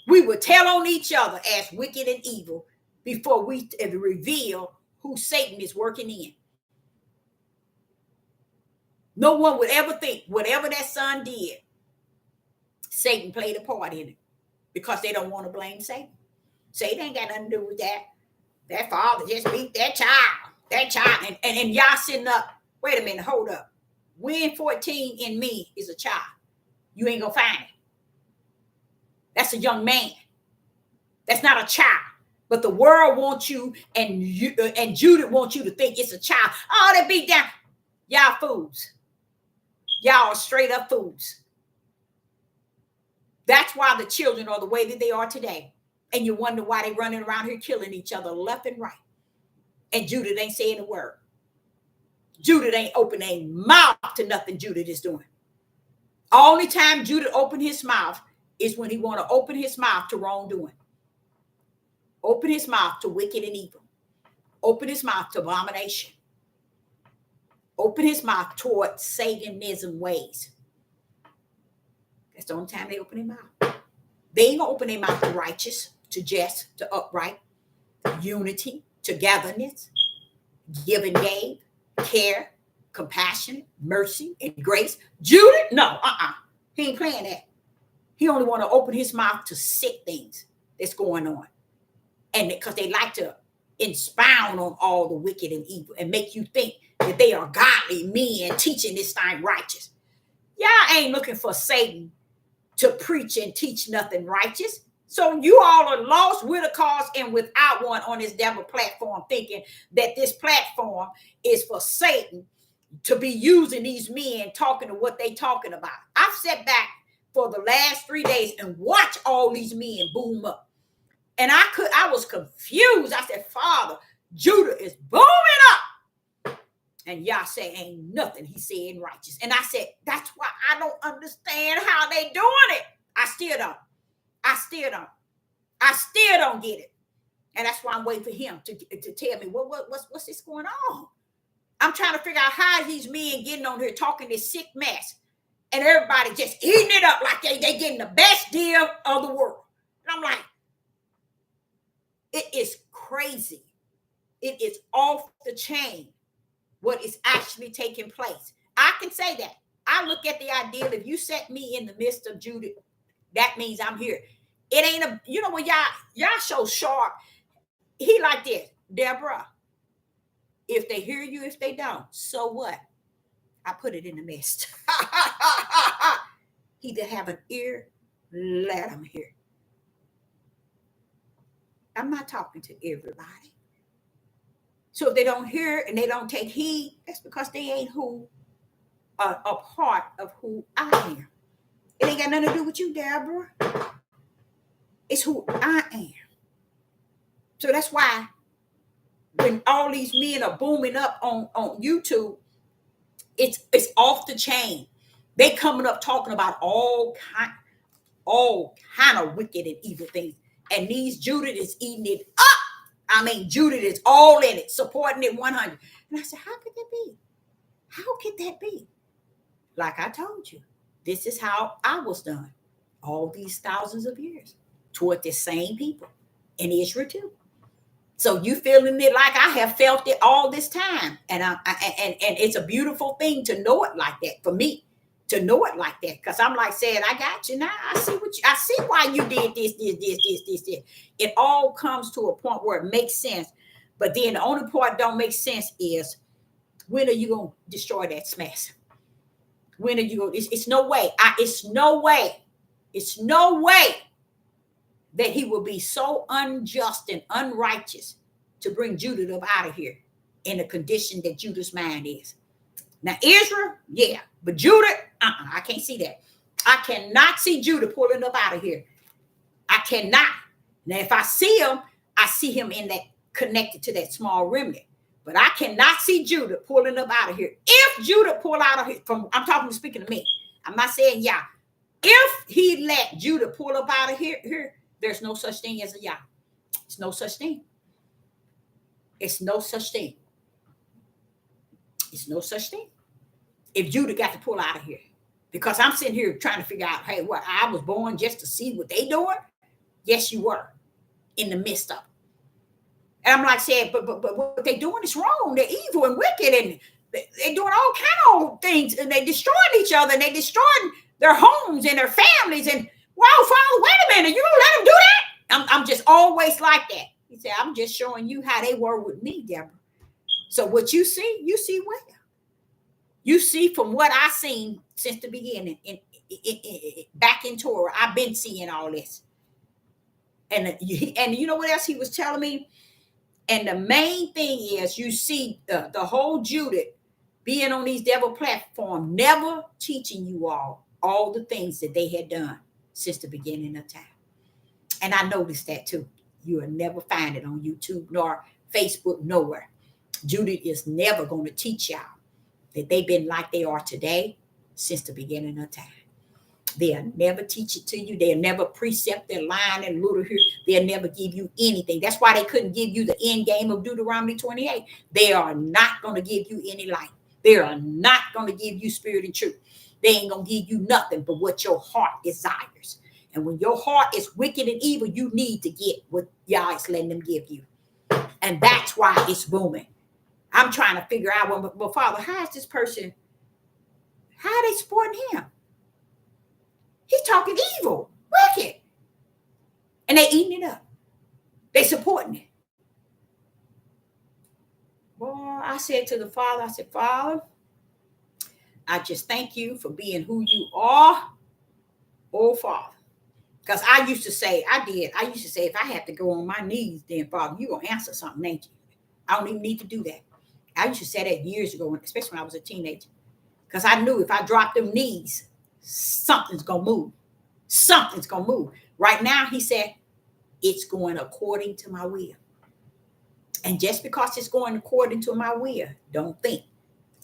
We would tell on each other as wicked and evil before we reveal who Satan is working in. No one would ever think whatever that son did, Satan played a part in it, because they don't want to blame Satan. Satan ain't got nothing to do with that. That father just beat that child. And y'all sitting up. Wait a minute, hold up. When 14 in me is a child, you ain't gonna find it. That's a young man. That's not a child. But the world wants you, and Judith wants you to think it's a child. Oh, they beat down. Y'all fools. Y'all are straight up fools. That's why the children are the way that they are today. And you wonder why they running around here killing each other left and right. And Judith ain't saying a word. Judith ain't opening mouth to nothing Judith is doing. Only time Judith opened his mouth is when he want to open his mouth to wrongdoing. Open his mouth to wicked and evil. Open his mouth to abomination. Open his mouth toward Satanism ways. That's the only time they open their mouth. They ain't gonna open their mouth to righteous, to just, to upright, unity, togetherness, give and gave, care, compassion, mercy, and grace. Judith, no, he ain't playing that. He only want to open his mouth to sick things that's going on. And because they like to expound on all the wicked and evil and make you think that they are godly men teaching this thing righteous. Y'all ain't looking for Satan to preach and teach nothing righteous. So you all are lost with a cause and without one on this devil platform, thinking that this platform is for Satan to be using these men talking to what they talking about. I've sat back for the last 3 days and watched all these men boom up. And I was confused. I said, Father, Judah is booming up. And y'all say ain't nothing he saying righteous. And I said, that's why I don't understand how they doing it. I still don't get it. And that's why I'm waiting for him to tell me what's this going on. I'm trying to figure out how these men getting on here talking this sick mess, and everybody just eating it up like they getting the best deal of the world. And I'm like, it is crazy. It is off the chain what is actually taking place. I can say that. I look at the idea, if you set me in the midst of Judah, that means I'm here. It ain't when y'all so sharp. He like this, Deborah. If they hear you, if they don't, so what? I put it in the midst. He that have an ear, let him hear. I'm not talking to everybody. So if they don't hear and they don't take heed, that's because they ain't a part of who I am. It ain't got nothing to do with you, Deborah. It's who I am. So that's why when all these men are booming up on YouTube, it's off the chain. They coming up talking about all kind of wicked and evil things. And these Judith is eating it up. I mean, Judith is all in it, supporting it 100. And I said, how could that be? How could that be? Like I told you, this is how I was done all these thousands of years toward the same people in Israel too. So you feeling it like I have felt it all this time. And it's a beautiful thing to know it like that for me. to know it like that. Because I'm like saying, I got you now. I see why you did this. It all comes to a point where it makes sense. But then the only part don't make sense is, when are you gonna destroy that mess? When are you going? It's no way. It's no way. It's no way that he will be so unjust and unrighteous to bring Judah up out of here in the condition that Judah's mind is. Now, Israel, yeah, but Judah, I can't see that. I cannot see Judah pulling up out of here. I cannot. Now, if I see him in that, connected to that small remnant. But I cannot see Judah pulling up out of here. If Judah pull out of here, I'm speaking to me. I'm not saying Yah. If he let Judah pull up out of here, there's no such thing as a Yah. It's no such thing. It's no such thing. It's no such thing. If Judah got to pull out of here. Because I'm sitting here trying to figure out, hey, what, I was born just to see what they doing? Yes, you were. In the midst of it. And I'm like saying, but what they're doing is wrong. They're evil and wicked, and they're doing all kind of things, and they destroying each other, and they destroying their homes and their families. And wow, Father, wait a minute, you gonna let them do that? I'm just always like that. He said, I'm just showing you how they were with me, Deborah. So what you see well. You see from what I've seen since the beginning, back in Torah, I've been seeing all this. And you know what else he was telling me? And the main thing is, you see the whole Judah being on these devil platforms, never teaching you all the things that they had done since the beginning of time. And I noticed that too. You will never find it on YouTube nor Facebook, nowhere. Judah is never going to teach y'all that they've been like they are today since the beginning of time. They'll never teach it to you. They'll never precept their line and little here. They'll never give you anything. That's why they couldn't give you the end game of Deuteronomy 28. They are not going to give you any light. They are not going to give you spirit and truth. They ain't going to give you nothing but what your heart desires. And when your heart is wicked and evil, you need to get what Yah is letting them give you. And that's why it's booming. I'm trying to figure out, well, Father, how is this person, how are they supporting him? He's talking evil, wicked. And they eating it up. They supporting it. Boy, I said to the Father, I said, Father, I just thank you for being who you are, oh Father. Because I used to say, if I had to go on my knees, then Father, you're going to answer something, ain't you? I don't even need to do that. I used to say that years ago, especially when I was a teenager. Because I knew if I dropped them knees, something's going to move. Something's going to move. Right now, he said, it's going according to my will. And just because it's going according to my will, don't think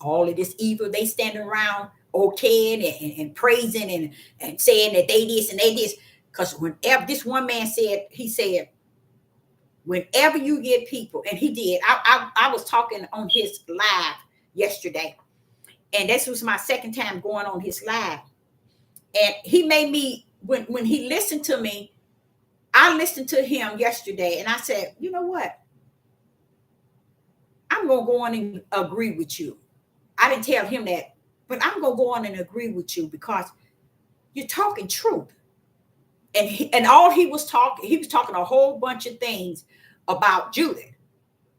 all of this evil, they standing around okaying and praising and saying that they this and they this. Because whenever this one man said, he said, whenever you get people, and he did, I was talking on his live yesterday. And this was my second time going on his live. And he made me, when he listened to me, I listened to him yesterday and I said, you know what? I'm going to go on and agree with you. I didn't tell him that, but I'm going to go on and agree with you because you're talking truth. And all he was talking a whole bunch of things about Judah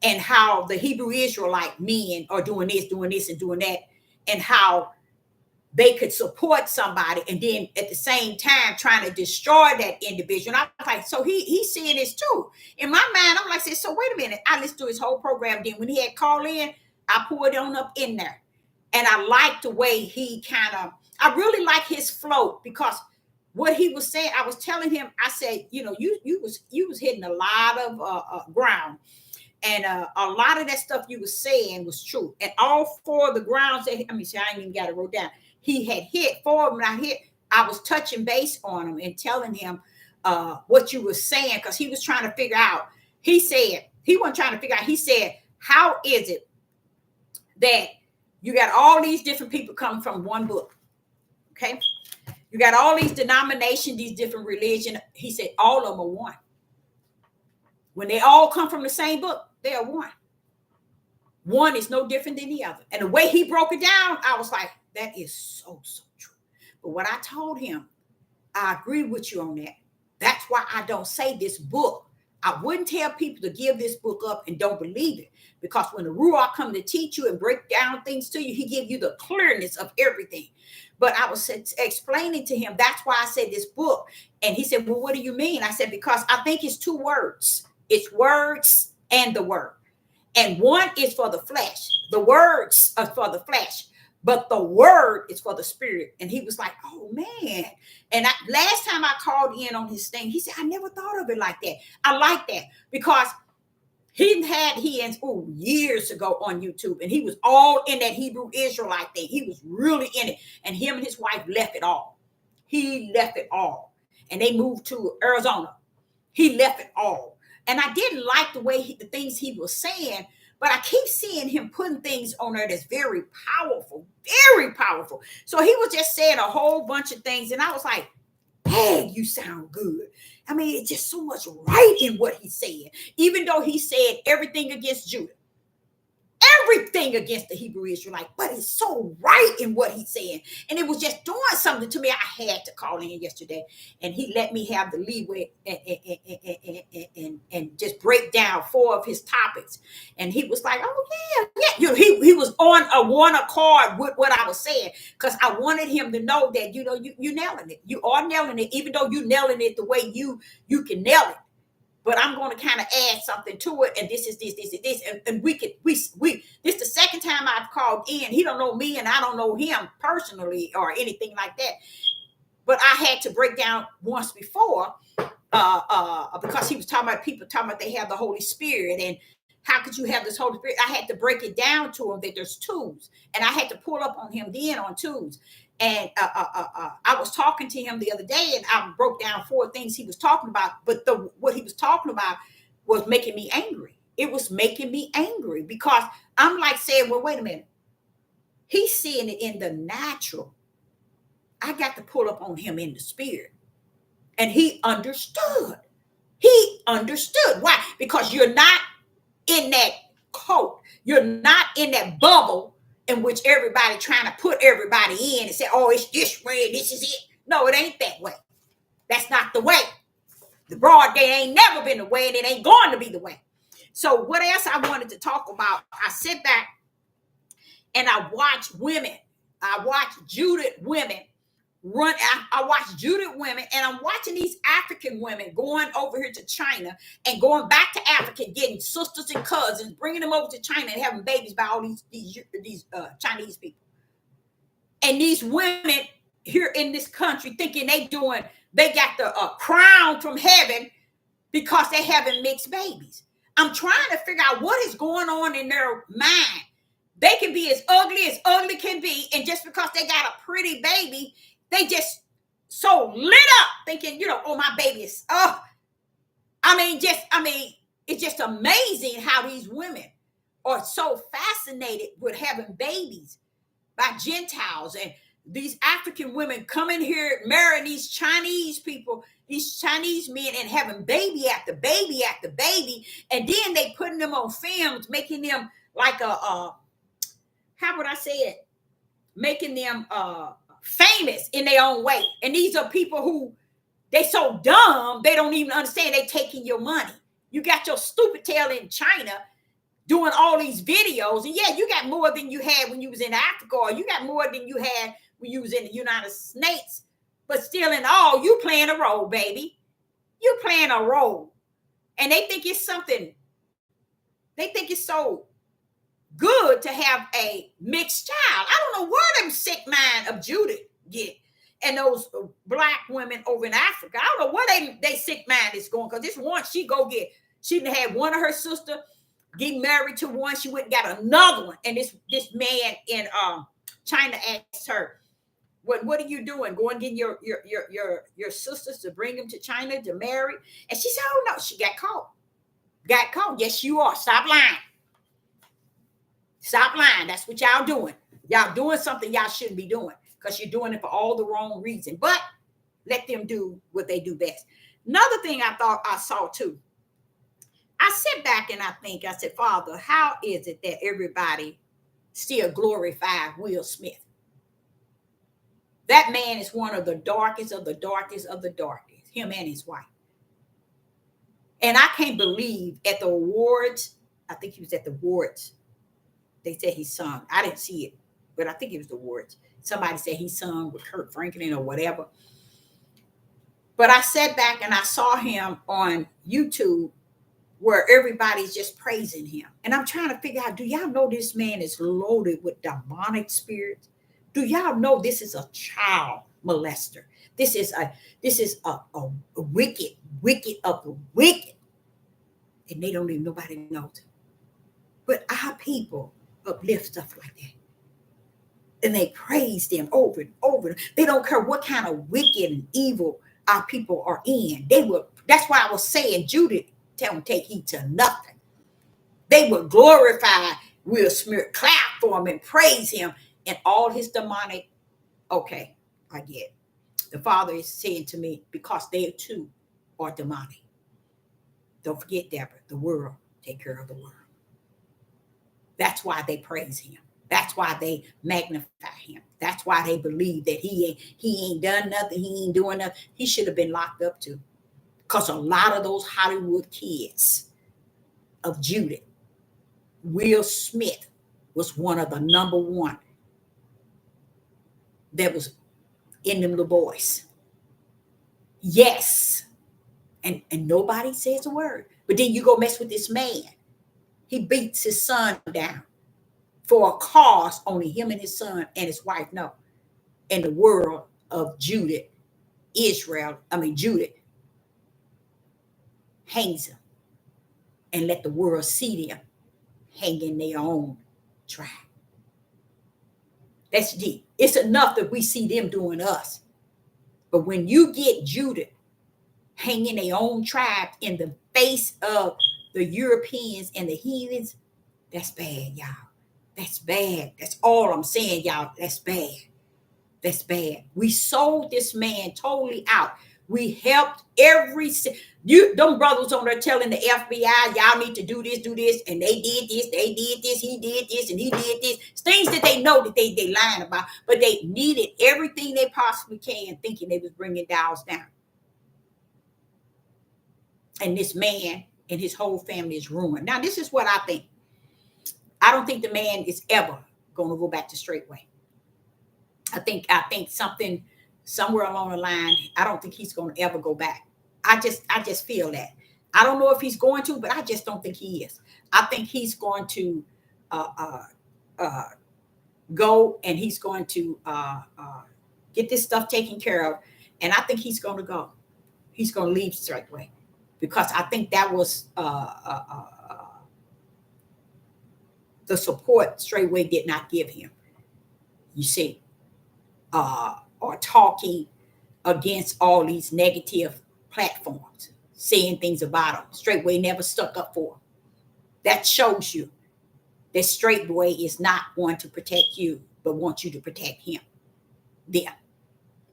and how the Hebrew Israelite men are doing this, and doing that, and how they could support somebody and then at the same time trying to destroy that individual. And I was like, so he seeing this too. In my mind, I'm like, so wait a minute. I listened to his whole program. Then when he had called in, I pulled on up in there. And I liked the way he I really like his flow because what he was saying, I was telling him, I said, you know, you was hitting a lot of ground. And a lot of that stuff you was saying was true. And all four of the grounds that, I ain't even got it wrote down. He had hit 4 of them. I was touching base on him and telling him what you were saying because he was trying to figure out. He said, he wasn't trying to figure out. He said, how is it that you got all these different people coming from one book? Okay. You got all these denominations, these different religions. He said, all of them are one. When they all come from the same book, they are one. One is no different than the other. And the way he broke it down, I was like, that is so true. But what I told him, I agree with you on that. That's why I don't say this book. I wouldn't tell people to give this book up and don't believe it. Because when the Ruach come to teach you and break down things to you, he give you the clearness of everything. But I was explaining to him, that's why I said this book. And he said, well, what do you mean? I said, because I think it's two words. It's words and the word. And one is for the flesh. The words are for the flesh. But the word is for the spirit. And he was like, oh, man. And last time I called in on his thing, he said, I never thought of it like that. I like that because he years ago on YouTube, and he was all in that Hebrew Israelite thing. He was really in it. And him and his wife left it all. He left it all. And they moved to Arizona. He left it all. And I didn't like the way the things he was saying, but I keep seeing him putting things on there that's very powerful, very powerful. So he was just saying a whole bunch of things. And I was like, hey, you sound good. I mean, it's just so much right in what he said, even though he said everything against Judah. Everything against the Hebrew Israelite, but it's so right in what he's saying. And it was just doing something to me. I had to call in yesterday, and he let me have the leeway and just break down 4 of his topics. And he was like, oh, yeah. He was on one accord with what I was saying, because I wanted him to know that, you're nailing it. You are nailing it, even though you're nailing it the way you can nail it. But I'm going to kind of add something to it, and this is this, and we this is the second time I've called in. He don't know me, and I don't know him personally or anything like that. But I had to break down once before, because he was talking about people talking about they have the Holy Spirit, and how could you have this Holy Spirit? I had to break it down to him that there's tools, and I had to pull up on him then on tools. And I was talking to him the other day, and I broke down 4 things he was talking about. But what he was talking about was making me angry. It was making me angry because I'm like saying, well, wait a minute. He's seeing it in the natural. I got to pull up on him in the spirit. And he understood. He understood. Why? Because you're not in that coat. You're not in that bubble in which everybody trying to put everybody in and say, oh, it's this way, this is it. No, it ain't that way. That's not the way. The broad day ain't never been the way, and it ain't going to be the way. So what else I wanted to talk about? I sit back and I watch women. I watch Judith women run. I watch Judith women, and I'm watching these African women going over here to China and going back to Africa, getting sisters and cousins, bringing them over to China and having babies by all these Chinese people. And these women here in this country thinking they got the crown from heaven because they having mixed babies. I'm trying to figure out what is going on in their mind. They can be as ugly can be, and just because they got a pretty baby, they just so lit up thinking, oh, my baby is, it's just amazing how these women are so fascinated with having babies by Gentiles, and these African women coming here marrying these Chinese people, these Chinese men, and having baby after baby after baby, and then they putting them on films, making them like how would I say it? Making them famous in their own way. And these are people who they so dumb they don't even understand they taking your money. You got your stupid tail in China doing all these videos, and yeah, you got more than you had when you was in Africa, or you got more than you had when you was in the United States. But still, in all, you playing a role, baby. You playing a role, and they think it's something. They think it's so good to have a mixed child. I don't know where them sick mind of Judah get, and those black women over in Africa. I don't know where they sick mind is going, because this one she had one of her sister get married to one. She went and got another one, and this man in China asked her, "What are you doing? Going to get your sisters to bring them to China to marry?" And she said, "Oh no, she got caught. Got caught. Yes, you are. Stop lying. Stop lying. That's what y'all doing. Y'all doing something y'all shouldn't be doing, because you're doing it for all the wrong reason. But let them do what they do best." Another thing I thought I saw too. I sit back and I think, I said, Father, how is it that everybody still glorify Will Smith? That man is one of the darkest of the darkest of the darkest, him and his wife. And I can't believe at the awards, I think he was at the awards, they said he sung. I didn't see it, but I think it was the awards. Somebody said he sung with Kirk Franklin or whatever. But I sat back and I saw him on YouTube where everybody's just praising him. And I'm trying to figure out, do y'all know this man is loaded with demonic spirits? Do y'all know this is a child molester? This is a wicked of the wicked. And they don't even, nobody knows it. But our people uplift stuff like that. And they praise them over and over. They don't care what kind of wicked and evil our people are in. That's why I was saying Judah tell him take heed to nothing. They would glorify Will Smith, clap for him and praise him and all his demonic. Okay, I get it. The Father is saying to me, because they too are demonic. Don't forget, Deborah, the world take care of the world. That's why they praise him. That's why they magnify him. That's why they believe that he ain't done nothing. He ain't doing nothing. He should have been locked up too. Because a lot of those Hollywood kids of Judah, Will Smith was one of the number one that was in them little boys. Yes. And nobody says a word. But then you go mess with this man. He beats his son down for a cause only him and his son and his wife know. And the world of Judah, Judah hangs him and let the world see them hang in their own tribe. That's deep. It's enough that we see them doing us. But when you get Judah hanging their own tribe in the face of the Europeans and the heathens, that's bad, y'all. That's bad. That's all I'm saying, y'all. That's bad. That's bad. We sold this man totally out. We helped them brothers on there telling the FBI, y'all need to do this, and they did this, he did this, and he did this. It's things that they know that they lying about, but they needed everything they possibly can, thinking they was bringing Dow's down. And this man and his whole family is ruined. Now, this is what I think. I don't think the man is ever going to go back to Straightway. I think something somewhere along the line, I don't think he's going to ever go back. I just feel that. I don't know if he's going to, but I just don't think he is. I think he's going to go and he's going to get this stuff taken care of. And I think he's going to go. He's going to leave Straightway because I think that was the support Straightway did not give him. You see, or talking against all these negative platforms, saying things about him. Straightway never stuck up for him. That shows you that Straightway is not going to protect you, but wants you to protect him. There.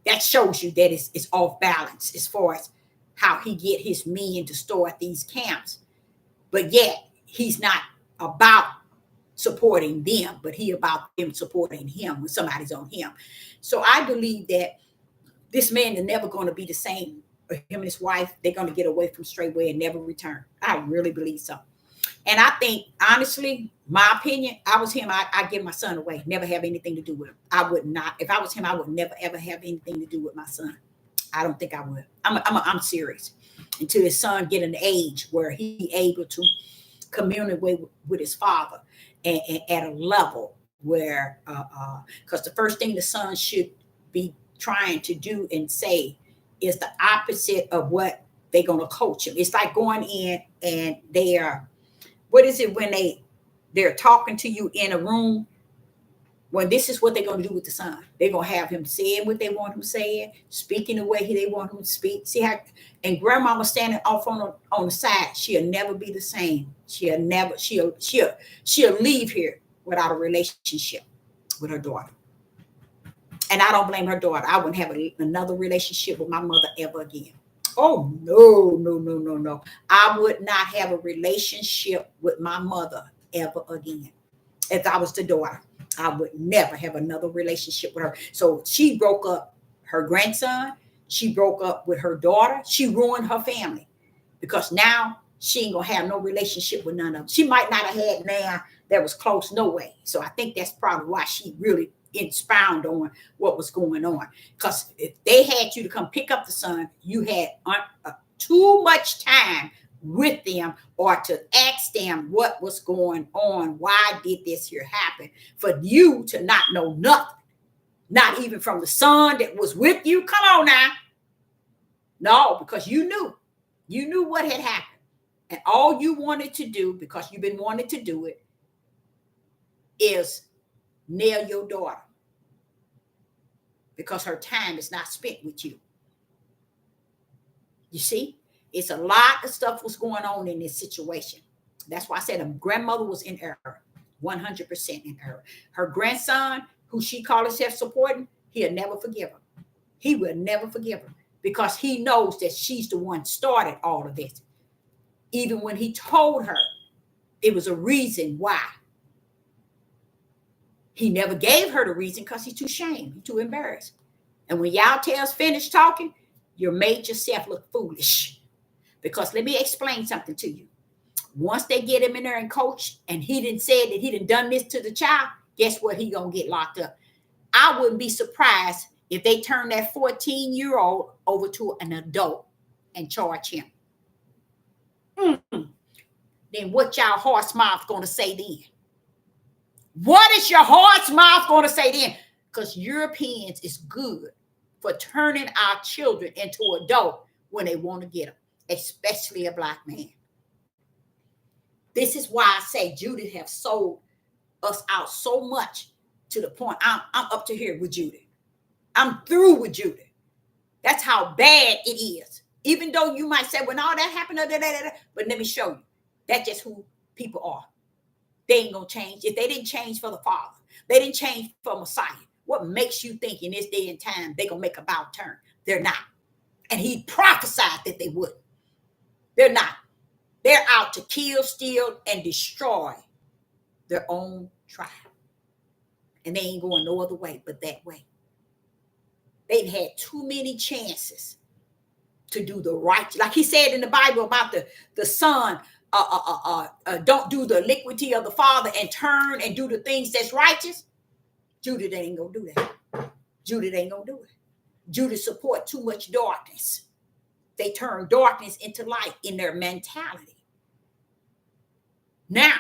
That shows you that it's off balance as far as how he get his men to store at these camps. But yet, he's not about supporting them, but he about them supporting him when somebody's on him. So I believe that this man is never going to be the same. Him and his wife, they're going to get away from Straightway and never return. I really believe so. And I think, honestly, my opinion, I was him, I'd give my son away, never have anything to do with him. I would not. If I was him, I would never, ever have anything to do with my son. I don't think I would. I'm serious. Until his son get an age where he able to communicate with his father and at a level where, because the first thing the son should be trying to do and say is the opposite of what they're going to coach him. It's like going in and they are, what is it when they're talking to you in a room? When this is what they're going to do with the son. They're going to have him saying what they want him saying, speaking the way they want him to speak. See how, and grandmama standing off on the side, she'll never be the same. She'll leave here without a relationship with her daughter. And I don't blame her daughter. I wouldn't have another relationship with my mother ever again. Oh, no. I would not have a relationship with my mother ever again. If I was the daughter, I would never have another relationship with her. So she broke up her grandson. She broke up with her daughter. She ruined her family because now she ain't gonna have no relationship with none of them. She might not have had now that was close, no way. So I think that's probably why she really expound on what was going on. Because if they had you to come pick up the son, you had too much time with them or to ask them what was going on. Why did this here happen? For you to not know nothing, not even from the son that was with you. Come on now. No, because you knew what had happened. And all you wanted to do, because you've been wanting to do it, is nail your daughter. Because her time is not spent with you. You see? It's a lot of stuff was going on in this situation. That's why I said a grandmother was in error, 100% in error. Her grandson, who she called herself supporting, he'll never forgive her. He will never forgive her because he knows that she's the one started all of this. Even when he told her, it was a reason why. He never gave her the reason because he's too ashamed, he's too embarrassed. And when y'all tells finished talking, you made yourself look foolish. Because let me explain something to you. Once they get him in there and coach, and he didn't say that he done done this to the child, guess what? He gonna get locked up. I wouldn't be surprised if they turn that 14-year-old over to an adult and charge him. Then what y'all horse mouth gonna say then? What is your horse mouth gonna say then? Because Europeans is good for turning our children into adult when they want to get them, especially a black man. This is why I say Judith have sold us out so much to the point I'm up to here with Judith. I'm through with Judith. That's how bad it is. Even though you might say, well, no, that happened, but let me show you. That's just who people are. They ain't gonna change. If they didn't change for the Father, they didn't change for Messiah. What makes you think in this day and time they're gonna make a bow turn? They're not. And he prophesied that they would. They're not. They're out to kill, steal, and destroy their own tribe. And they ain't going no other way but that way. They've had too many chances to do the right. Like he said in the Bible about the son, don't do the iniquity of the father and turn and do the things that's righteous. Judith ain't gonna do that. Judith ain't gonna do it. Judith support too much darkness. They turn darkness into light in their mentality. Now,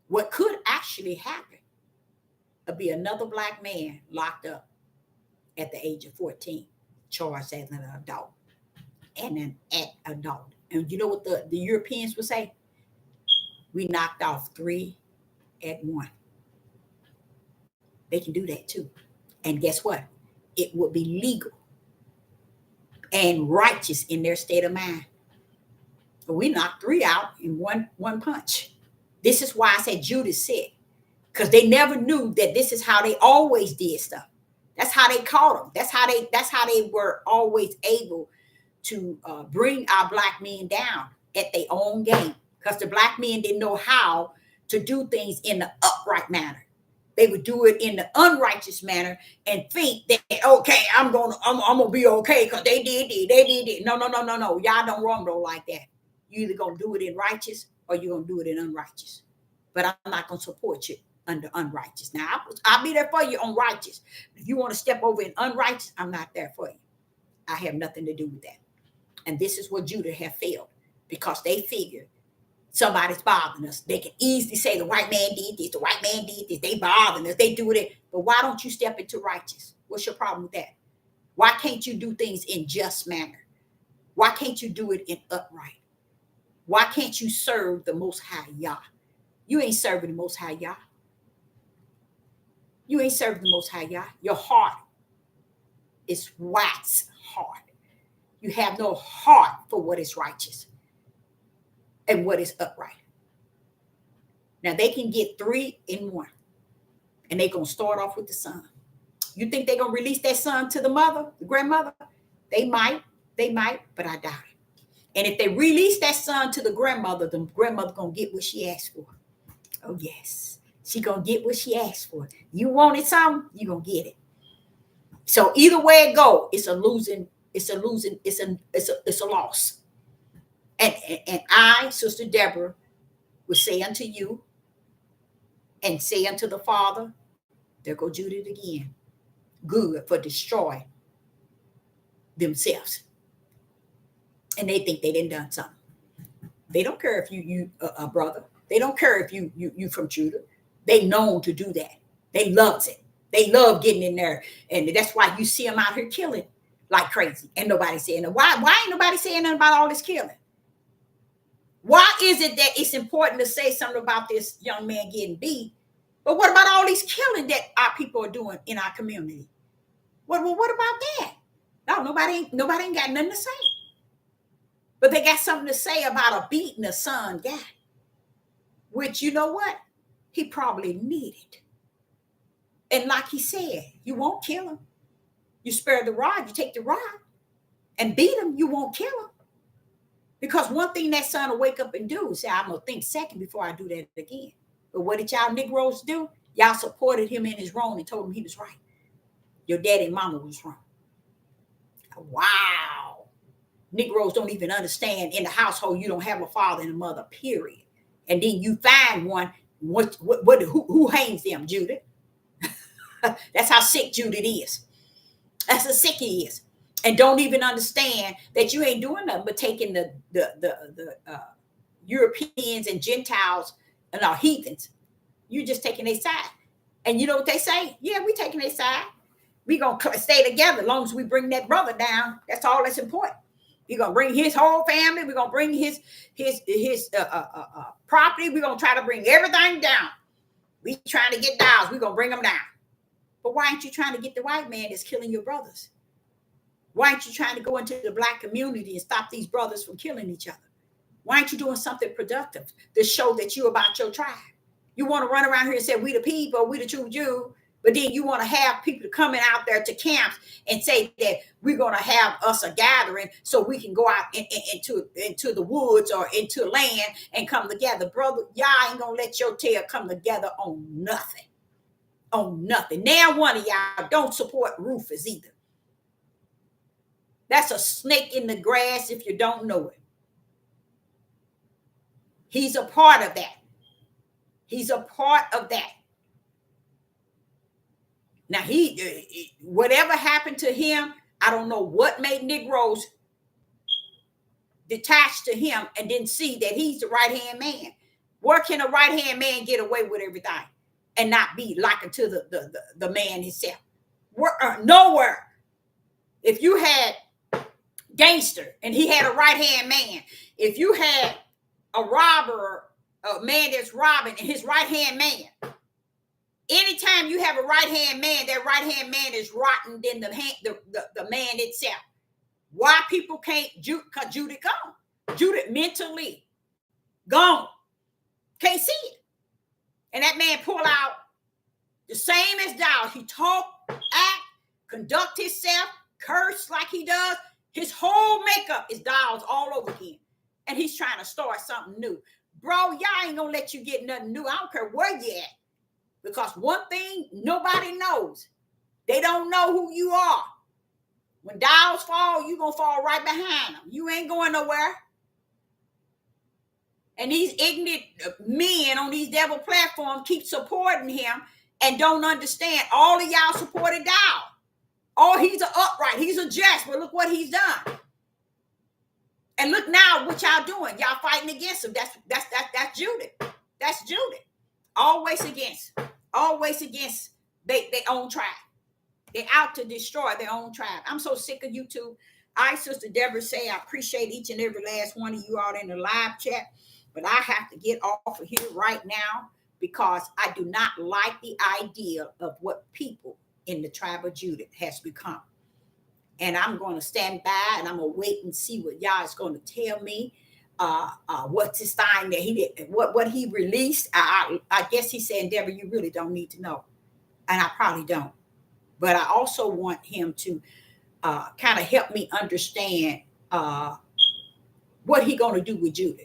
what could actually happen would be another black man locked up at the age of 14, charged as an adult and an adult. And you know what the Europeans would say? We knocked off 3 at 1. They can do that too. And guess what? It would be legal and righteous in their state of mind. But we knocked 3 out in one punch. This is why I said Judas said, because they never knew that this is how they always did stuff. That's how they caught them. That's how they were always able to bring our black men down at their own game. Because the black men didn't know how to do things in the upright manner. They would do it in the unrighteous manner and think that, okay, I'm gonna be okay because they did it. No. Y'all don't rumble like that. You either gonna do it in righteous or you're gonna do it in unrighteous. But I'm not gonna support you under unrighteous. Now I'll be there for you on righteous. If you want to step over in unrighteous, I'm not there for you. I have nothing to do with that. And this is what Judah have failed because they figured somebody's bothering us. They can easily say the white man did this, the white man did this, they bothering us, they do it. But why don't you step into righteous? What's your problem with that? Why can't you do things in just manner? Why can't you do it in upright? Why can't you serve the Most High Yah? You ain't serving the Most High Yah. You ain't serving the Most High Yah. Your heart is wax hard. You have no heart for what is righteous and what is upright. Now they can get 3 in 1, and they're gonna start off with the son. You think they're gonna release that son to the mother, the grandmother? They might, but I doubt it. And if they release that son to the grandmother gonna get what she asked for. Oh yes, She gonna get what she asked for. You wanted something, you gonna get it. So either way it go, it's a losing, it's a losing, it's a loss. And I, Sister Deborah, will say unto you and say unto the Father, there go Judith again. Good for destroy themselves. And they think they done something. They don't care if you a brother. They don't care if you from Judah. They known to do that. They loves it. They love getting in there, and that's why you see them out here killing like crazy. And nobody saying why. Why ain't nobody saying nothing about all this killing? Why is it that it's important to say something about this young man getting beat? But what about all these killing that our people are doing in our community? What about that? No, nobody ain't got nothing to say. But they got something to say about a beating a son got, which you know what? He probably needed. And like he said, you won't kill him. You spare the rod, you take the rod and beat him, you won't kill him. Because one thing that son will wake up and do is say, I'm going to think second before I do that again. But what did y'all Negroes do? Y'all supported him in his wrong and told him he was right. Your daddy and mama was wrong. Wow. Negroes don't even understand in the household you don't have a father and a mother, period. And then you find one, who hangs them, Judith? That's how sick Judith is. That's how sick he is. And don't even understand that you ain't doing nothing but taking the Europeans and Gentiles and our heathens. You're just taking their side. And you know what they say? Yeah, we taking their side. We going to stay together as long as we bring that brother down. That's all that's important. We're going to bring his whole family. We're going to bring his property. We're going to try to bring everything down. We trying to get down. We're going to bring them down. But why aren't you trying to get the white man that's killing your brothers? Why aren't you trying to go into the black community and stop these brothers from killing each other? Why aren't you doing something productive to show that you're about your tribe? You want to run around here and say, we the people, we the true Jew, but then you want to have people coming out there to camps and say that we're going to have us a gathering so we can go out into the woods or into land and come together. Brother, y'all ain't going to let your tail come together on nothing. On nothing. Now one of y'all don't support Rufus either. That's a snake in the grass if you don't know it. He's a part of that. He's a part of that. Now, whatever happened to him, I don't know what made Negroes detached to him and didn't see that he's the right-hand man. Where can a right-hand man get away with everything and not be likened to the man himself? Nowhere. If you had gangster and he had a right-hand man, if you had a robber, a man that's robbing and his right-hand man, anytime you have a right-hand man, that right-hand man is rotten than the man itself. Why people can't, because Judith gone. Judith mentally gone. Can't see it. And that man pull out the same as Dowd. He talk, act, conduct himself, curse like he does. His whole makeup is Dowd's all over again. And he's trying to start something new. Bro, y'all ain't gonna let you get nothing new. I don't care where you at. Because one thing nobody knows. They don't know who you are. When Dowds fall, you're going to fall right behind them. You ain't going nowhere. And these ignorant men on these devil platforms keep supporting him and don't understand. All of y'all supported Dowd. Oh, he's an upright. He's a just. But look what he's done. And look now what y'all doing. Y'all fighting against him. That's Judith. That's Judith. Always against their own tribe. They're out to destroy their own tribe. I'm so sick of you two. I, Sister Deborah, say I appreciate each and every last one of you out in the live chat, but I have to get off of here right now because I do not like the idea of what people in the tribe of Judah has become. And I'm going to stand by and I'm going to wait and see what y'all is going to tell me. What's his thing that he did, what he released. I guess he's saying, Deborah, you really don't need to know. And I probably don't. But I also want him to kind of help me understand what he going to do with Judah.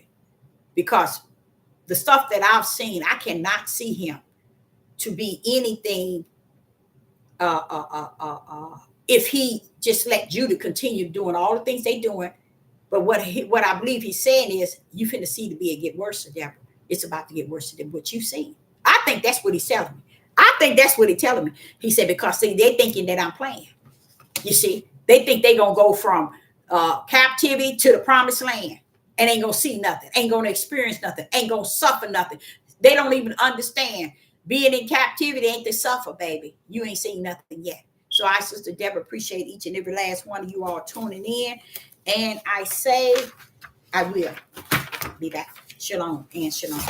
Because the stuff that I've seen, I cannot see him to be anything if he just let Judah continue doing all the things they doing. But what I believe he's saying is, you finna see the bill get worse, Deborah. It's about to get worse than what you've seen. I think that's what he's telling me. I think that's what he's telling me. He said, because see, they're thinking that I'm playing. You see, they think they're going to go from captivity to the promised land and ain't going to see nothing, ain't going to experience nothing, ain't going to suffer nothing. They don't even understand being in captivity ain't to suffer, baby. You ain't seen nothing yet. So I, Sister Deborah, appreciate each and every last one of you all tuning in. And I say, I will be back. Shalom and shalom.